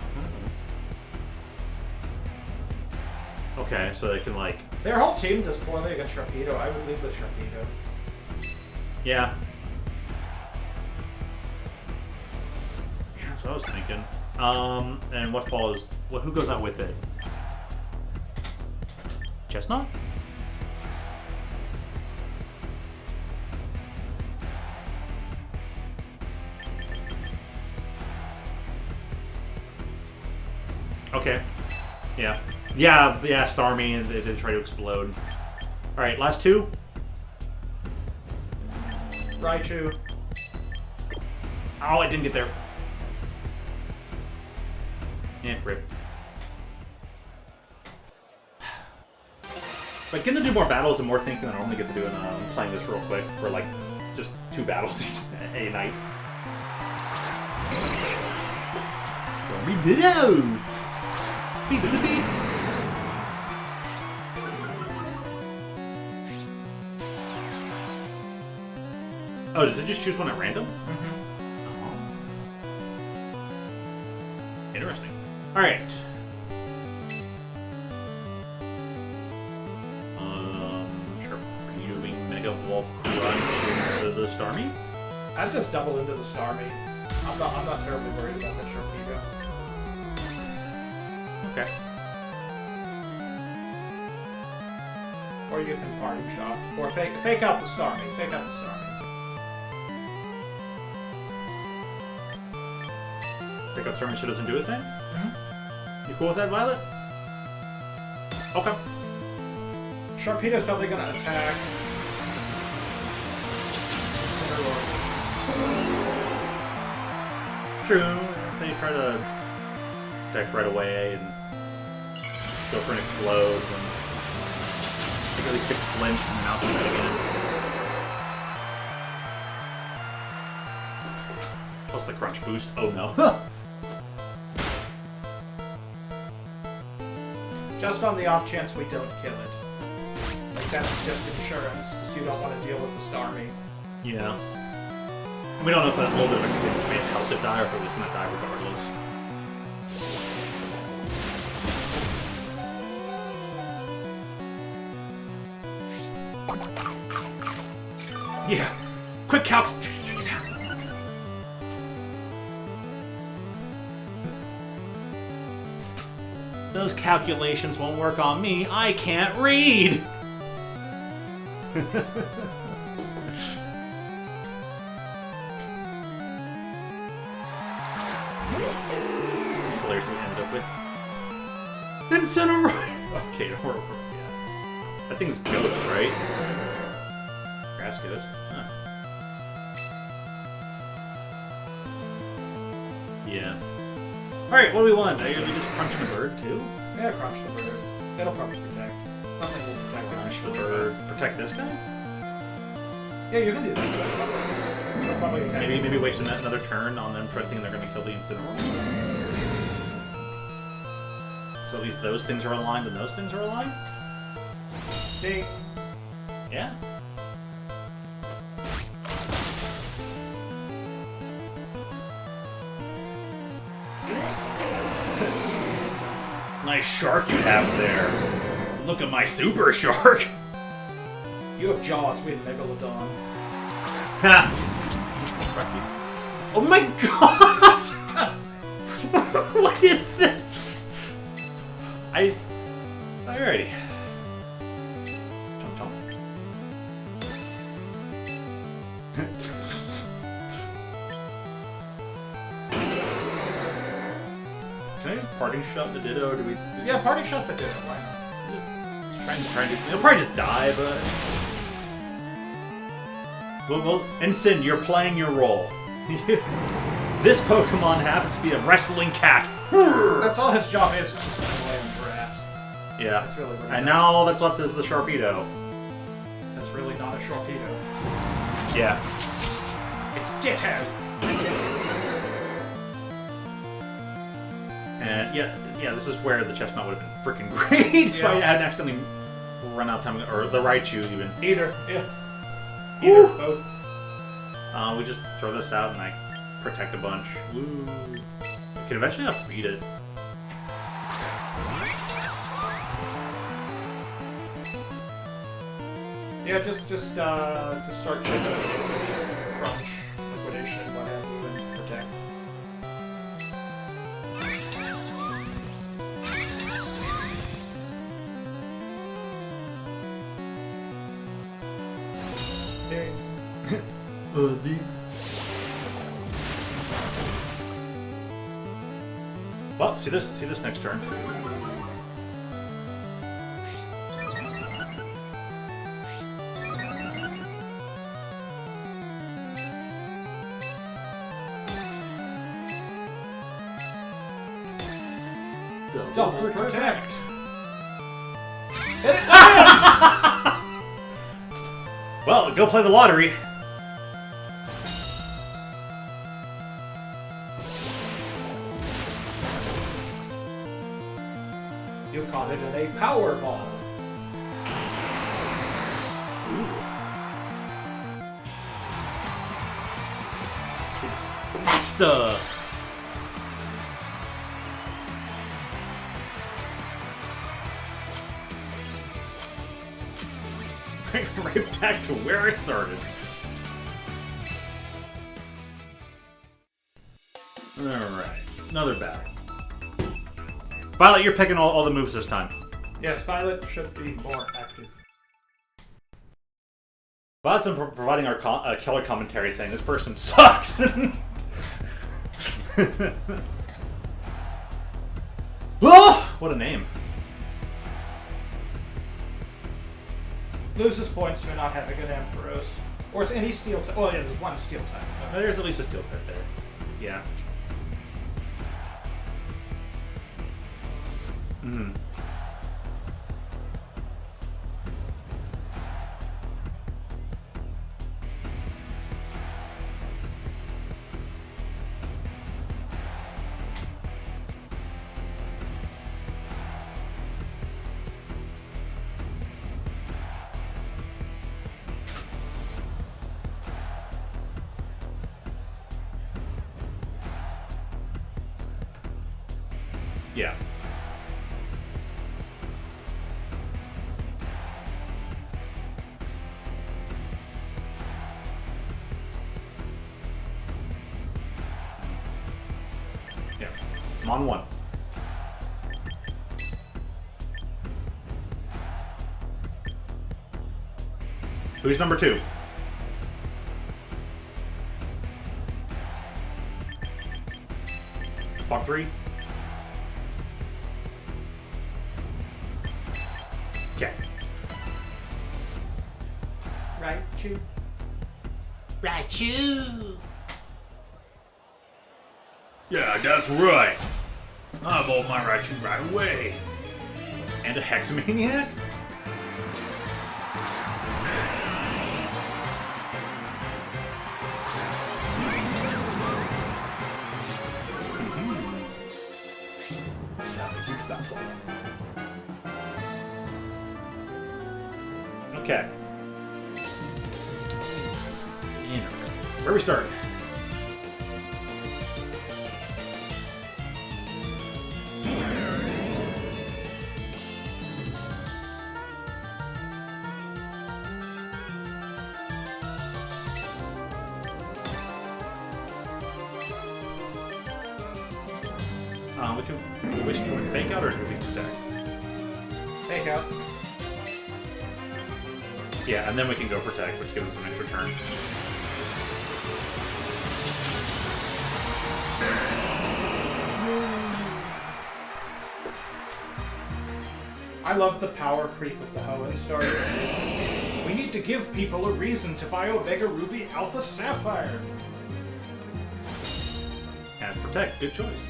Okay, so they can, like... Their whole team does poorly against Sharpedo. I would lead with Sharpedo. Yeah. Yeah, that's what I was thinking. And what follows... who goes out with it? Chestnut? Okay. Yeah. Yeah, Starmie, and they try to explode. Alright, last two. Raichu. Oh, I didn't get there. Yeah, rip. But getting to do more battles and more thinking than I normally get to do, and I'm playing this real quick for like just 2 battles a night. Stormy Ditto! Beep beep beep! Oh, does it just choose one at random? Mm-hmm. Oh. Interesting. Alright. Mega Wolf Crunch into the Starmie? I'd just double into the Starmie. I'm not terribly worried about that Sharpedo. Okay. Or you can party shot. Or fake out the Starmie. Fake out the Starmie. Pick up Starmie so it doesn't do a thing? Mm-hmm. You cool with that, Violet? Okay. Sharpedo's probably gonna attack. True. If they try to attack right away and go for an explode, then I think at least gets flinched and mounts it again. Plus the crunch boost. Oh no. Just on the off chance we don't kill it. Like that's just insurance, so you don't want to deal with the Starmie. Yeah. We don't know if that little bit of a click may have helped it die or if it was going to die regardless. Yeah! Quick calcs! Those calculations won't work on me. I can't read! Players we end up with. Incinerate! Okay, yeah. That thing's ghost, right? Grass ghost? Huh. Yeah. Alright, what do we want? Are we just crunching a bird, too? Yeah, crunch the bird. It'll probably protect. Nothing will protect it. Crunch the bird. Protect this guy? Yeah, you can do that. It'll probably attack. Maybe wasting another turn on them thinking they're gonna kill the Incineroar. So at least those things are aligned and those things are aligned? Ding. Yeah. Nice shark you have there. Look at my super shark. You have jaws, we have Megalodon. Ha! Oh my god! What is this? Alrighty. Chomp chomp. Can I parting shot the Ditto, or do we... Yeah, party shot the Ditto, why not? Just trying to do something. He'll probably just die, but... Well, Ensign, you're playing your role. This Pokemon happens to be a wrestling cat. That's all his job is just to lay on grass. Yeah. That's really what And now all that's left is the Sharpedo. That's really not a Sharpedo. Yeah. It's Ditto! And yeah, this is where the Chestnut would have been freaking great if I hadn't accidentally run out of time, or the Raichu even. Either, yeah. Either. Both. We just throw this out and I protect a bunch. Woo. I can eventually outspeed it. Yeah, just start chipping. Crunch, liquidation, what have you, and protect. Well, see this next turn. Double protect! Well, go play the lottery. You caught it in a power ball. Master! Right back to where I started. Alright, another battle. Violet, you're picking all the moves this time. Yes, Violet should be more active. Violet's been providing our killer commentary saying this person sucks. Oh, what a name. Loses points for not having an Ampharos. Or is any steel type. Oh, yeah, there's one steel type. There's at least a steel type there. Yeah. Mm-hmm. Yeah. Yeah. I'm on 1. Who's number 2? Spot 3? Okay. Raichu. Raichu! Yeah, that's right. I evolved my Raichu right away. And a Hexamaniac? Okay. Where are we starting? We can wish to fake out or do we protect? Fake out. Yeah, and then we can go protect, which gives us an extra turn. I love the power creep of the Hoenn story. We need to give people a reason to buy Omega Ruby Alpha Sapphire. And protect, good choice.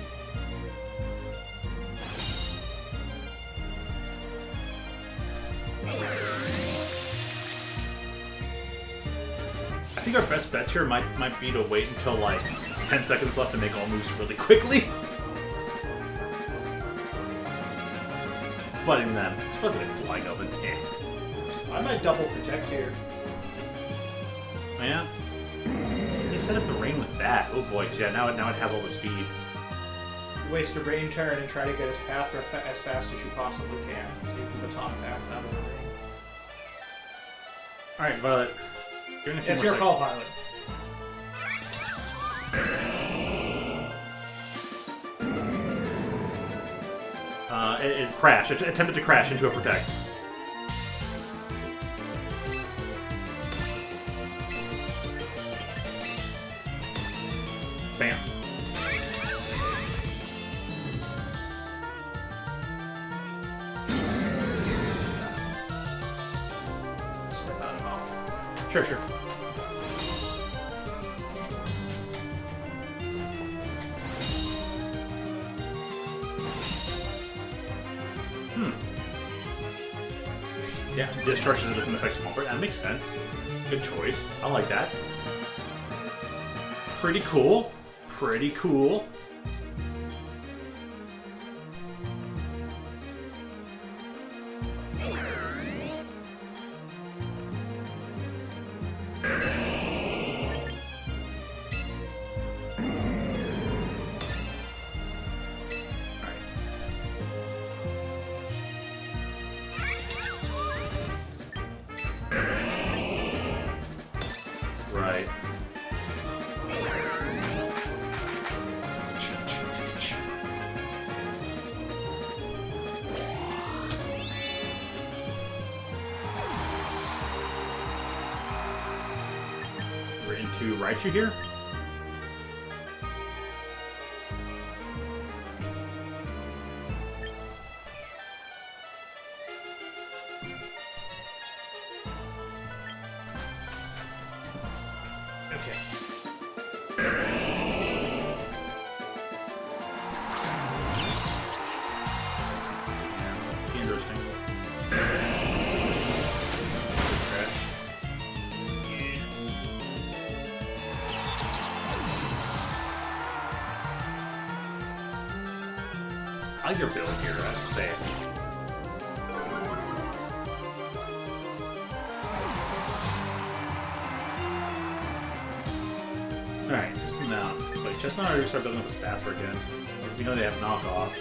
I think our best bets here might be to wait until like 10 seconds left and make all moves really quickly. But even then, still gonna flying up and I might double protect here. Yeah. They set up the rain with that. Oh boy, 'cause yeah, now it has all the speed. Waste a rain turn and try to get his path as fast as you possibly can, so you can baton pass out of the rain. Alright, Violet. It's your call, Violet. It crashed. It attempted to crash into a protect. Bam. Step out of off. Sure, sure. Yeah, discharges it doesn't affect small part. That makes sense. Good choice. I like that. Pretty cool. Pretty cool. Right. We're into Raichu here. Interesting. I like your build here, I have to say. Alright, now, so Chestnut already start building up his Bathra again. We know they have knockoff.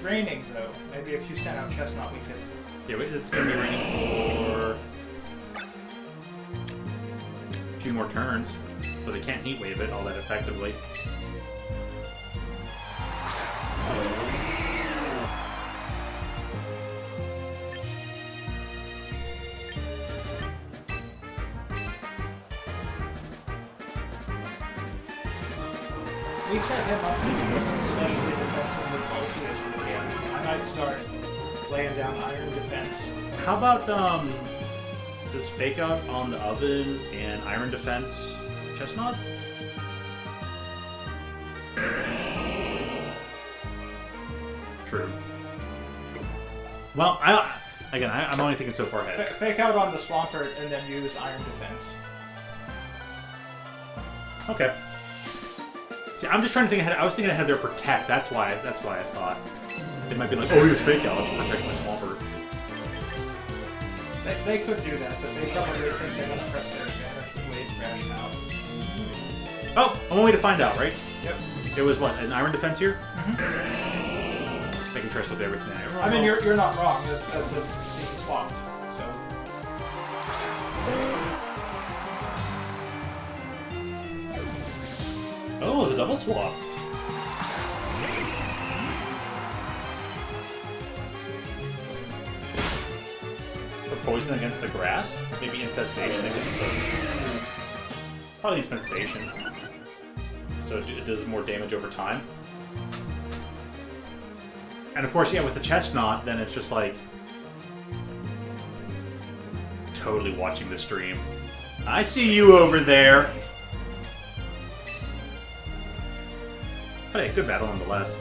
raining though. Maybe if you send out Chestnut, we could. Yeah, wait, it's gonna be raining for a few more turns, but they can't heat wave it all that effectively. We set him up especially defensively bulky as we can. I might start laying down iron defense. How about just fake out on the oven and iron defense Chestnut? True. Well, I'm only thinking so far ahead. Fake out on the Swampert and then use iron defense. Okay. See, I'm just trying to think ahead. I was thinking ahead their protect. That's why I thought it might be like, oh, he's fake out. I should protect my Swampert. They could do that, but they probably think they're gonna press their advantage with Wave Crash now. Oh, I'm on way to find out, right? Yep. It was what, an iron defense here? Mm-hmm. They can trust with everything. I mean, you're not wrong. That's being swapped. So. Oh, it's a double swap. For poison against the grass? Maybe infestation against the... Probably infestation. So it does more damage over time. And of course, yeah, with the Chestnut, then it's just like... Totally watching the stream. I see you over there! But hey, good battle nonetheless.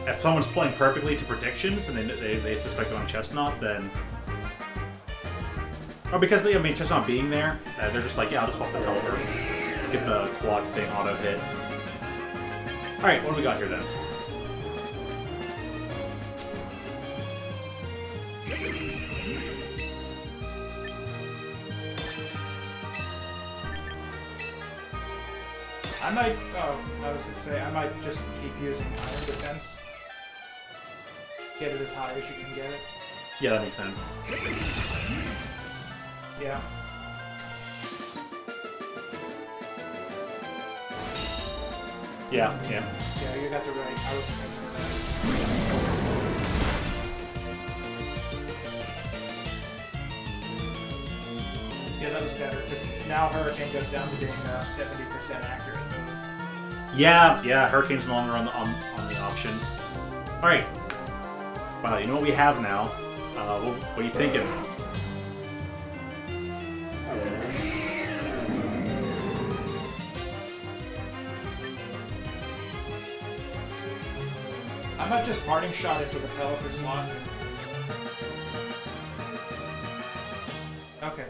If someone's playing perfectly to predictions and they suspect it on Chestnut, then... Or because, I mean, Chestnut being there, they're just like, yeah, I'll just swap the Pelipper. Get the quad thing auto-hit. Alright, what do we got here then? I might, I was gonna say, I might just keep using iron defense. Get it as high as you can get it. Yeah, that makes sense. Yeah. Yeah. Yeah, you guys are right. I was thinking of that. Yeah, that was better, because now Hurricane goes down to being 70% accurate. Yeah, Hurricane's no longer on the options. Alright. Wow, you know what we have now. What are you thinking? I might just parting shot into the Pelipper slot. Okay.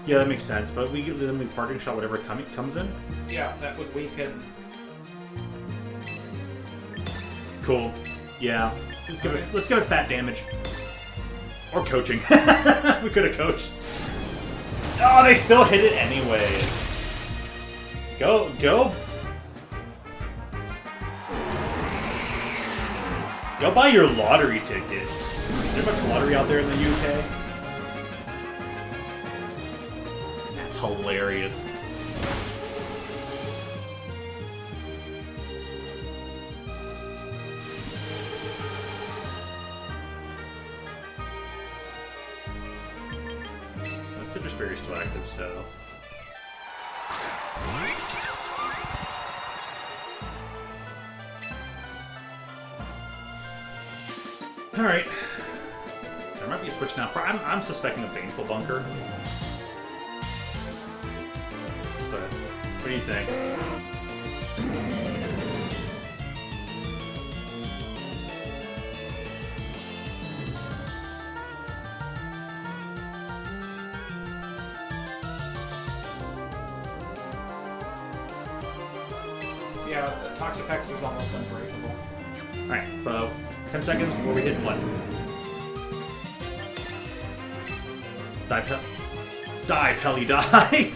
Yeah, that makes sense, but we give them the parting shot whatever comes in? Yeah, that would weaken. Cool. Yeah. Let's give it fat damage. Or coaching. We could have coached. Oh, they still hit it anyways. Go. Go buy your lottery ticket. Is there much lottery out there in the UK? That's hilarious. That Citrus Berry is still active, so... Alright. There might be a switch now. I'm suspecting a Baneful Bunker. But, what do you think? Yeah, Toxapex is almost unbreakable. Alright, so 10 seconds before we hit what? Die, Pelly, die!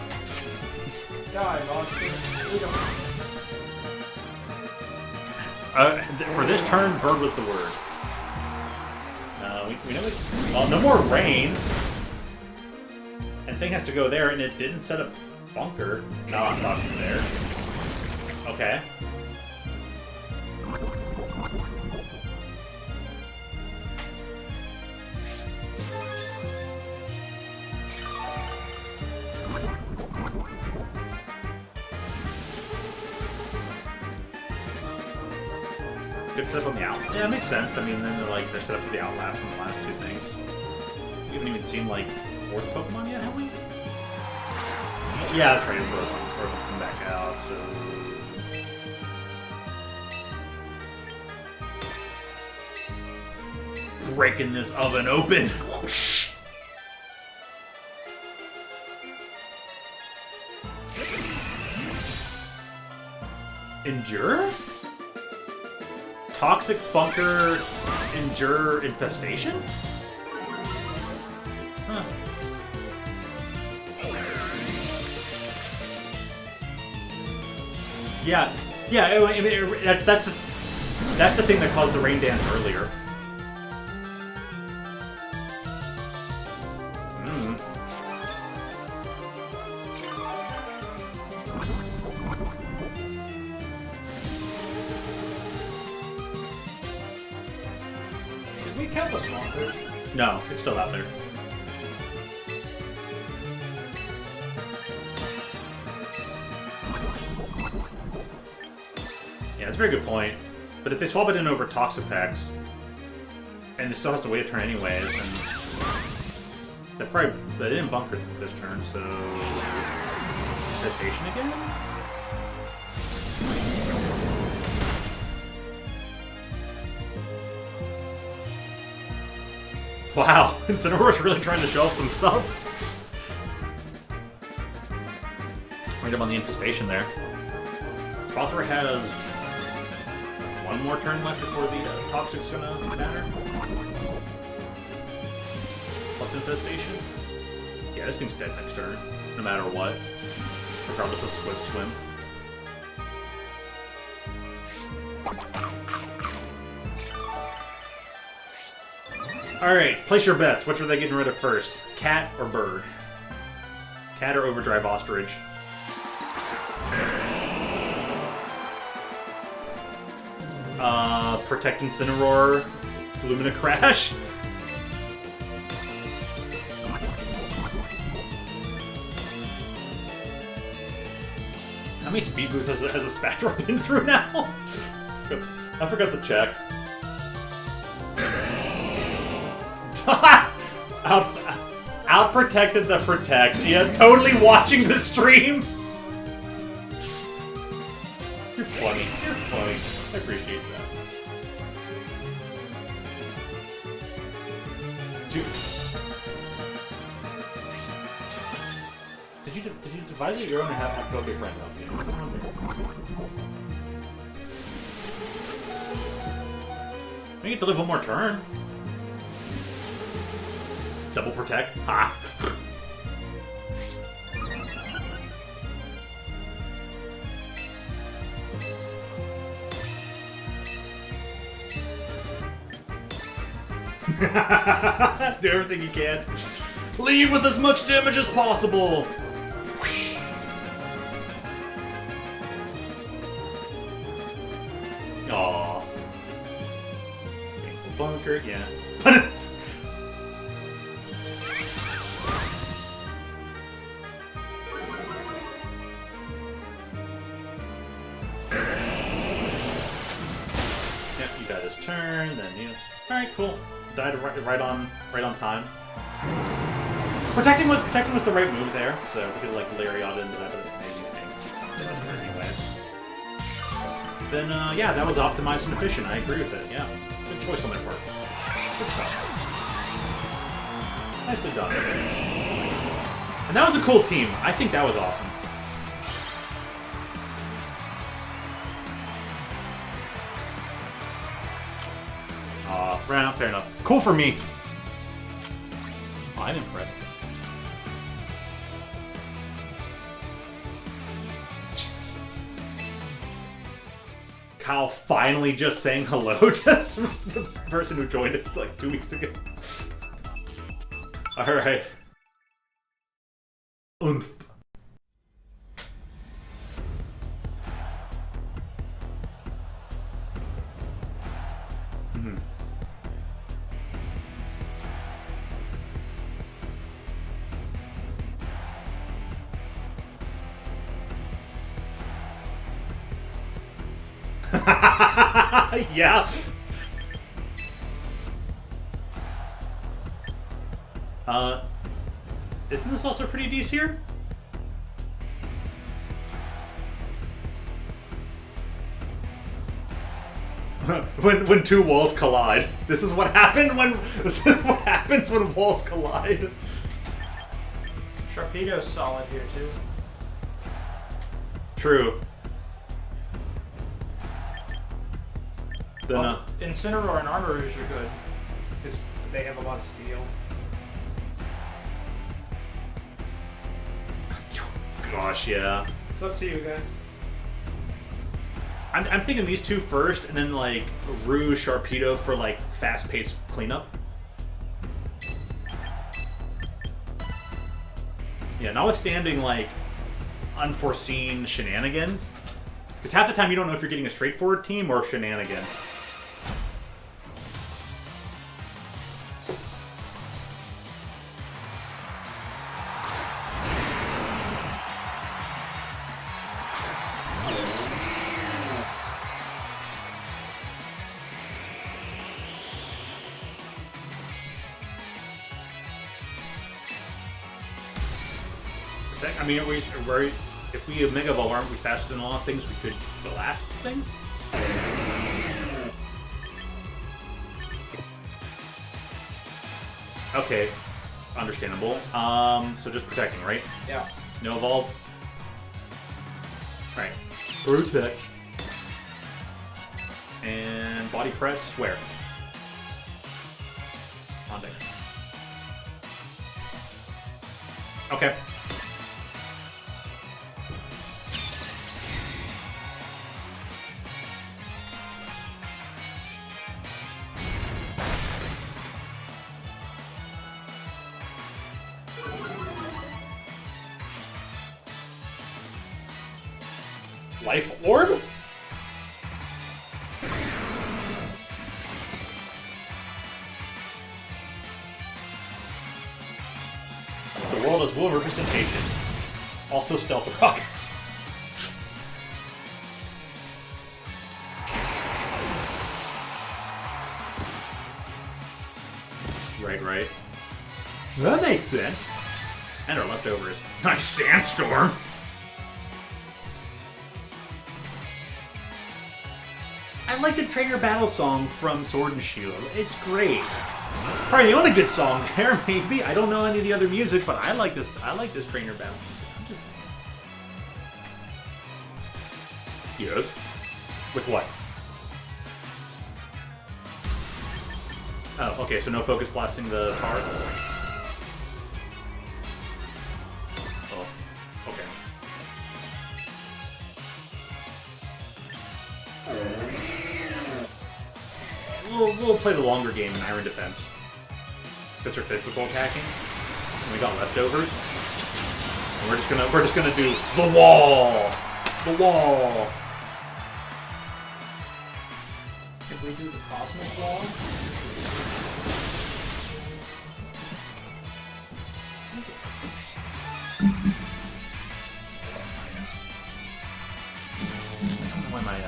Die, monster. For this turn, bird was the word. We know it. Well, no more rain. And thing has to go there, and it didn't set a bunker. No, I'm not there. Okay. Good setup on the out. Yeah, it makes sense. I mean, then they're set up for the outlast in the last two things. We haven't even seen like fourth Pokemon yet, have we? Yeah, that's right. We're gonna come back out. So breaking this oven open. Whoosh. Endure? Toxic bunker endure infestation? Huh. Yeah, I mean, that's the thing that caused the rain dance earlier. Did we kill the Swampert? No, it's still out there. Yeah, that's a very good point. But if they swap it in over Toxic Packs, and it still has to wait a turn anyways, then they didn't bunker this turn, so Infestation again? Wow, Incineroar's really trying to show off some stuff. Right up on the infestation there. Spothor has one more turn left before the Toxic's gonna matter. Plus infestation. Yeah, this thing's dead next turn, no matter what. Regardless of Swift Swim. Alright, place your bets. Which are they getting rid of first? Cat or bird? Cat or Overdrive Ostrich? Protect Incineroar, Lumina Crash. How many speed boosts has a Spatula been through now? I forgot to check. Out protected the protect. Yeah, totally watching the stream. You're funny. You're funny. I appreciate that. Dude. Did you devise it your own or have to go to your friend help you? We get to live one more turn. Double protect. Ha! Do everything you can. Leave with as much damage as possible. Aww. Painful bunker, yeah. Yep, you got his turn, then yes. Alright, cool. Died right on time. Protecting was the right move there, so we could like Lariat into that, but maybe anyways. Then yeah, that was optimized and efficient. I agree with it. Yeah, good choice on their part. Good stuff. Nicely done. And that was a cool team. I think that was awesome. Fair enough. Cool for me. Oh, I'm impressed. Kyle finally just saying hello to the person who joined it like 2 weeks ago. Alright. Oomph. Yeah. Isn't this also pretty decent here? when two walls collide. This is what happened when this is what happens when walls collide. Sharpedo's solid here too. True. Then Incineroar and Armor Rouge are good because they have a lot of steel. Gosh, yeah. It's up to you guys. I'm thinking these two first, and then like Rouge, Sharpedo for like fast-paced cleanup. Yeah, notwithstanding like unforeseen shenanigans, because half the time you don't know if you're getting a straightforward team or shenanigan. I mean, if we Mega Evolve, aren't we faster than all things? We could blast things? Okay, understandable. So just protecting, right? Yeah. No Evolve? Right. Protect. And Body Press, where? On deck. Okay. Life Orb? The world is one representation. Also Stealth Rock. Right. That makes sense. And our leftovers. Nice Sandstorm! I like the trainer battle song from Sword and Shield. It's great. Probably the only good song there, maybe. I don't know any of the other music, but I like this. I like this trainer battle music. I'm just. Yes. With what? Oh, okay. So no focus blasting the car. Oh, okay. We'll play the longer game in Iron Defense. Because they're physical attacking. And we got leftovers. And we're just gonna do the wall! The wall! If we do the Cosmic Wall? I don't know why my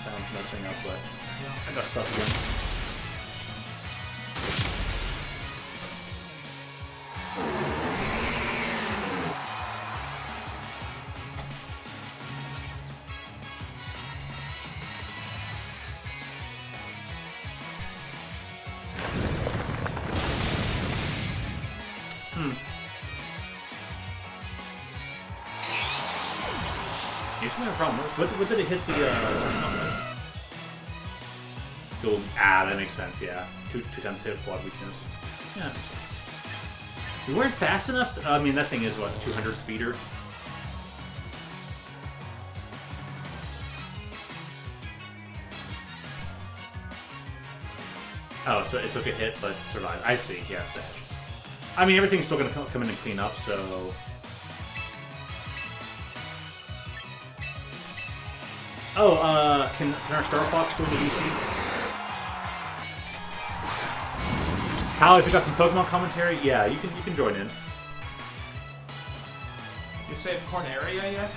sound's messing up, but I got stuff again. Usually no problem. What did it hit the gold? Ah, that makes sense, yeah. Two times hit quad weakness. Yeah, that makes sense. We weren't fast enough. I mean, that thing is, what, 200 speeder? Oh, so it took a hit, but survived. I see, yes. I mean, everything's still going to come in and clean up, so... Oh, can our Star Fox go into DC? Kyle, if you got some Pokemon commentary, yeah, you can join in. You saved Corneria yet?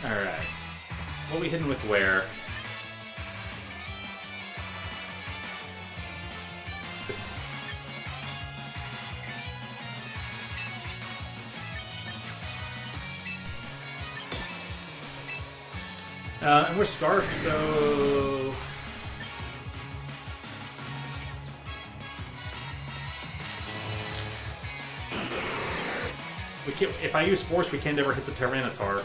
Alright. What are we hitting with where? And we're scarfed, so... We can't, if I use Force, we can't ever hit the Tyranitar.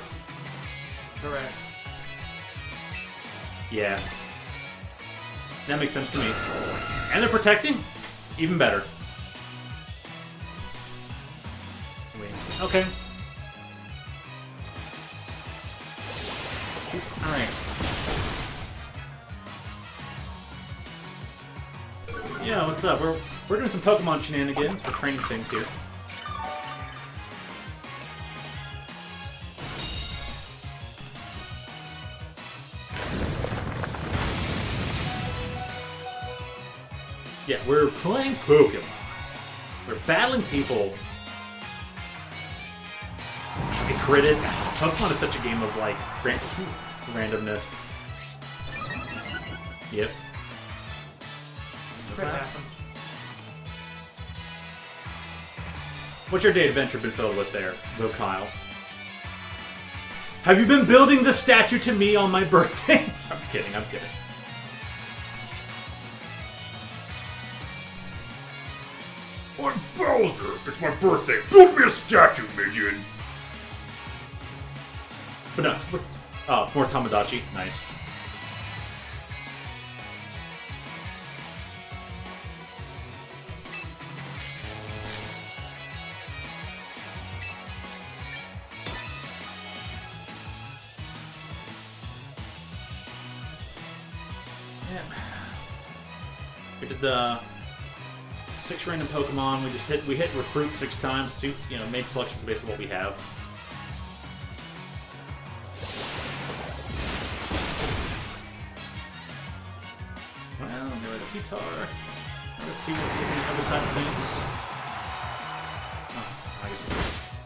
Correct. Yeah. That makes sense to me. And they're protecting? Even better. Okay. Alright. Yeah, what's up? We're doing some Pokemon shenanigans. We're training things here. Yeah, we're playing Pokemon. We're battling people. It critted. Pokemon is such a game of, like, randomness. Yep. Crit happens. What's your day adventure been filled with there, Lil Kyle? Have you been building the statue to me on my birthday? I'm kidding, I'm kidding. I'm Bowser. It's my birthday. Build me a statue, minion. But no, oh, more Tamagotchi. Nice. Yeah. We did the 6 random Pokemon. We hit recruit 6 times. You know, made selections based on what we have. Well, there the T-Tar. Let's see what is on the other side of things. Oh, I guess it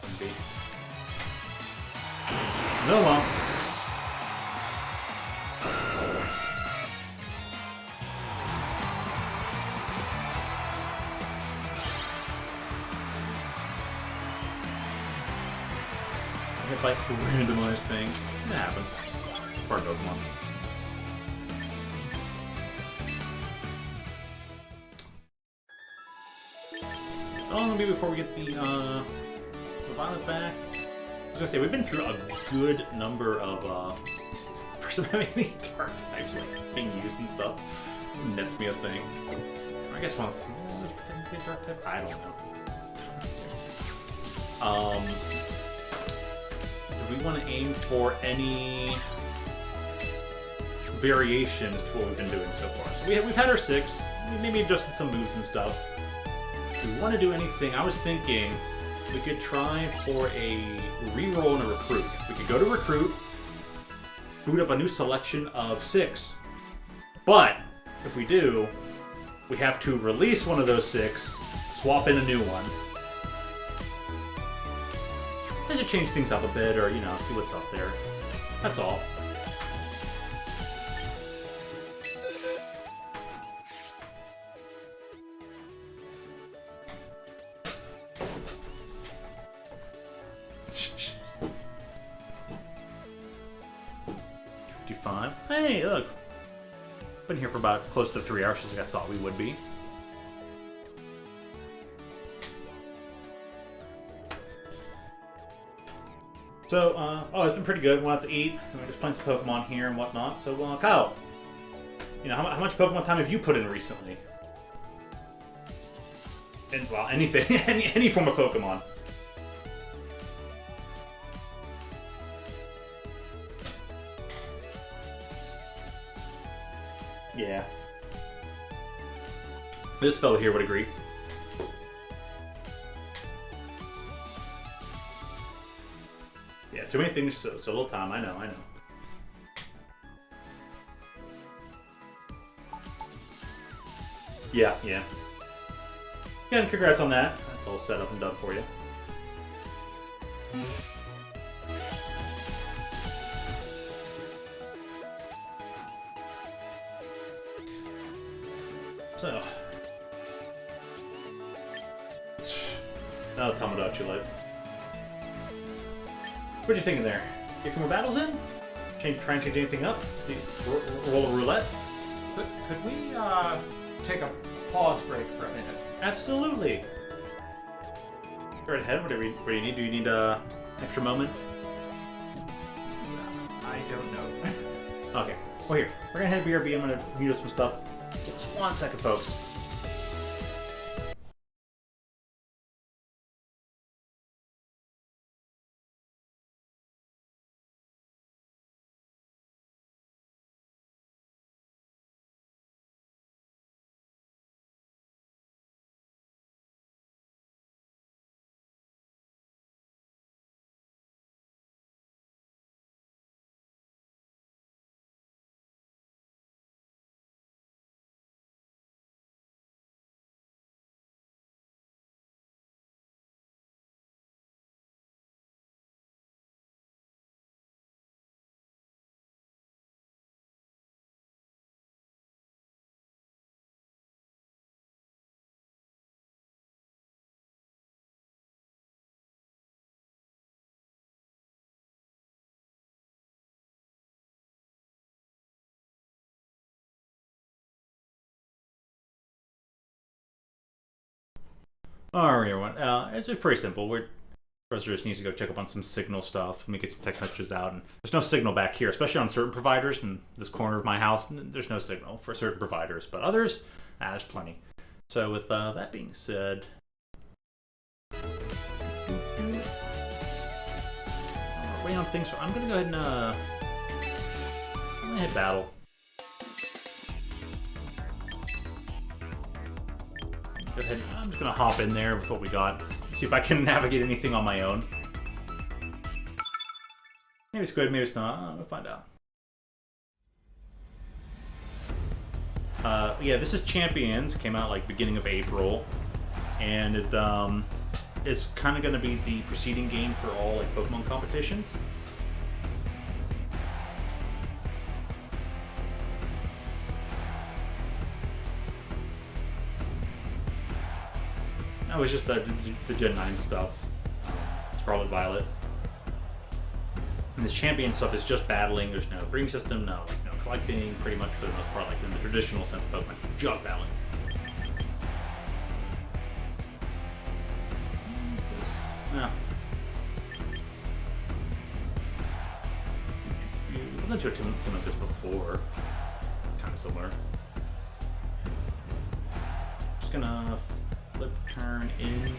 wouldn't be. No, well. Hit by randomized things. It happens. Part of Pokemon. Oh, maybe before we get the Violet back. I was gonna say, we've been through a good number of, first time having any dark types, like, being used and stuff. Nets me a thing. I guess once. Technically a dark type? I don't know. Do we want to aim for any variations to what we've been doing so far? So we've had our 6. We maybe adjusted some moves and stuff. If we want to do anything, I was thinking we could try for a reroll and a recruit. We could go to recruit, boot up a new selection of 6. But if we do, we have to release one of those 6, swap in a new one. Just to change things up a bit, or, you know, see what's up there. That's all. Hey, look. Been here for about close to 3 hours, just like I thought we would be. So, oh, it's been pretty good. Went out to eat. We're just playing some Pokemon here and whatnot. So, Kyle, you know, how much Pokemon time have you put in recently? And, well, anything, any form of Pokemon. Yeah. This fellow here would agree. Yeah, too many things, so little time. I know. Yeah. Yeah, and congrats on that. That's all set up and done for you. So, now tell me about your life. What are you thinking there? Get a few more battles in? Try and change anything up? Roll a roulette? Could we take a pause break for a minute? Absolutely. Go right ahead. What do you need? Do you need a extra moment? I don't know. Okay. Well, here. We're gonna head to BRB. I'm gonna mute up some stuff. Just 1 second, folks. Alright, everyone. It's just pretty simple. Professor just needs to go check up on some signal stuff. Let me get some text messages out. And there's no signal back here, especially on certain providers. In this corner of my house, there's no signal for certain providers. But others, there's plenty. So with that being said... We're waiting on things. So I'm going to go ahead and... I'm going to hit battle. Go ahead. I'm just gonna hop in there with what we got. See if I can navigate anything on my own. Maybe it's good, maybe it's not. We'll find out. Yeah, this is Champions. Came out like beginning of April, and it is kind of gonna be the preceding game for all like Pokemon competitions. That was just the Gen 9 stuff. Scarlet Violet. And this champion stuff is just battling. There's no breeding system, no collecting, pretty much for the most part, like in the traditional sense of Pokemon. Just battling. Yeah. We've been to a team like this before. Kind of similar. Just gonna flip turn into...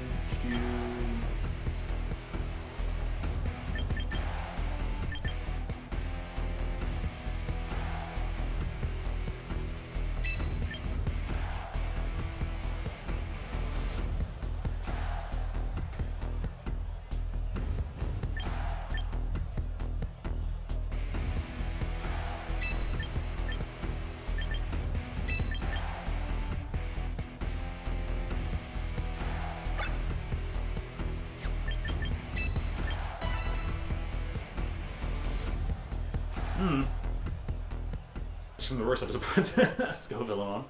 Just from the worst episode, put Scoville on.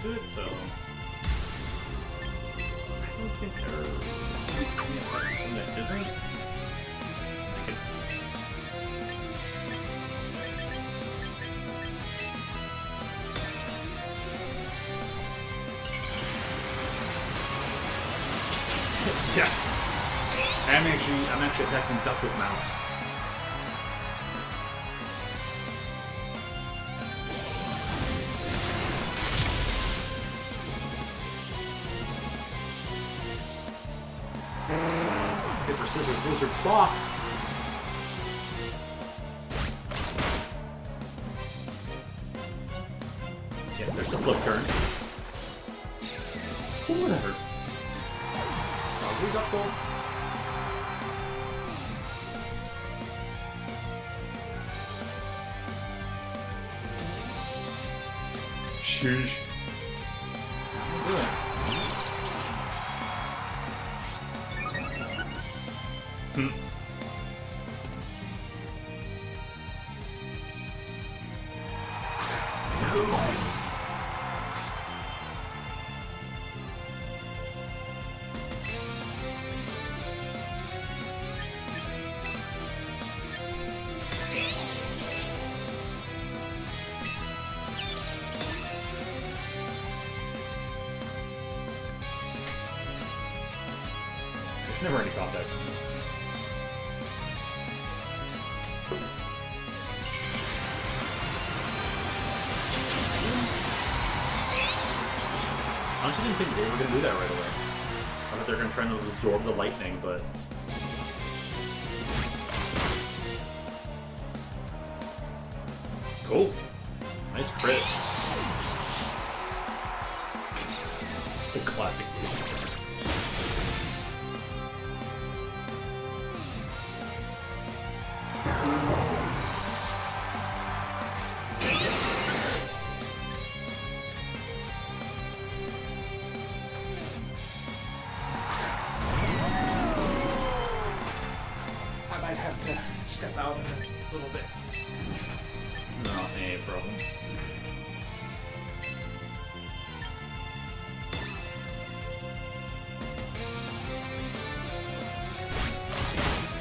To it, so I don't think there's something that isn't. sense. Yeah. I'm actually attacking duck with mouse. Paper, scissors, lizard, squawk. Yeah, there's the flip turn. Ooh, that hurts. We got gold. Sheesh. Look at that. There's never any contact. Honestly, didn't think they were going to do that right away. I thought they were going to try and absorb the lightning, but... Cool. Nice crit. The classic team. I might have to step out in a little bit. Not a problem.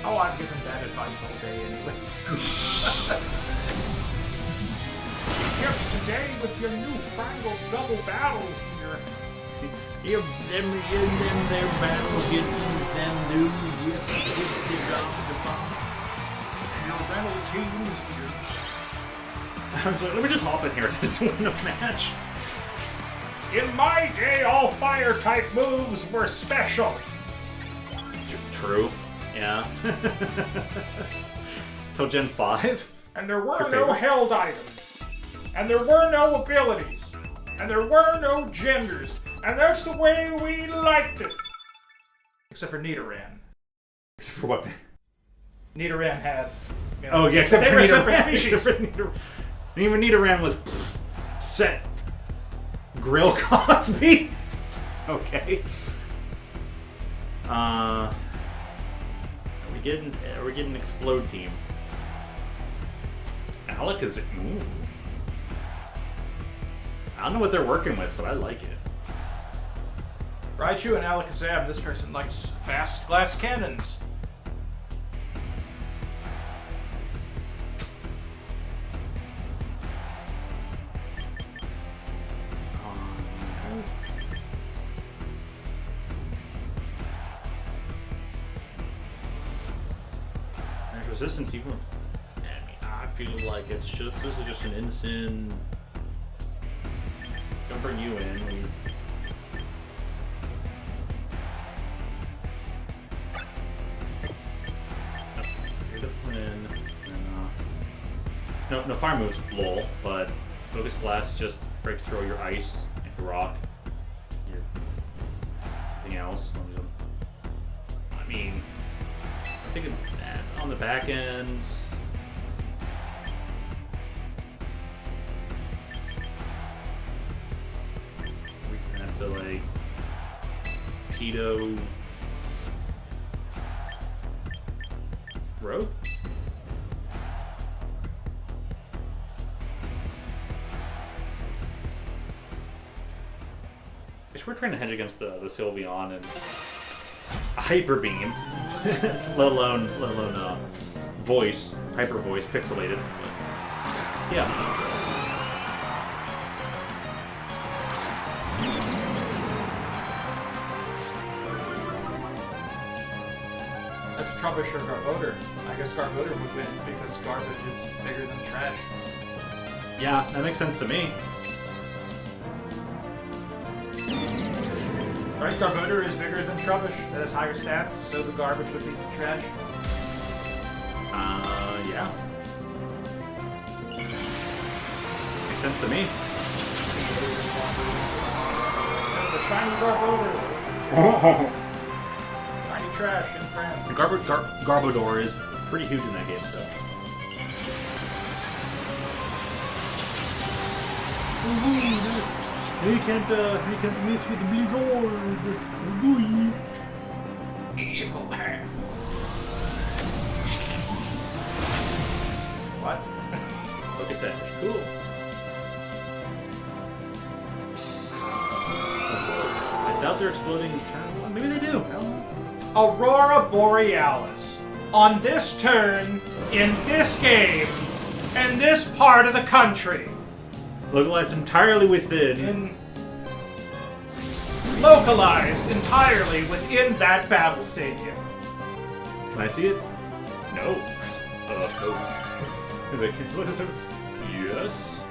Oh, I've given that advice all day anyway. Yes, today with your newfangled double battle here. Them battle gettings, them new Your rental teams here. I was like, let me just hop in here and just win a match. In my day, all fire-type moves were special. True. Yeah. Till Gen 5? And there were Your no favorite? held items. And there were no abilities. And there were no genders. And that's the way we liked it. Except for Nidoran. Except for what? Nidoran had... You know, Oh, yeah, except they for were Nidoran. separate species. Except for Nidoran. And even Nidoran was set. Grill Cosby? Okay. Are we getting Explode Team? Alec is... Ooh. I don't know what they're working with, but I like it. Raichu and Alakazam, this person likes fast glass cannons. There's resistance even with... I feel like it's just... This is just an instant... Don't bring you in. You're the in. No, fire moves, lol, but Focus Blast just breaks through your ice and your rock. Your anything else. I mean, I'm thinking on the back end. We can have to like Pedo Rogue? We're trying to hedge against the Sylveon and a Hyper Beam, let alone voice, hyper voice, pixelated. But yeah. That's Trubbish or Garbodor. I guess Garbodor would win because garbage is bigger than trash. Yeah, that makes sense to me. Right, Garbodor is bigger than Trubbish. That has higher stats, so the garbage would beat the trash. Yeah. Makes sense to me. That's a shiny Garbodor. Shiny trash in France. Garbodor is pretty huge in that game, so. You can't mess with Blizzard. Evil hand. What? Focus Edge. Cool. I doubt they're exploding turn one. Maybe they do. I don't know. Aurora Borealis. On this turn, in this game, in this part of the country. Localized entirely within. Localized entirely within that battle stadium. Can I see it? No. No. Is it, what is it? Yes.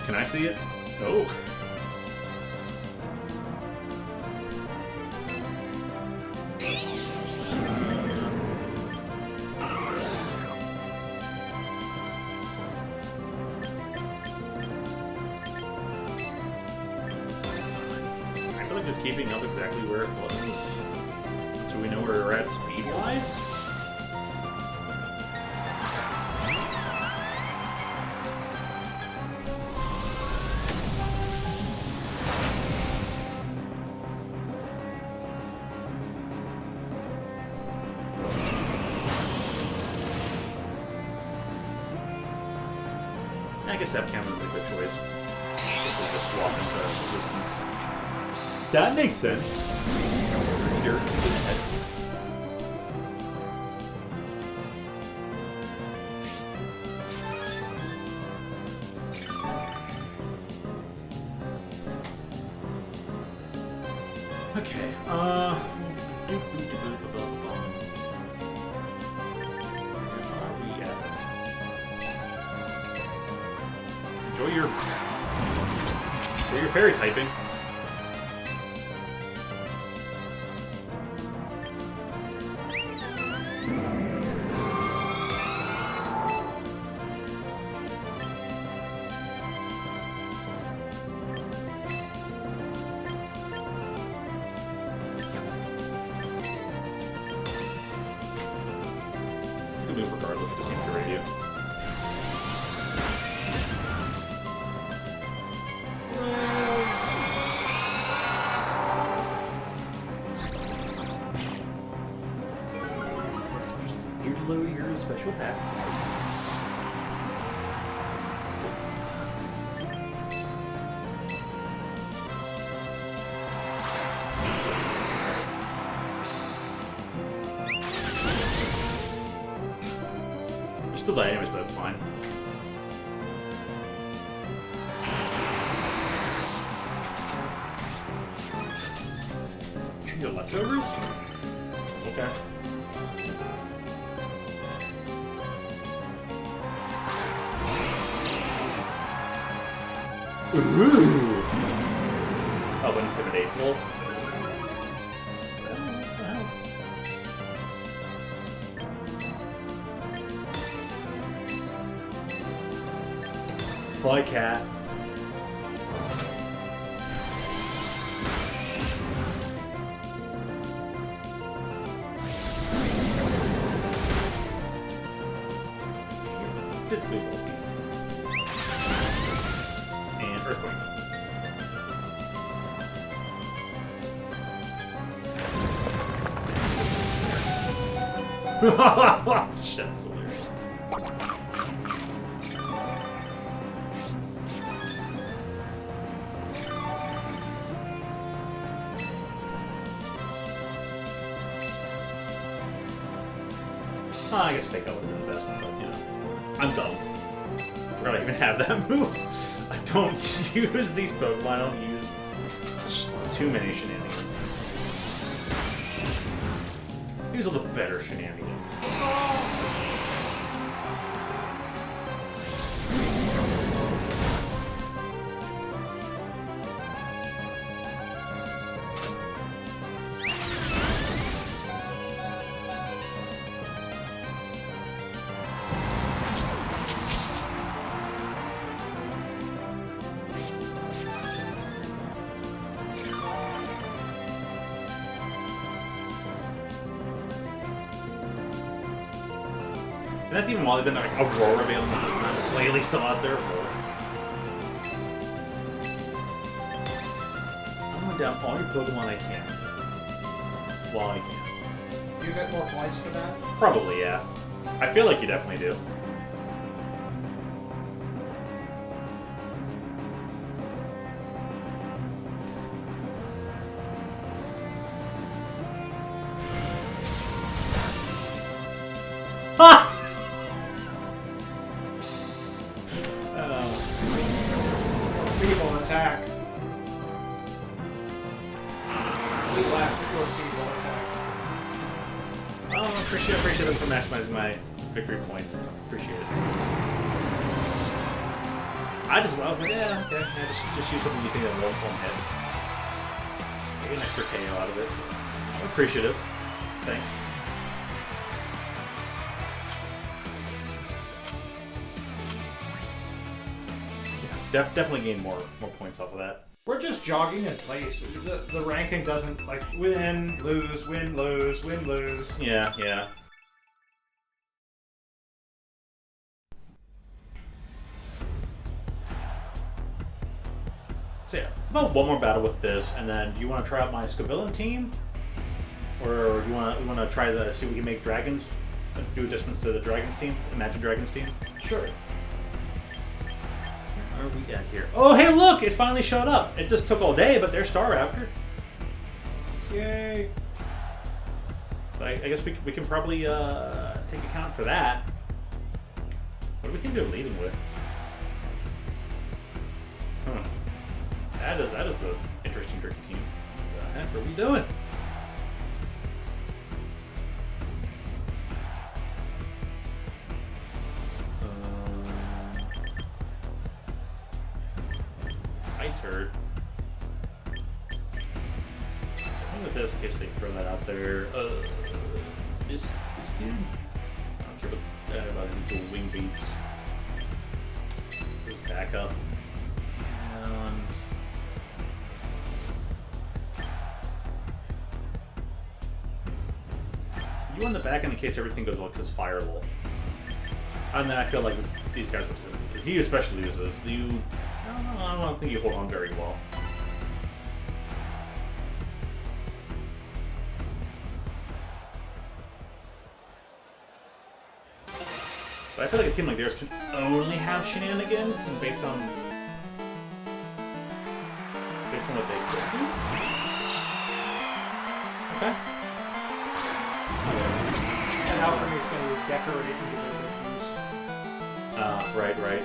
Can I see it? No. I feel like it's keeping up exactly where it was. So we know where we're at speed-wise? I guess Sepcam would be a good choice. Just swap into resistance. That makes sense. Here, in the head. Okay, Where are we at? Enjoy your fairy typing. It's a good move regardless of the same radio. Just here to load your special attack. You still die anyways, but that's fine. Your leftovers? Okay. Ooh! Oh, intimidate. Well. Bye, cat. Physically bulky. And earthquake. Shit's hilarious. I guess fake out would have been the best, but you know, I'm dumb. I forgot I even have that move. I don't use these Pokemon. I don't use too many shenanigans. These are the better shenanigans. And that's even while they've been like Aurora available this time. Laylee's still out there. I'm going down all your Pokemon I can. While I can. Do you get more points for that? Probably, yeah. I feel like you definitely do. Ha! Feeble attack. We laughed at your feeble attack. Oh, I appreciate them for maximizing my victory points. Appreciate it. I was like, yeah, okay, yeah, just use something you think that won't hit. Get an extra KO out of it. I'm appreciative. Thanks. Definitely gain more points off of that. We're just jogging in place. The ranking doesn't like win, lose, win, lose, win, lose. Yeah, yeah. So yeah, about one more battle with this, and then do you want to try out my Scavillain team, or do you want to try see if we can make dragons, do adjustments to the dragons team, Imagine Dragons team? Sure. Where are we at here? Oh, hey, look! It finally showed up. It just took all day, but there's Staraptor. Yay! But I guess we can probably take account for that. What do we think they're leading with? Huh. That is an interesting, tricky team. What the heck are we doing? Heights hurt. I'm with this in case they throw that out there. This dude? I don't care about any cool wing beats. This backup. And you on the back end in case everything goes well, because Firewall. And then I feel like these guys would. He especially uses you. I don't think you hold on very well. But I feel like a team like theirs can only have shenanigans, and based on what they could do. Okay. And Alchemy's going to use Decorate and Right.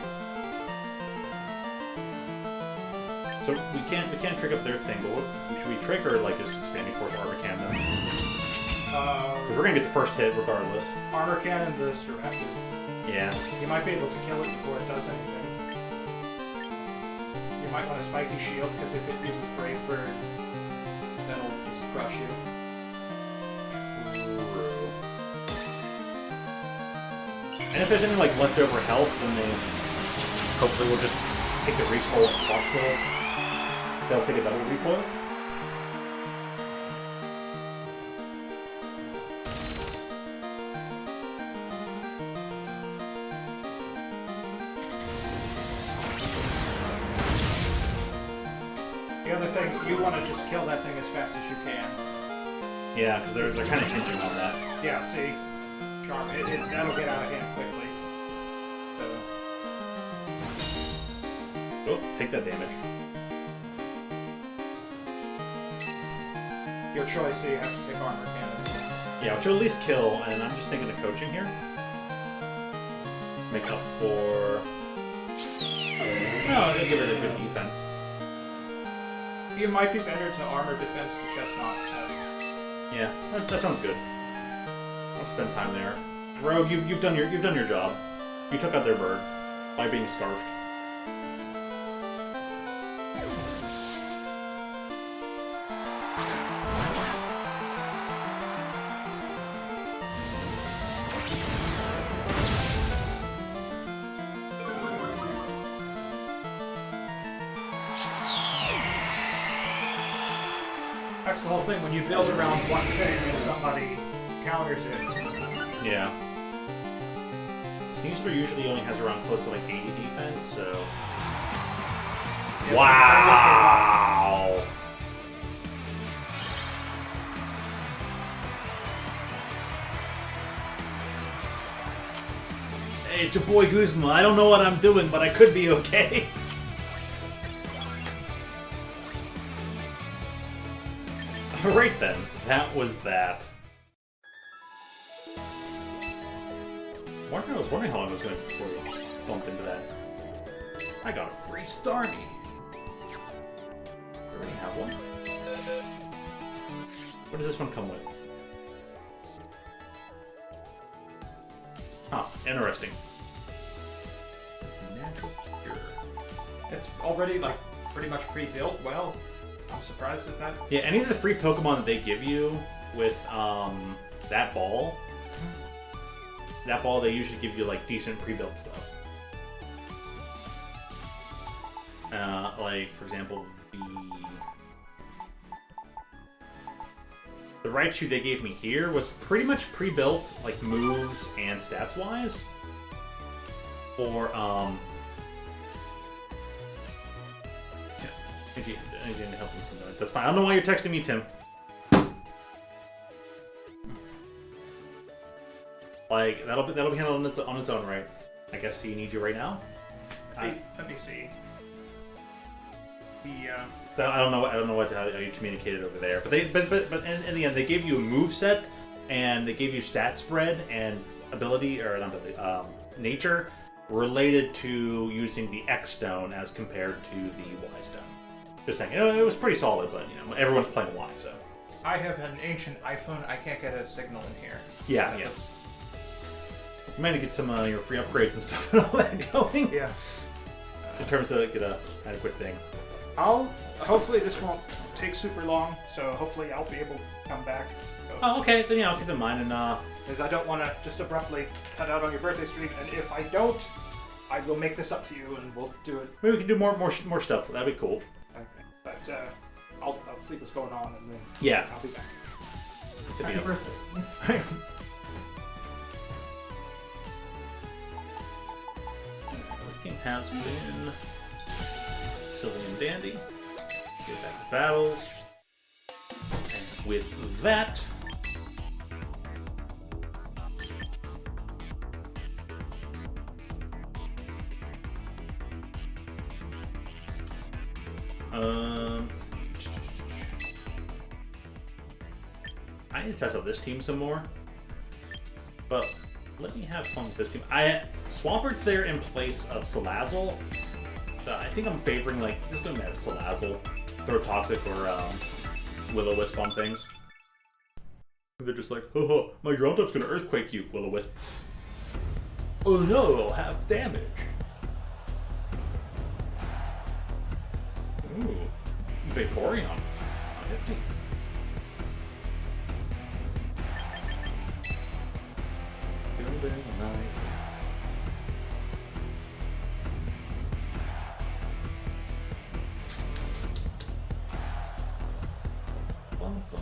So we can't trick up their thing, but should we trick or like just expanding force armor cannon them? Because we're gonna get the first hit regardless. Armor cannon this directed. Yeah. You might be able to kill it before it does anything. You might want a spiky shield because if it uses Brave Bird, that'll just crush you. True. And if there's any like leftover health, then they hopefully will just take the recoil plus they'll take a double recoil. The other thing, you want to just kill that thing as fast as you can. Yeah, because they're kind of hinging on that. Yeah, see? Charm. That'll get out of hand quickly. So. Oh, take that damage. Your choice, so you have to pick armor cannon. Yeah, which will at least kill, and I'm just thinking of coaching here. Make up for... No, I'm gonna give it a good defense. You might be better to armor defense the chestnut. Yeah, that sounds good. I'll spend time there. Rogue, you've done your job. You took out their bird by being scarfed. That's the whole thing. When you build around one thing and somebody counters it. Yeah. Sneezer usually only has around close to like 80 defense, so... Yes, Wow! Hey, it's your boy Guzma. I don't know what I'm doing, but I could be okay. Alright then, that was that. I was wondering how long it was going to before we bumped into that. I got a free Starmie. I already have one. What does this one come with? Huh, interesting. It's natural cure. It's already like pretty much pre-built. Well, I'm surprised at that. Yeah, any of the free Pokemon that they give you with that ball, they usually give you like decent pre-built stuff. Like for example, the Raichu they gave me here was pretty much pre-built, like moves and stats wise. Or anything to help with something. That's fine. I don't know why you're texting me, Tim. Like that'll be handled on its own, right? I guess he needs you right now. Let me see. So I don't know how you communicated over there, but in the end they gave you a move set and they gave you stat spread and ability or not ability, nature related to using the X stone as compared to the Y stone. Just saying, it was pretty solid, but everyone's playing Y, so. I have an ancient iPhone. I can't get a signal in here. Yeah, yes. You might get some your free upgrades and stuff and all that going. Yeah. In terms to get a adequate thing. Hopefully this won't take super long, so hopefully I'll be able to come back. So, Oh, okay. Then I'll keep in mind and because I don't want to just abruptly cut out on your birthday stream, and if I don't, I will make this up to you and we'll do it. maybe we can do more stuff. That'd be cool. Okay. But I'll see what's going on and then Yeah. I'll be back. Happy birthday. This team has been silly and dandy. Get back to battles. And with that, let's see. I need to test out this team some more. But let me have fun with this team. Swampert's there in place of Salazzle. I think I'm favoring just going mad at Salazzle. Throw Toxic or Will-O-Wisp on things. They're just like, haha, my ground type's gonna Earthquake you, Will-O-Wisp. Oh no, half damage. Ooh, Vaporeon. Nifty. Building a night. Bum, bum, bum.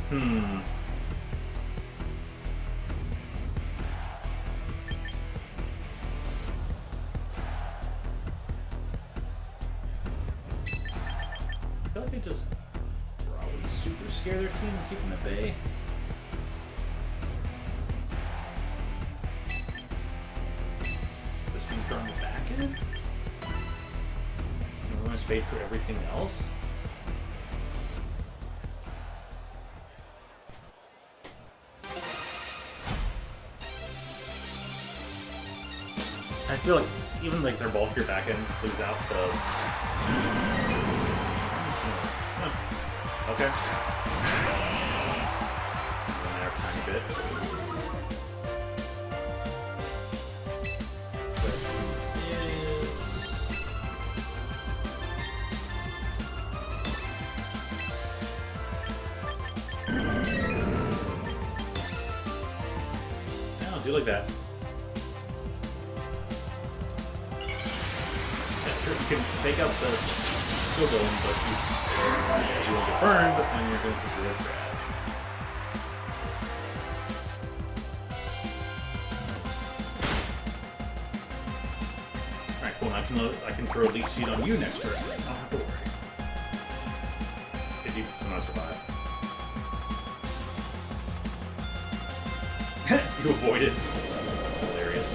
I feel like I just probably super scare their team and keep them at bay. dude? Minimize fade for everything else? I feel like even like their bulkier back ends lose out to. Oh, okay. In there a tiny bit. I do like that. You can fake out the skill going, but you won't get burned, but then you're going to do it trash. Alright, cool. Now I can throw a leech seed on you next turn. I don't have to worry. If you somehow survive. You avoided. That's hilarious.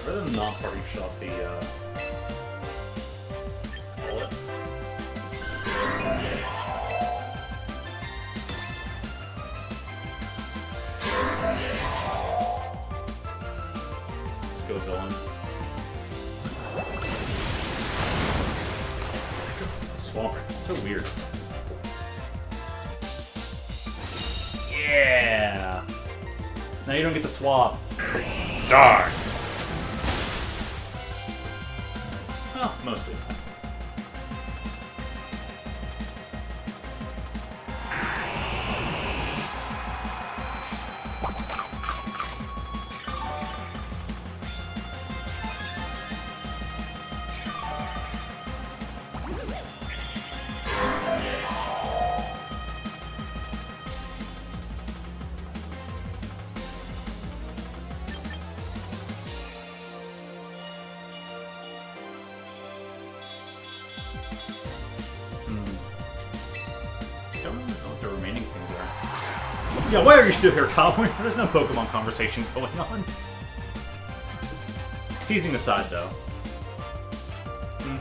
Rather than not party shot the call it. Let's go villain. Swamp, it's so weird. Yeah. Now you don't get the swap. Darn. Oh, mostly. Yeah, why are you still here, Colin? There's no Pokemon conversation going on. Teasing aside, though.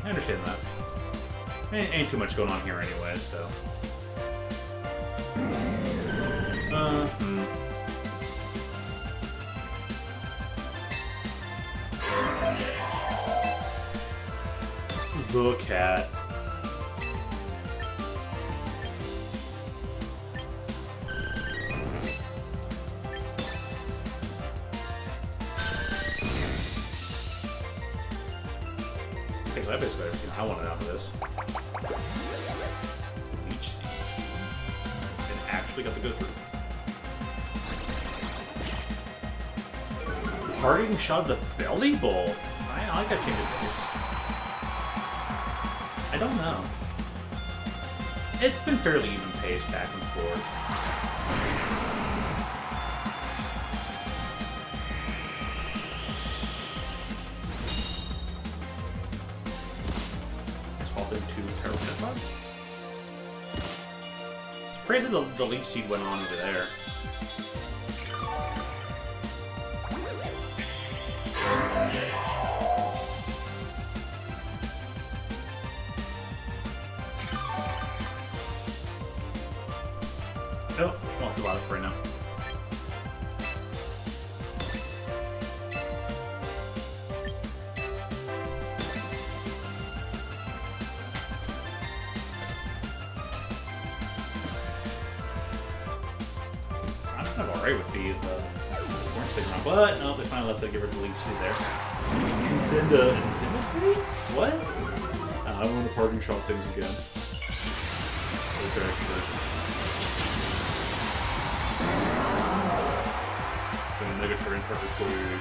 I understand that. Ain't too much going on here anyway, so. The cat. I basically everything I wanted out of this. Leech seed. And actually got to go through. Parting shot of the belly bolt. I like that change of pace. I don't know. It's been fairly even paced back and forth. It's crazy the leech seed went on over there. Oh, lost a lot of right now. With the orange thing around, but no, they finally left to get rid of the leech seed there. And send a intimidate? What? I don't want to parting shot things again. Okay, sure. Gonna negative territory.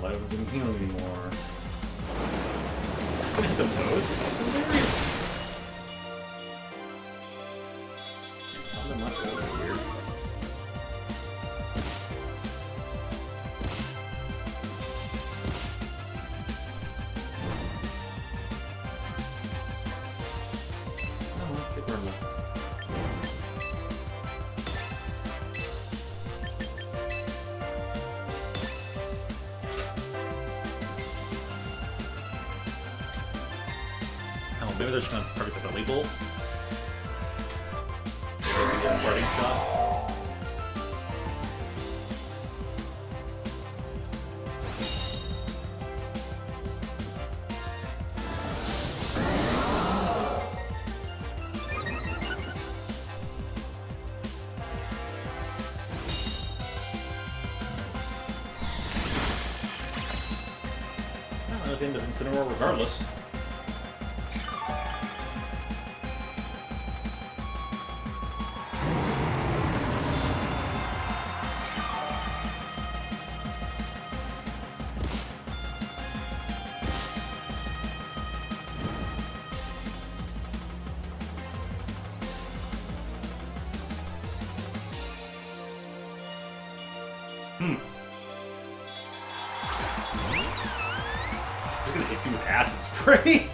but it didn't heal anymore. It's gonna hit the nose. That's hilarious. Not that much over here. Maybe they're just gonna target the belly bolt. Parting shot. That was the end of Incineroar regardless. He's gonna hit you with acid spray.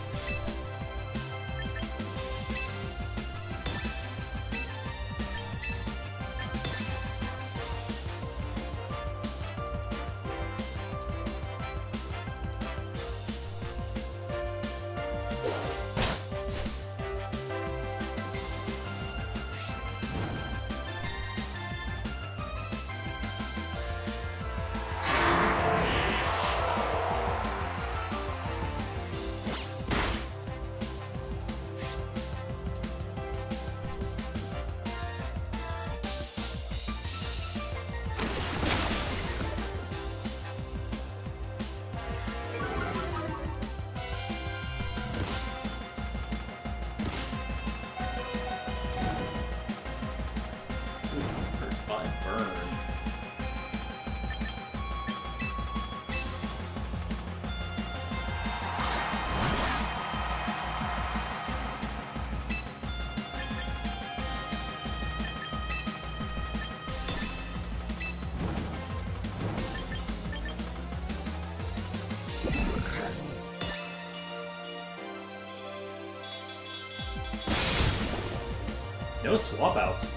No swap outs.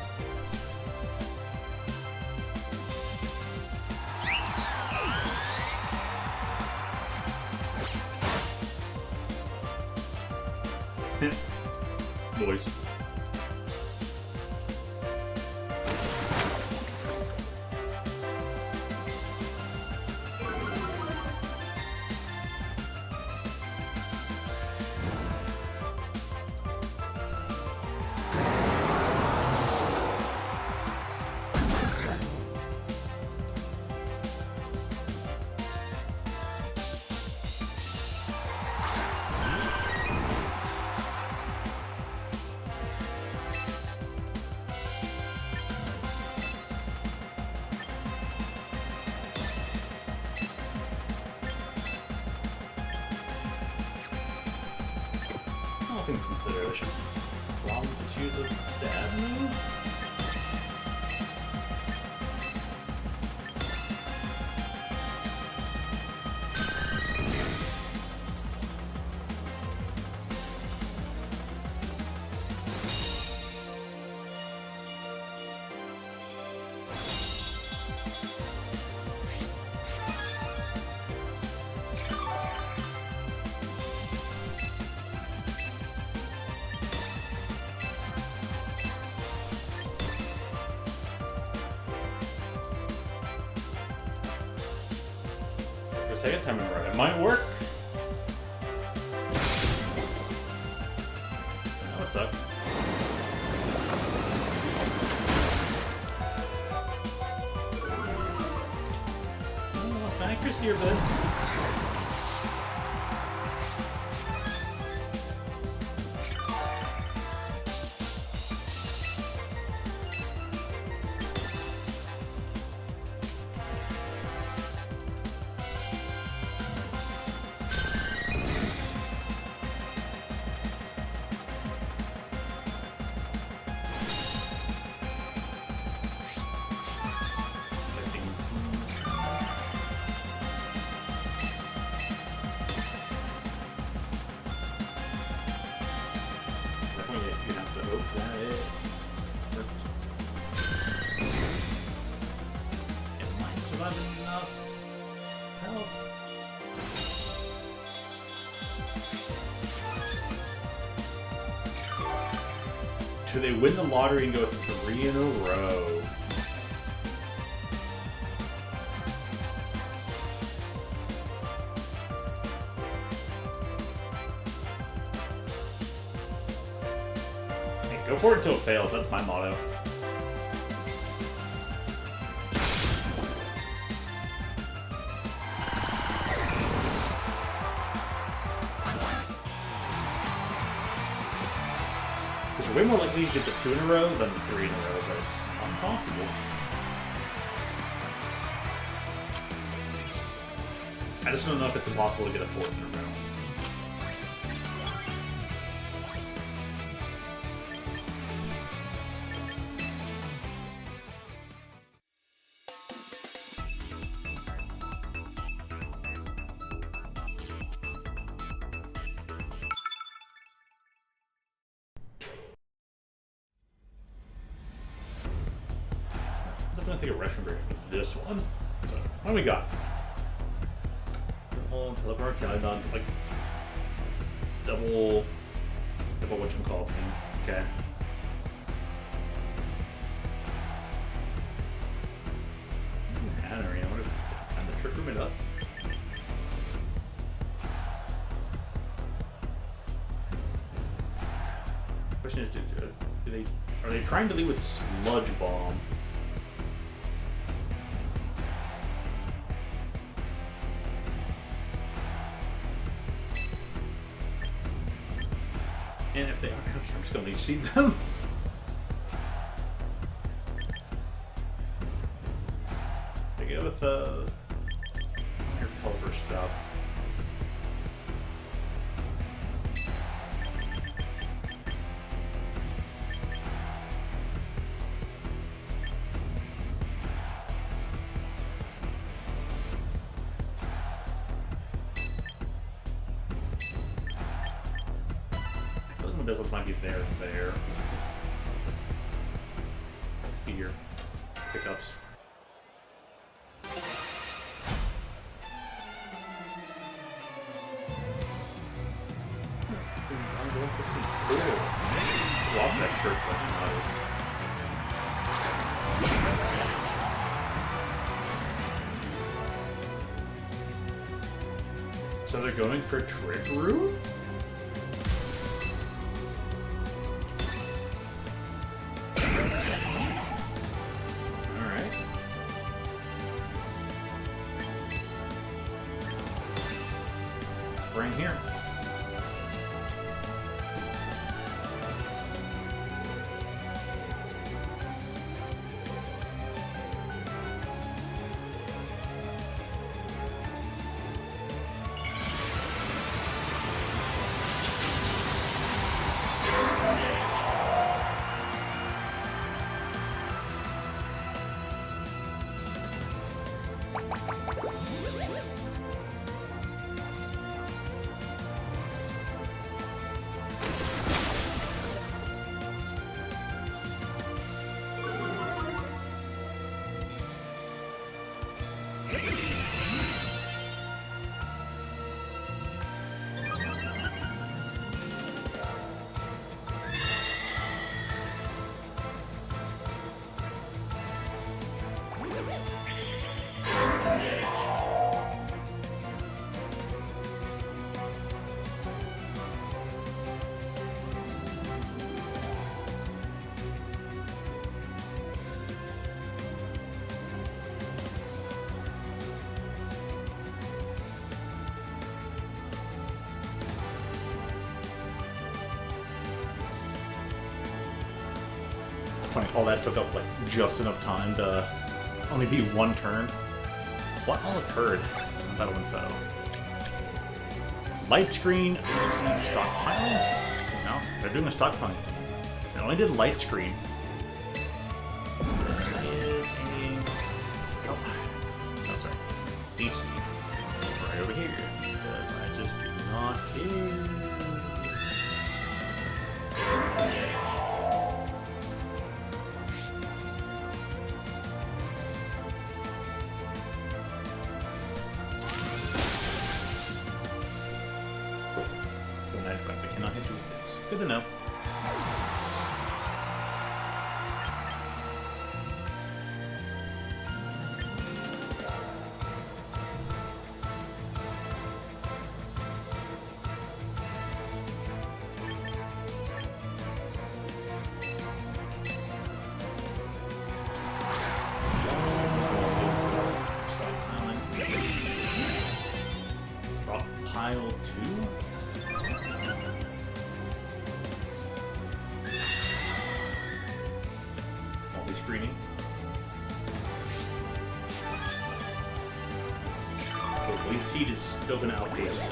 Boys. Nothing to consider. I should probably just use a stab move. Second time around, it might work. That would suck. Oh, lost my accuracy a bit. hope that it works. It might survive enough health. Do they win the lottery and go 3 in a row? Hey, go for it until it fails. That's my motto. Way more likely to get the 2 in a row than the 3 in a row, but it's impossible. I just don't know if it's impossible to get a 4th in a row. Definitely take a restroom break for this one. So, what do we got? Teleport, can I done like double whatchamacallit thing? Okay. I don't know. What if time to trick room it up? Question is, are they trying to lead with Sludge Bomb? And if they are, I'm just gonna leave seed them. They go with your cover stuff. Missiles might be there. Let's be your pickups. Love that shirt, but not. So they're going for Trick Room? Right here. Funny, all that took up like just enough time to only be 1 turn. What all occurred in Battle Info? Light screen, stockpile? No, they're doing a stockpile thing. They only did light screen. There is a... Oh, no, sorry. DC. Right over here. Because I just do not care. Good to know. Pile 2? Multi-screening. The Blink Seed is still going to outpace you.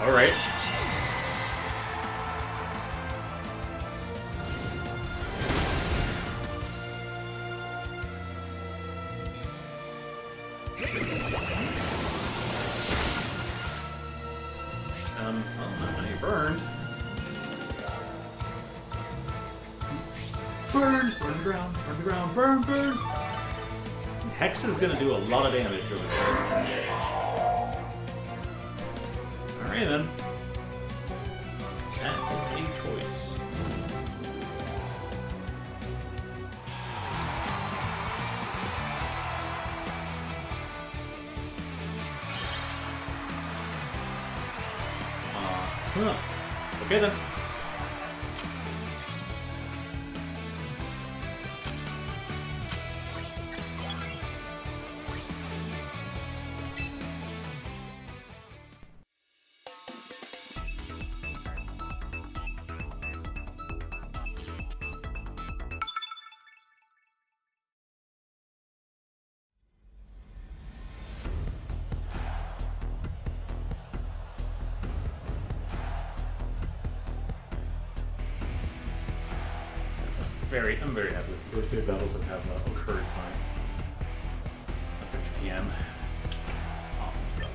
All right. Well, now you burned. Burn! Burn the ground, burn the ground, burn, burn! Hex is gonna do a lot of damage over there. Alright then. That is a choice. Okay then. I'm very happy with the birthday battles that have occurred tonight. At 50 p.m. Awesome stuff.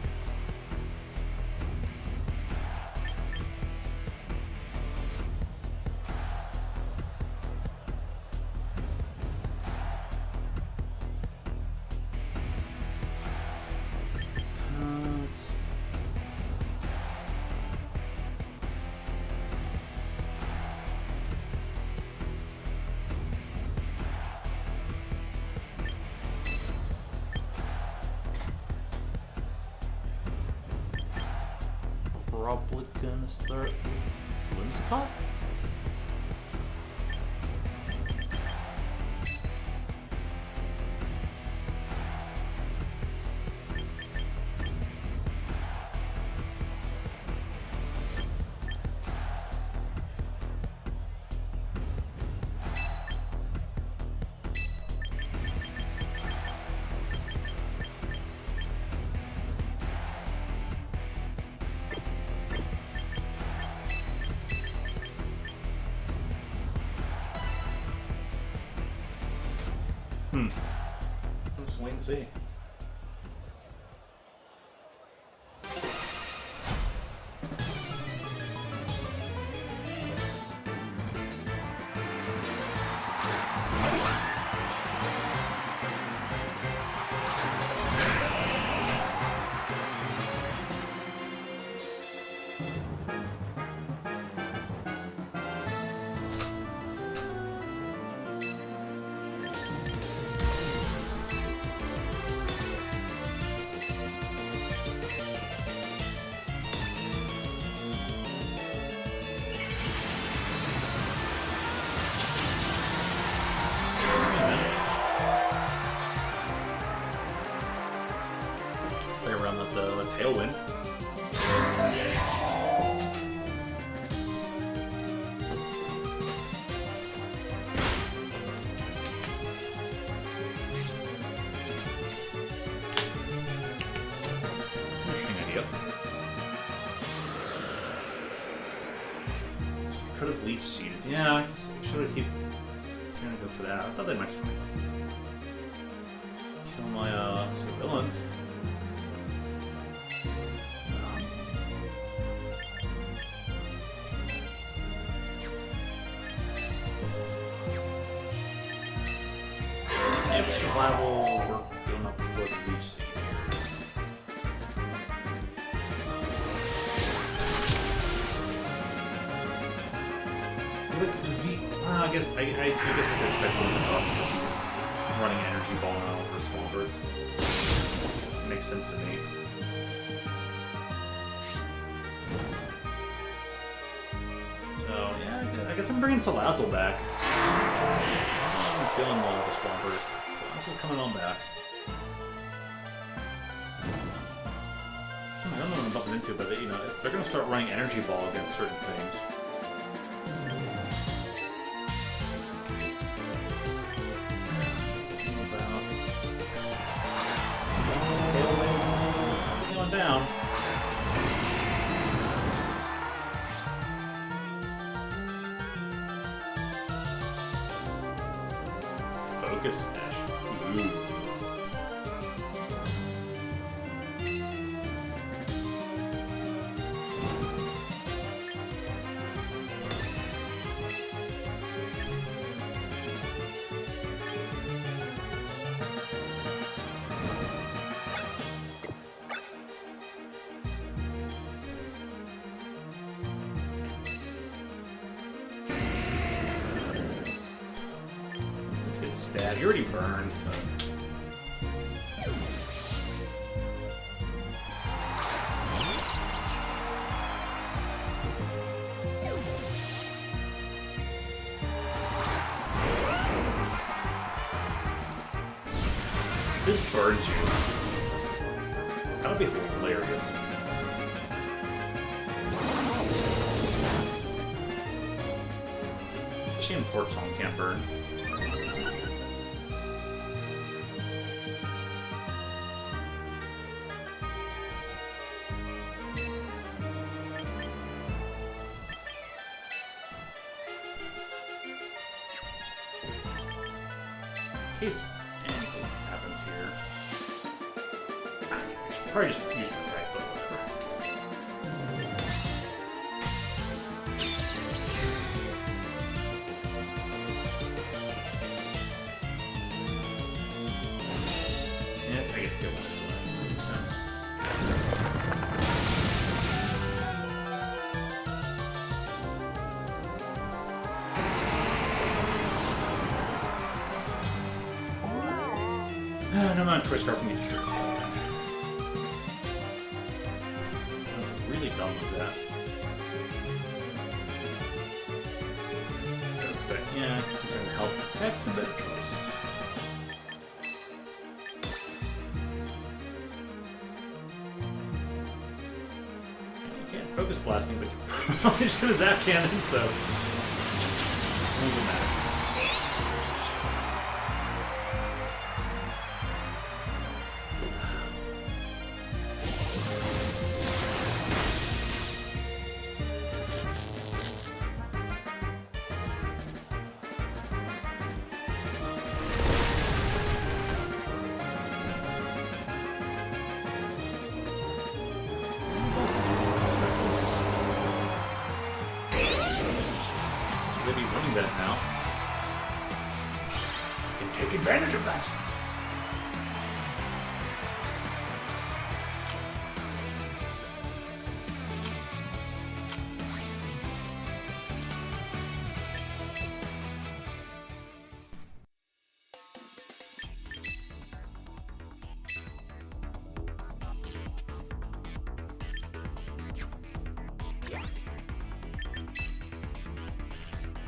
Let's see. Probably gonna start with Whimsicott. Just wait and see. could have leech seeded. Yeah, I should have keep trying to go for that. I thought they might just kill my villain. If survival work going up before the leech seed here. I guess I could expect one of running energy ball now for Swampert. Makes sense to me. So yeah, I guess I'm bringing Salazzle back. I'm feeling the Swampert. Salazzo's coming on back. I don't know what I'm bumping into, but you know, if they're gonna start running energy ball against certain things. Down. Focus Ash. Ooh. Dad, he already burned. This burns you. That would be hilarious. Shame Torch Song can't burn. In case anything happens here, I should probably just use my right, but whatever. Yeah, I guess the other one still makes sense. No amount of choice card for me to through. I'm really dumb with that. But yeah, considering the health, that's a better choice. You can't focus blast me, but you're probably just gonna zap cannon, so it doesn't matter. They'd be winning that now. You can take advantage of that.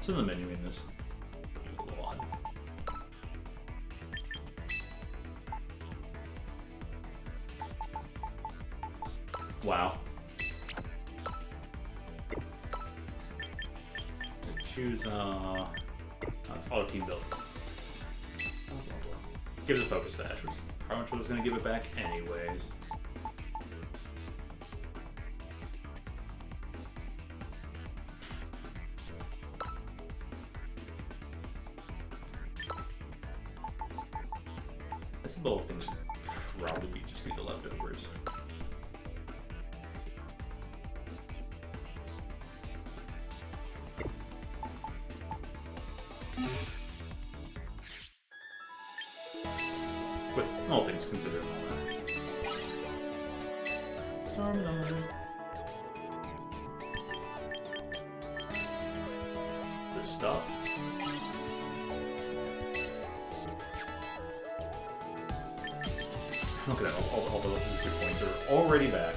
What's in the menu in this? Wow. Choose, it's auto team build. Gives a focus dash, which pretty much was going to give it back anyways. guess both things would probably just be the leftovers. With all things considered and all that. This stuff. Look at that, all the victory points are already back.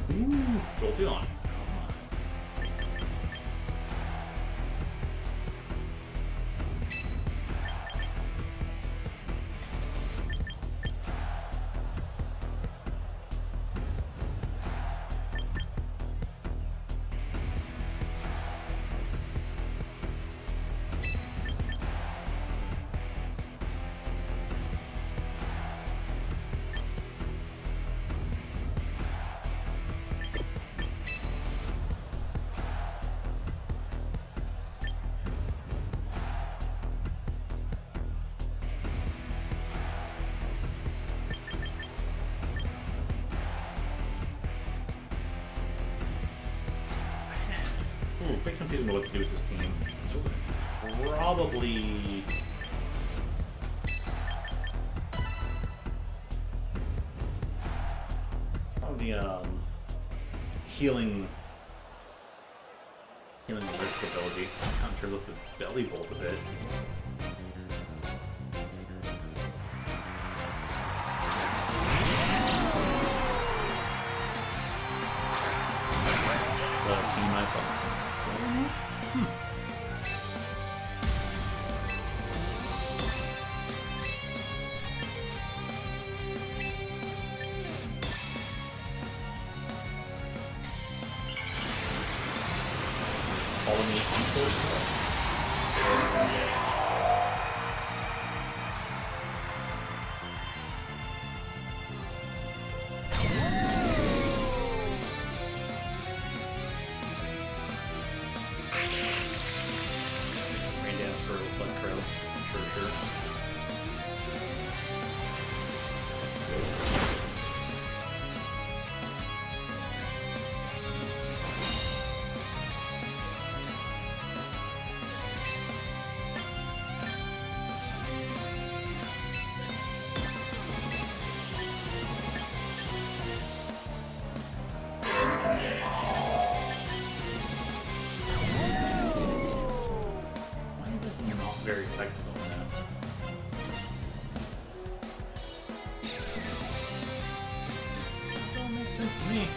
Ooh, Jolteon. Ooh, a bit confusing what to do with this team. So it's probably... healing risk ability. Counters with the belly bolt a bit. Team I thought. Follow me on course. Rain dance for Blood Trail. Sure. Very effective on that. That makes sense to me.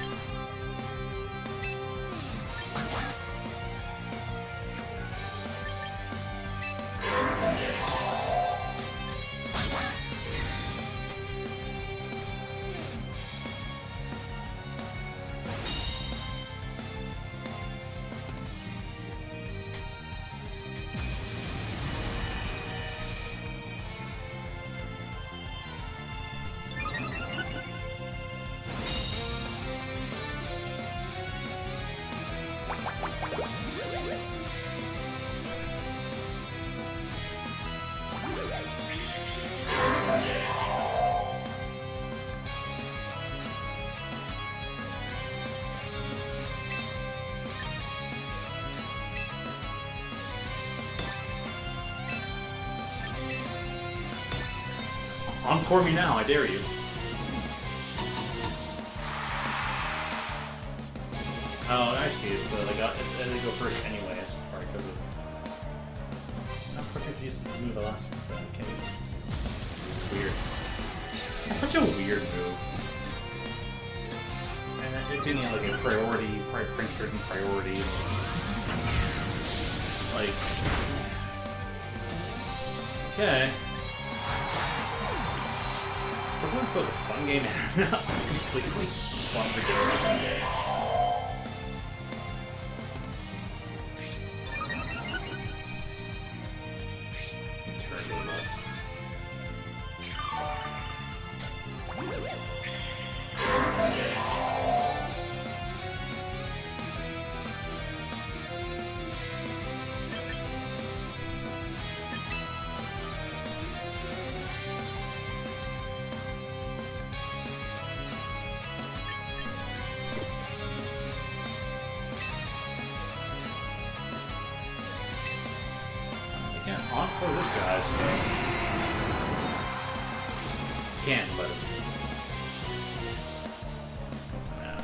Encore me now, I dare you. Oh, I see. It's they go first anyway. That's probably because of. I'm confused to move the last one. Can you? It's weird. It's such a weird move. being like a priority, price-driven priority. Like, okay. We're going to put a fun game in. Completely fun for game. On for this guy, so can, but nah.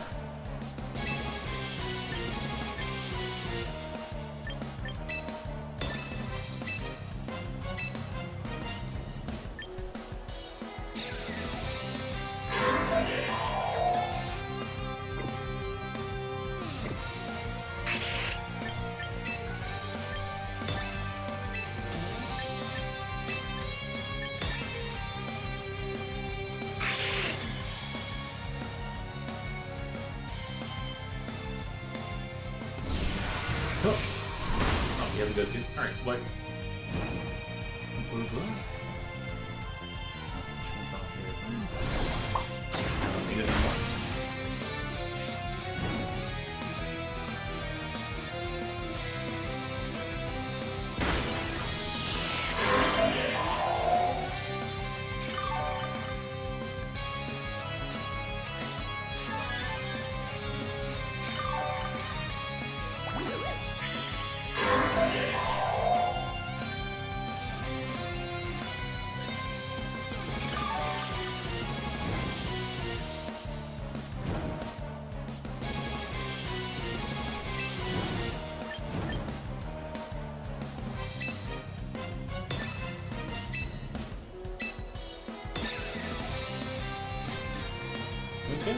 Oh, you have to go too? Alright, what? Blue. I don't need it anymore. Okay.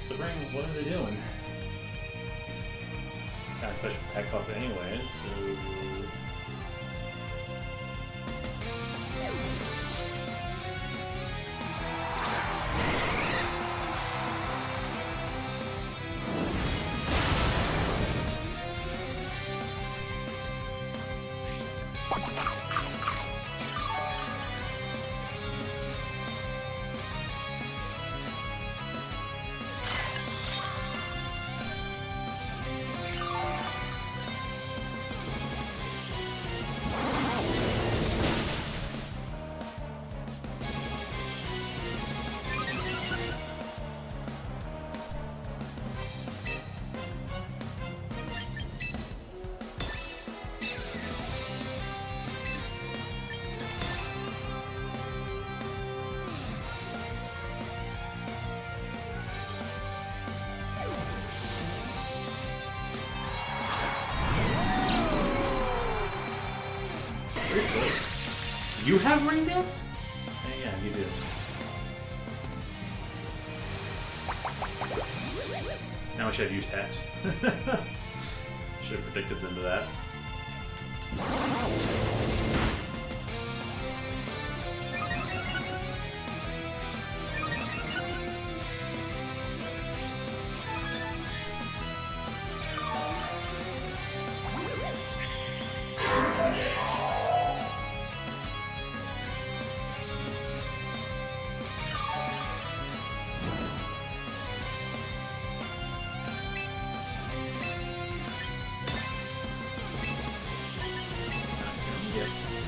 The ring, what are they doing? It's got a special attack buff anyways, so... Very close. You have ring dance? Yeah, you do. Now I should have used hacks. Should have predicted them to that.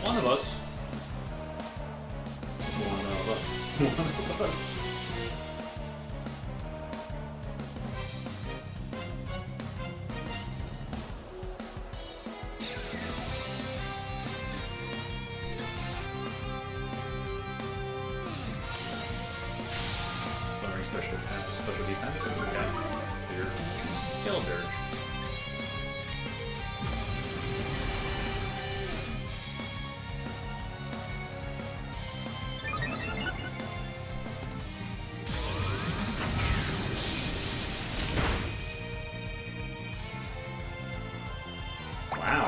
One of us. One of us. One of us. Learning special defense. Okay. Your skill dirge. Wow.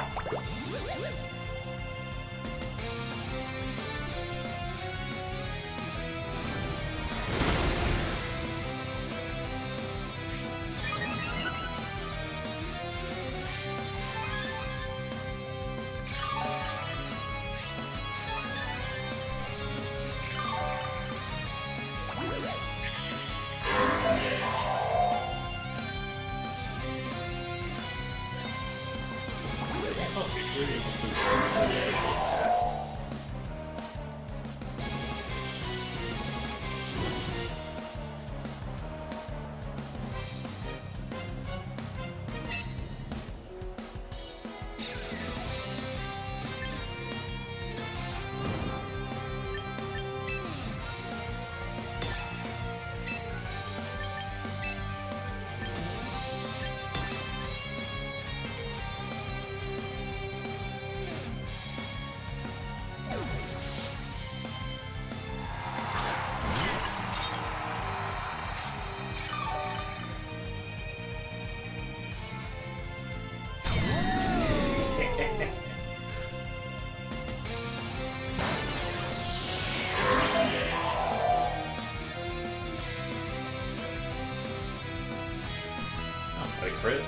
A crit.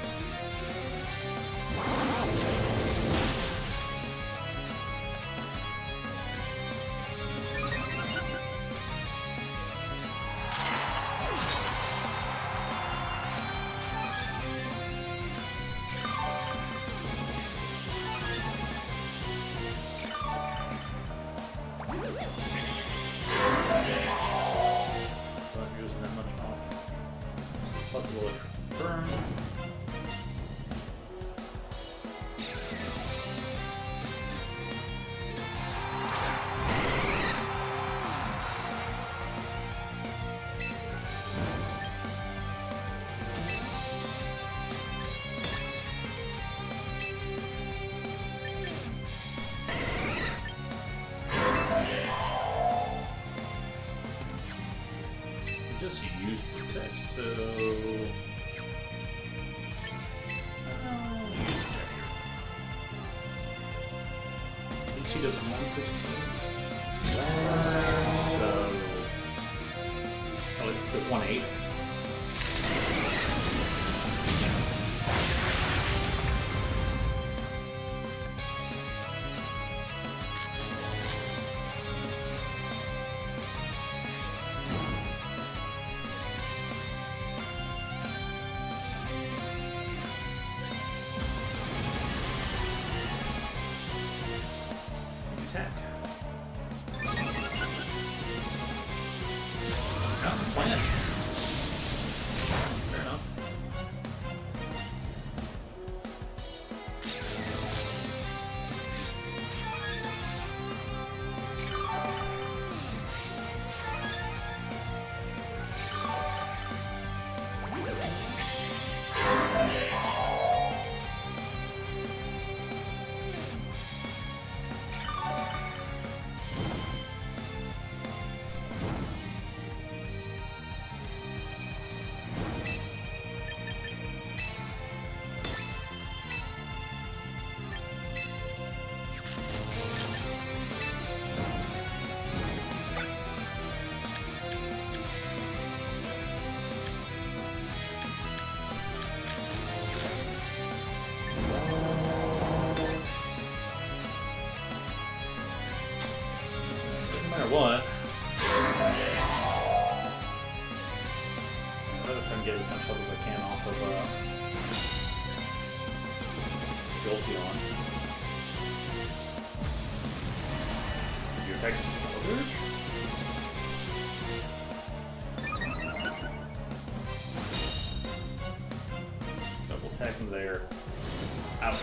Not using that much off. Plus a little burn. Just use protect, so use protect here. I think she does 116. So does 1/8. Attack. Plan. matter what. I'm gonna try and get as much health as I can off of Jolteon. Your attack is covered. Double attack him there. Ouch.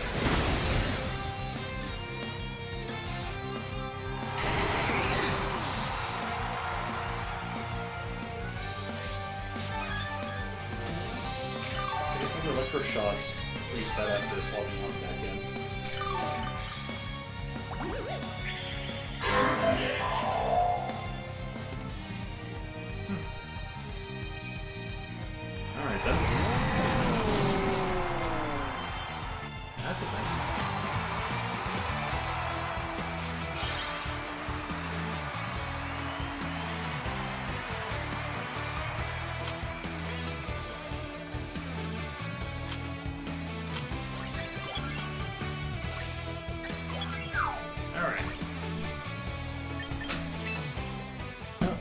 The electro shots reset after falling one back in. Alright then. That's a thing.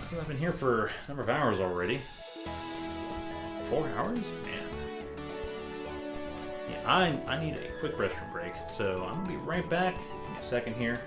Since I've been here for a number of hours already. 4 hours? Man. Yeah, I need a quick restroom break, so I'm gonna be right back. Give me a second here.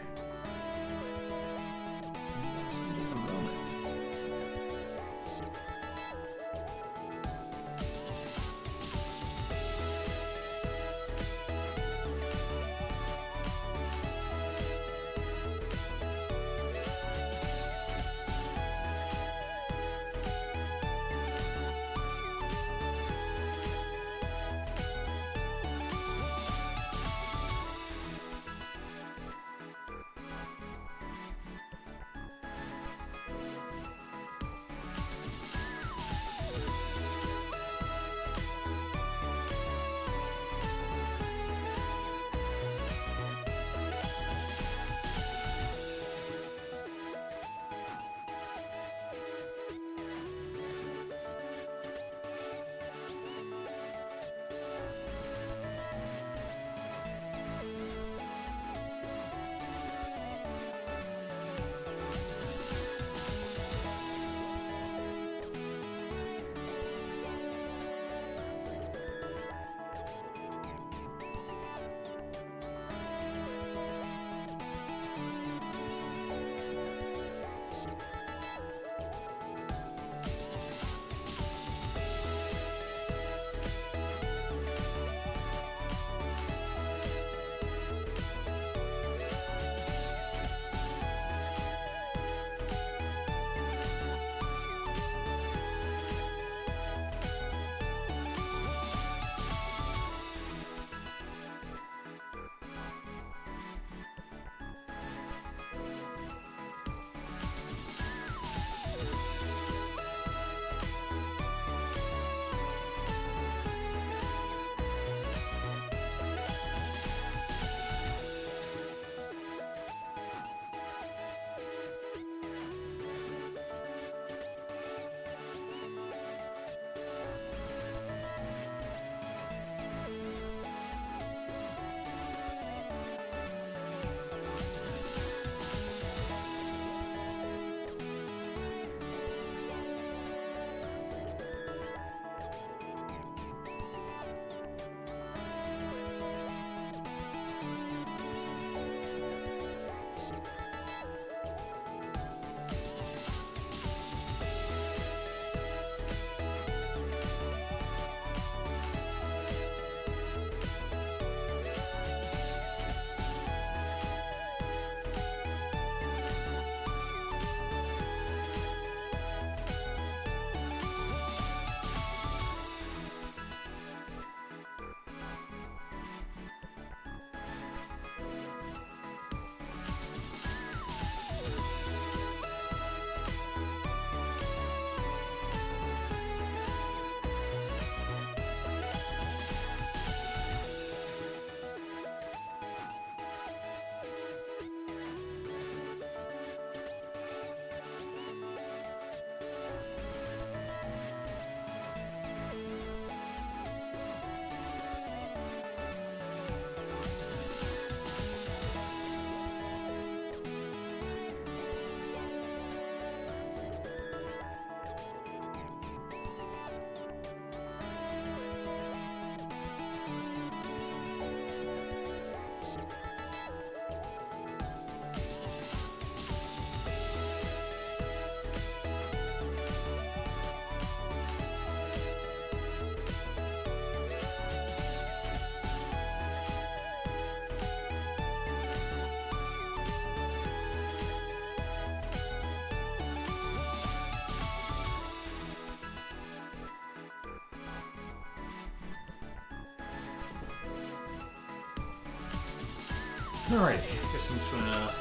Alright, I guess I'm just gonna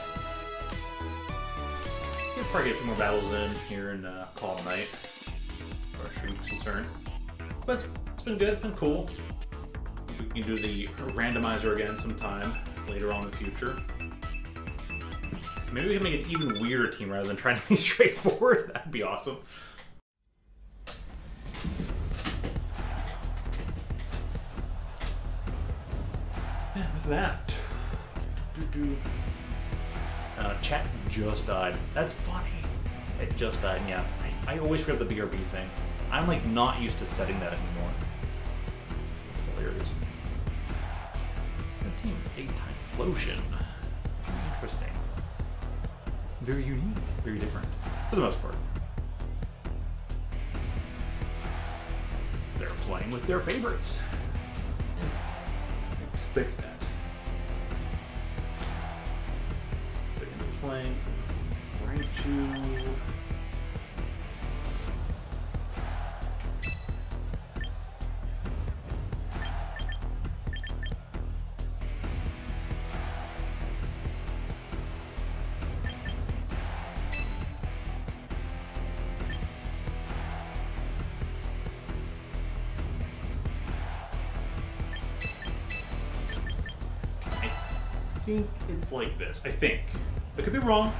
probably get a few more battles in here and call it a night, as far as stream's concerned. But it's been good, it's been cool. We can do the randomizer again sometime later on in the future. Maybe we can make an even weirder team rather than trying to be straightforward. That'd be awesome. Yeah, with that. Chat just died. That's funny. It just died, yeah. I always forget the BRB thing. I'm like not used to setting that anymore. It's hilarious. A team with 8 Typhlosion. Interesting. Very unique. Very different. For the most part. They're playing with their favorites. I expect that. They're going to be playing rank 2. I think it's like this. I think. I could be wrong,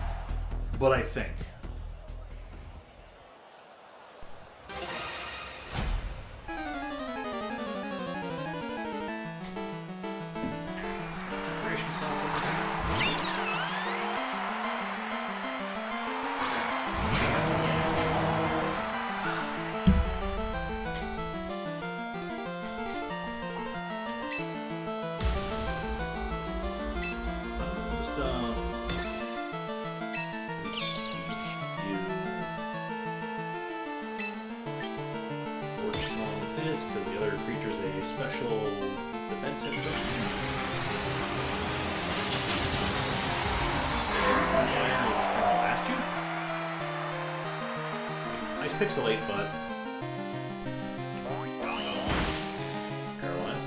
but I think. Because the other creature's a special defensive thing. Last you? Nice pixelate, but Caroline.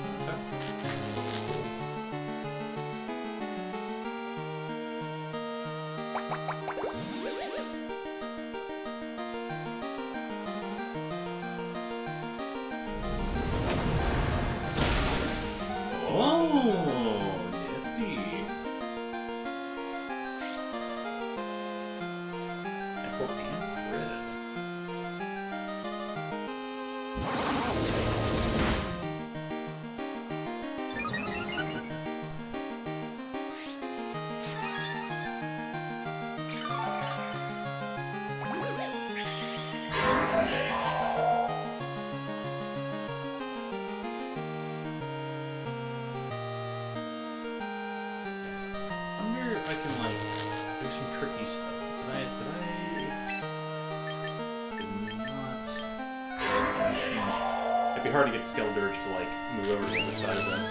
Oh, nifty. F4 and crit. I can like do some tricky stuff. It'd be hard to get Skeldurge to like move over to the other side of them.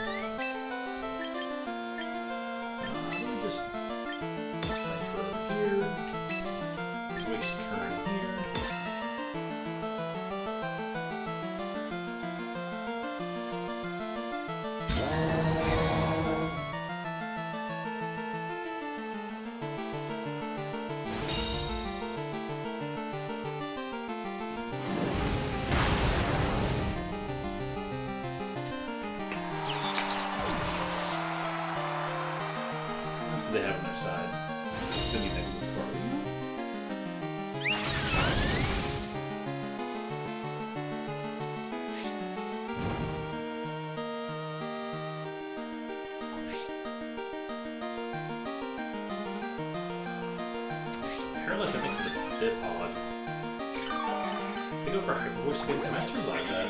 Let me just like here. Waste turn here. They have on their side. It's gonna be negative for you. Hairless, it makes it a bit odd. They go for Hyper Voice again. Can I survive that?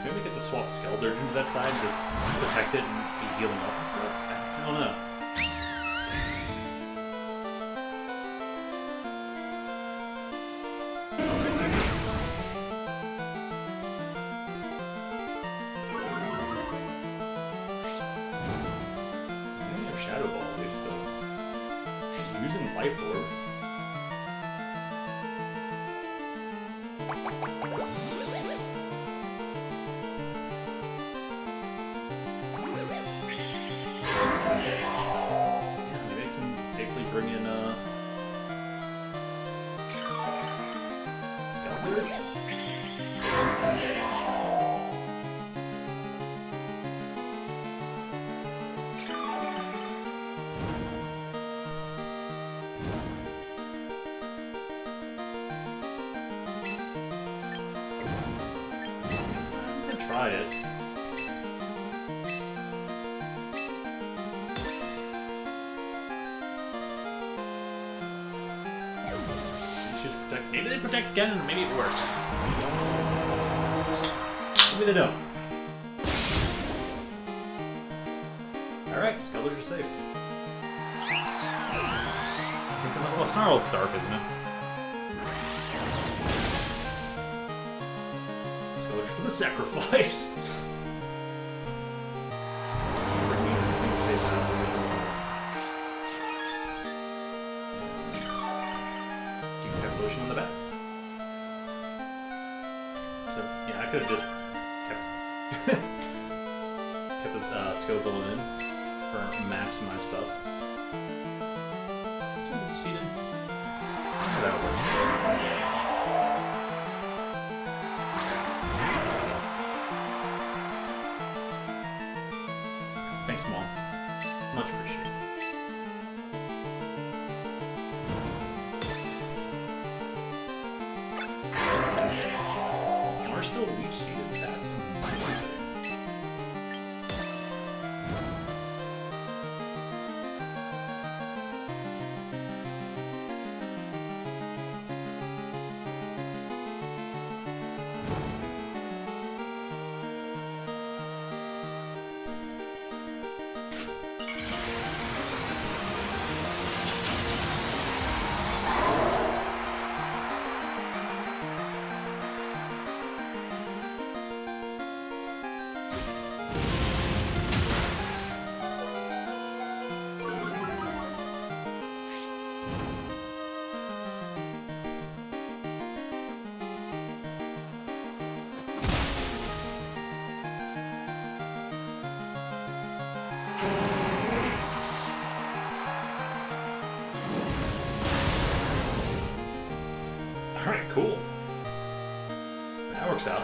So maybe we get to swap Skeldurge into that side, just protect it and be healing up and stuff. I don't know. Shadow Ball, dude. She's using Life Orb. Yeah, maybe I can safely bring in Skeldurge. Try it. Just protect. Maybe they protect again, and maybe it works. Maybe they don't. Alright, Skeldurge are safe. Well, Snarl's dark, isn't it? For the sacrifice. Keep that potion in the back. So yeah, I could have just kept the scope in for maximize stuff. Still seated. That works. Thanks, Mom. Much appreciated. We're still leech seated. That's amazing. Alright, cool. That works out.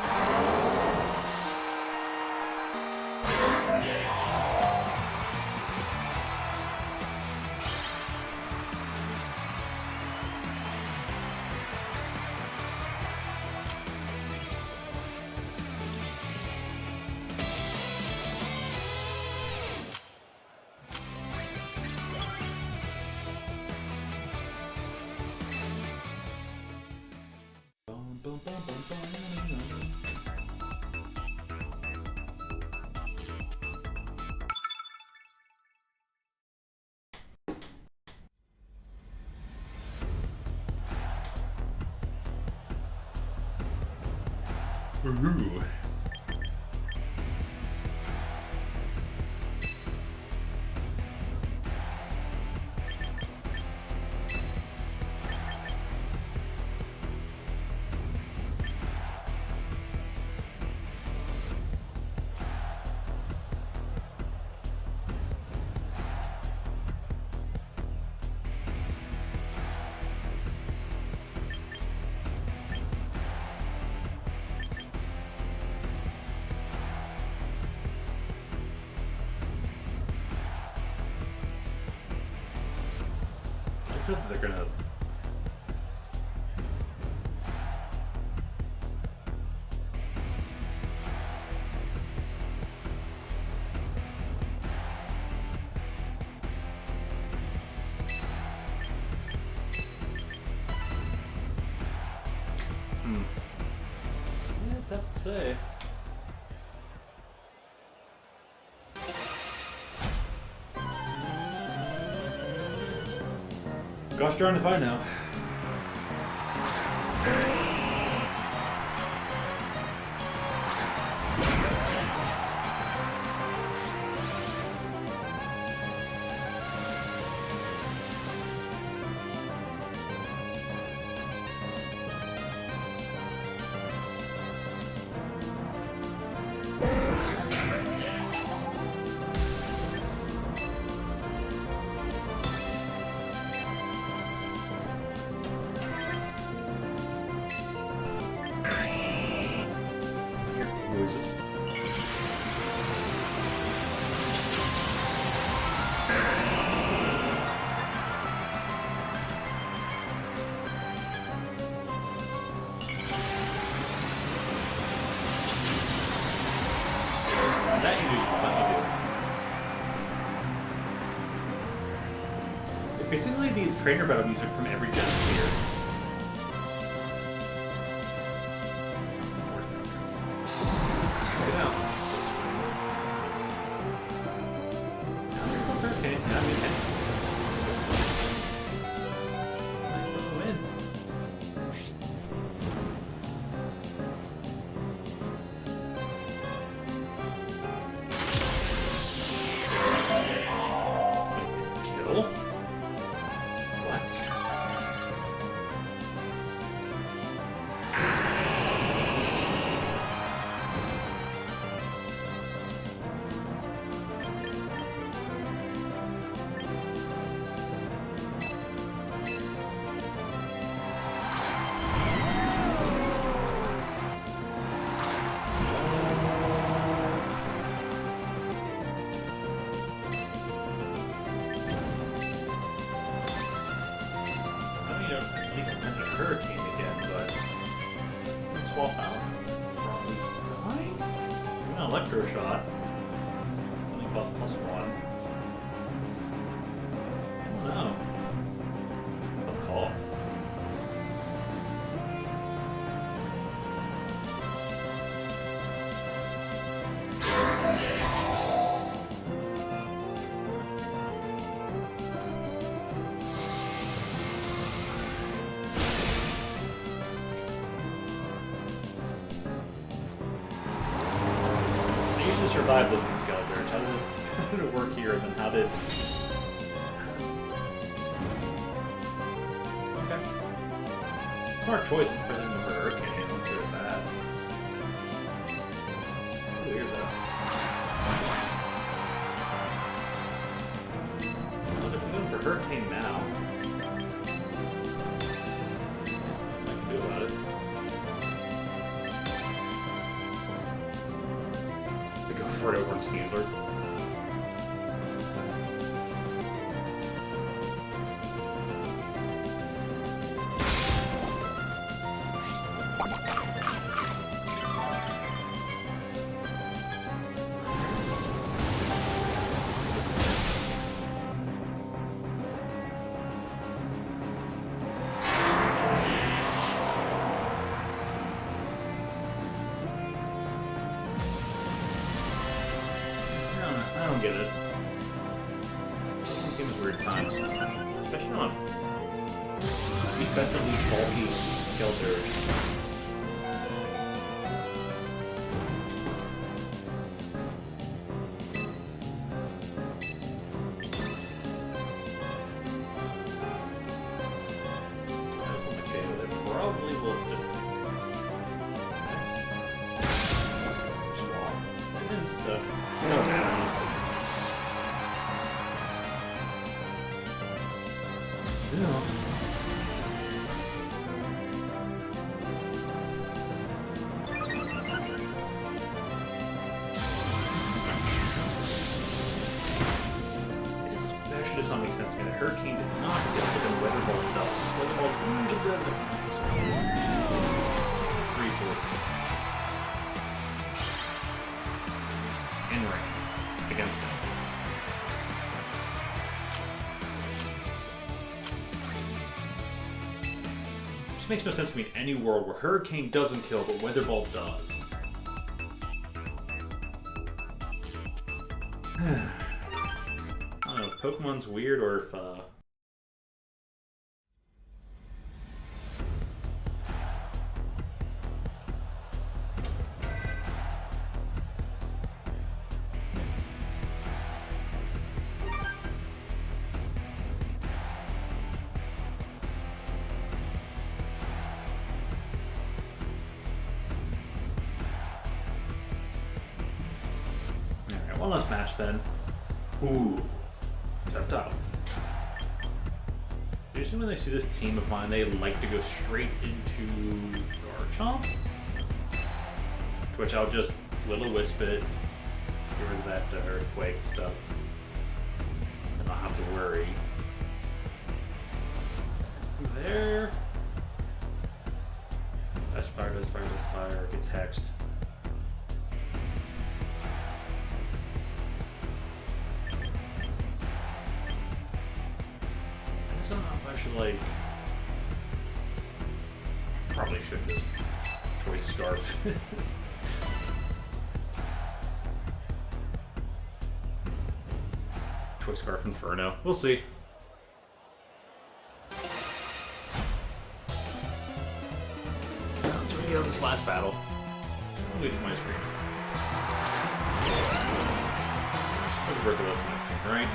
Ooh. I feel that they're gonna. Yeah, tough to say. Gosh darn if I know. That you do. Basically, the trainer battle music from every jest here. Hurricane again, but let's swap out. Probably fine. An electro shot. Only buff +1. I don't know. Let's call. Survive those in Skeledirge. How did it work here, and then how did... Okay. Smart choice in putting him for Hurricane. It looks really bad. Weird, though. What if we're going for Hurricane now? What can I do about it? For it over in Skeezler. I don't get it. Some games weird times. Especially on defensively bulky Skeledirge. Probably will just swap. No matter. No. It especially does not make sense to me that Hurricane did not get to the Weather Ball itself. Weather Ball usually doesn't. 3/4. In rain against him. It makes no sense to me in any world where Hurricane doesn't kill, but Weather Ball does. I don't know if Pokemon's weird or if Alright, one last match then. Ooh. Up top. Usually when they see this team of mine, they like to go straight into Garchomp. To which I'll just Will-O-Wisp it. Get rid of that Earthquake stuff. And I'll have to worry. There. Dash fire, dash fire, dash fire. Gets hexed. I don't know if I should, like... Probably should just choice Scarf. Choice Scarf Inferno. We'll see. Let's reveal this last battle. I'll lead to my screen. Let's break the left my screen, right?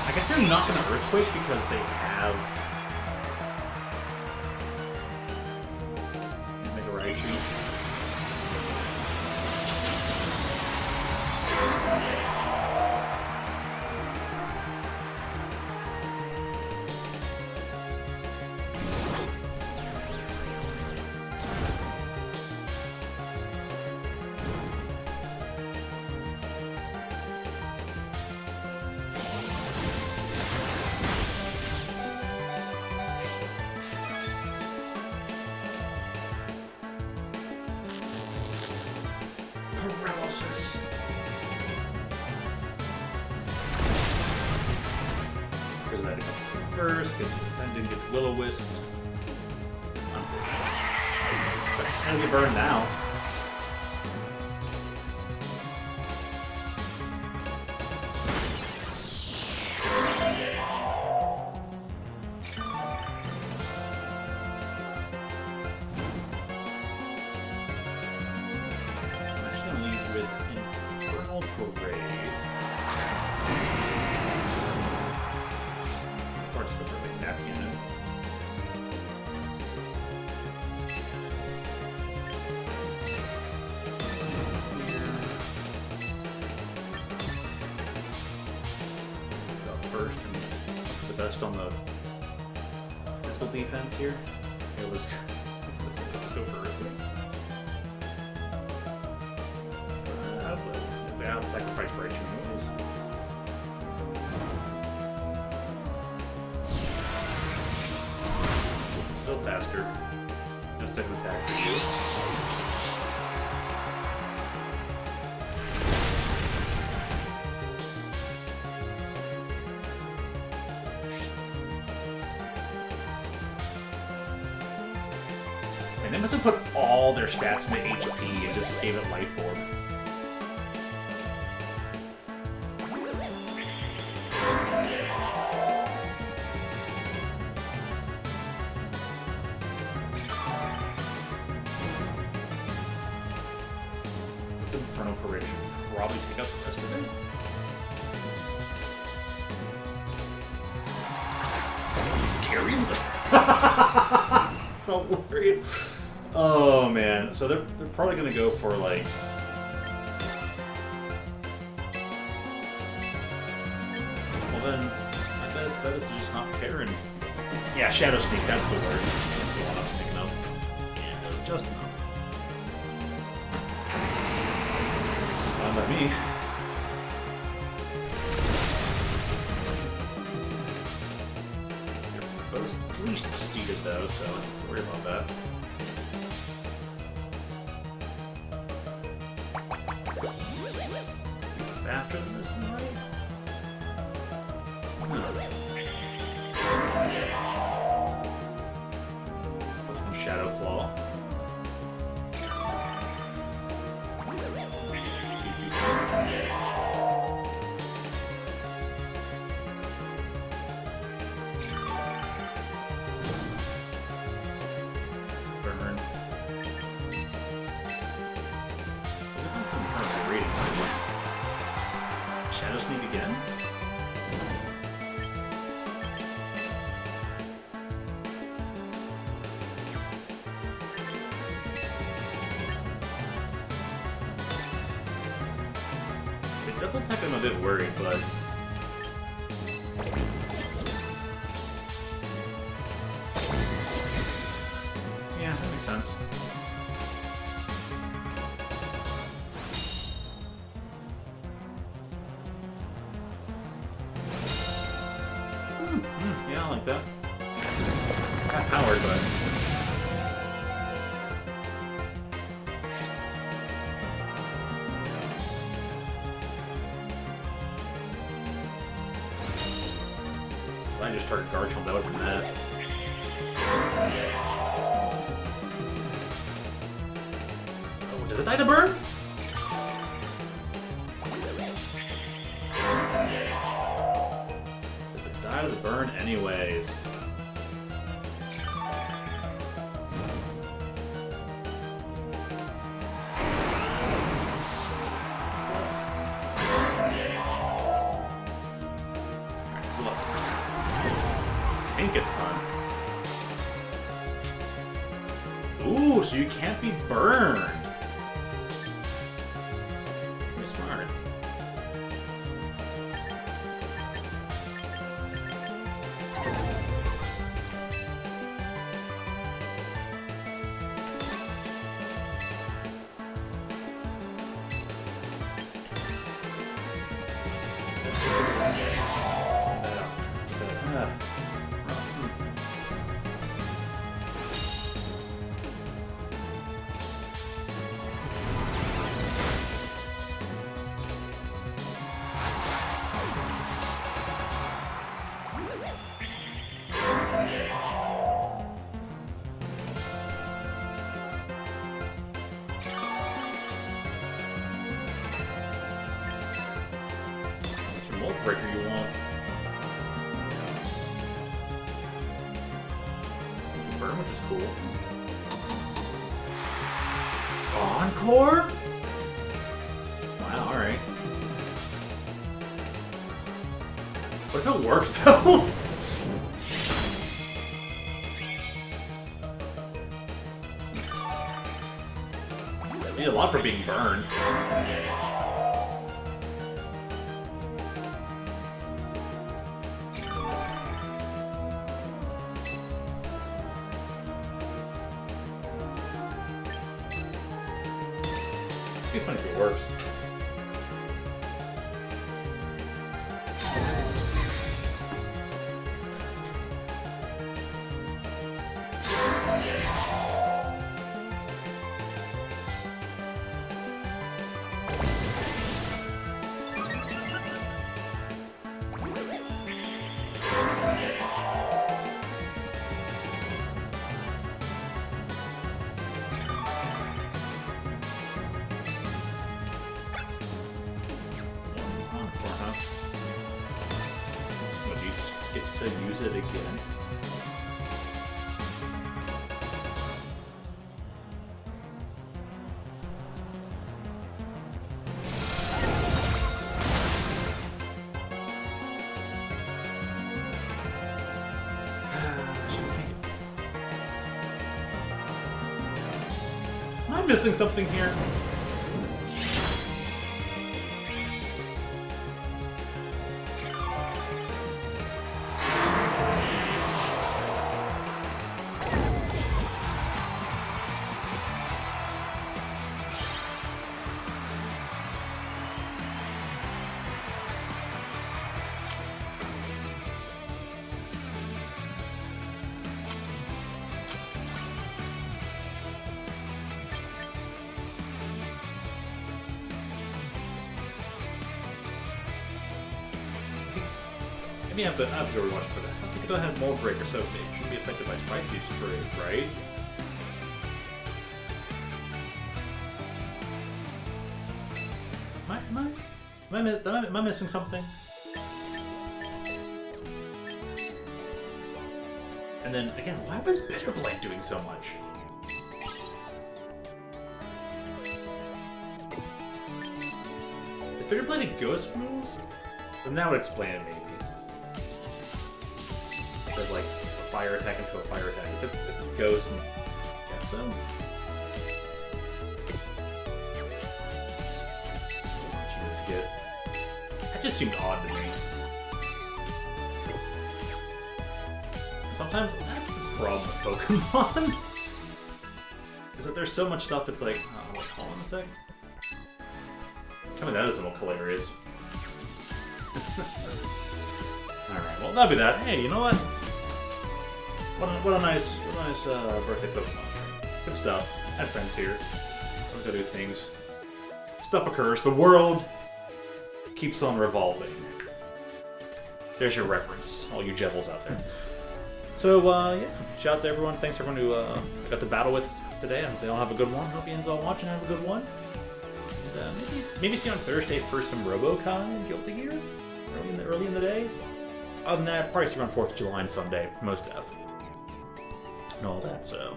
I guess they're not going to Earthquake because they have Mega Raichu. Paralysis. Because that first, then didn't get Will-O-Wisp. Unfortunately. But can get burned now. First and the best on the physical defense here. Okay, let's go for it. It's out of sacrifice for Raichu. Still faster. No second attack for you. And they must have put all their stats into HP and just gave it life orb. The Inferno Parade should probably take up the rest of it. Scary. It's hilarious. Oh man, so they're probably gonna go for like well then I bet it's just not caring. Yeah, Shadow Sneak, that's the word. That's the one I was thinking of. And it was just enough. Fine by me. They're both at least seated though, so don't worry about that. Faster than this one, right? This one's Shadow Claw. good reading. Shadow Sneak again? The double tech I'm a bit worried, but... yeah, that makes sense. Yeah, I like that. Not powered, but... if I just started Garchomp, that would have been mad. Oh, does it die to burn? Does it die to the burn anyways? Tank a ton. Ooh, so you can't be burned. Pretty smart. Mold Breaker you want. You can burn, which is cool. Encore? Wow, alright. What if it worked though? You need a lot for being burned. It'd be funny if it works. To use it again. Am I missing something here? I have to go rewatch for that. I think it don't have Mold Breaker, so it shouldn't be affected by Spicy Sprays, right? Am I missing something? And then, again, why was Bitter Blade doing so much? If they played a ghost move, then that would explain it maybe. Instead of like a fire attack into a fire attack. If it's ghost, I guess so. That just seemed odd to me. Sometimes that's the problem with Pokemon. Is that there's so much stuff that's like, oh, hold on a sec. Tell me that doesn't look hilarious. Alright, well that'll be that. Hey, you know what? What a nice birthday Pokemon. Good stuff. I have friends here. Let's go do things. Stuff occurs. The world keeps on revolving. There's your reference, all you Jevils out there. So, yeah, shout out to everyone. Thanks everyone who I got to battle with today. I hope they all have a good one. Hope you all watching have a good one. And, maybe see you on Thursday for some Robo-Kai and Guilty Gear early in the day. Other than that, probably see you on 4th of July and Sunday, most def. And all that, so.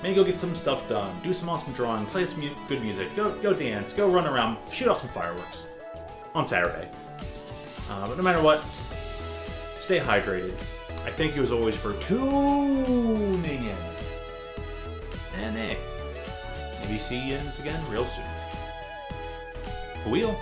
Maybe go get some stuff done, do some awesome drawing, play some good music, go dance, go run around, shoot off some fireworks on Saturday. But no matter what, stay hydrated. I thank you as always for tuning in. And hey, maybe see you in this again real soon. Wheel.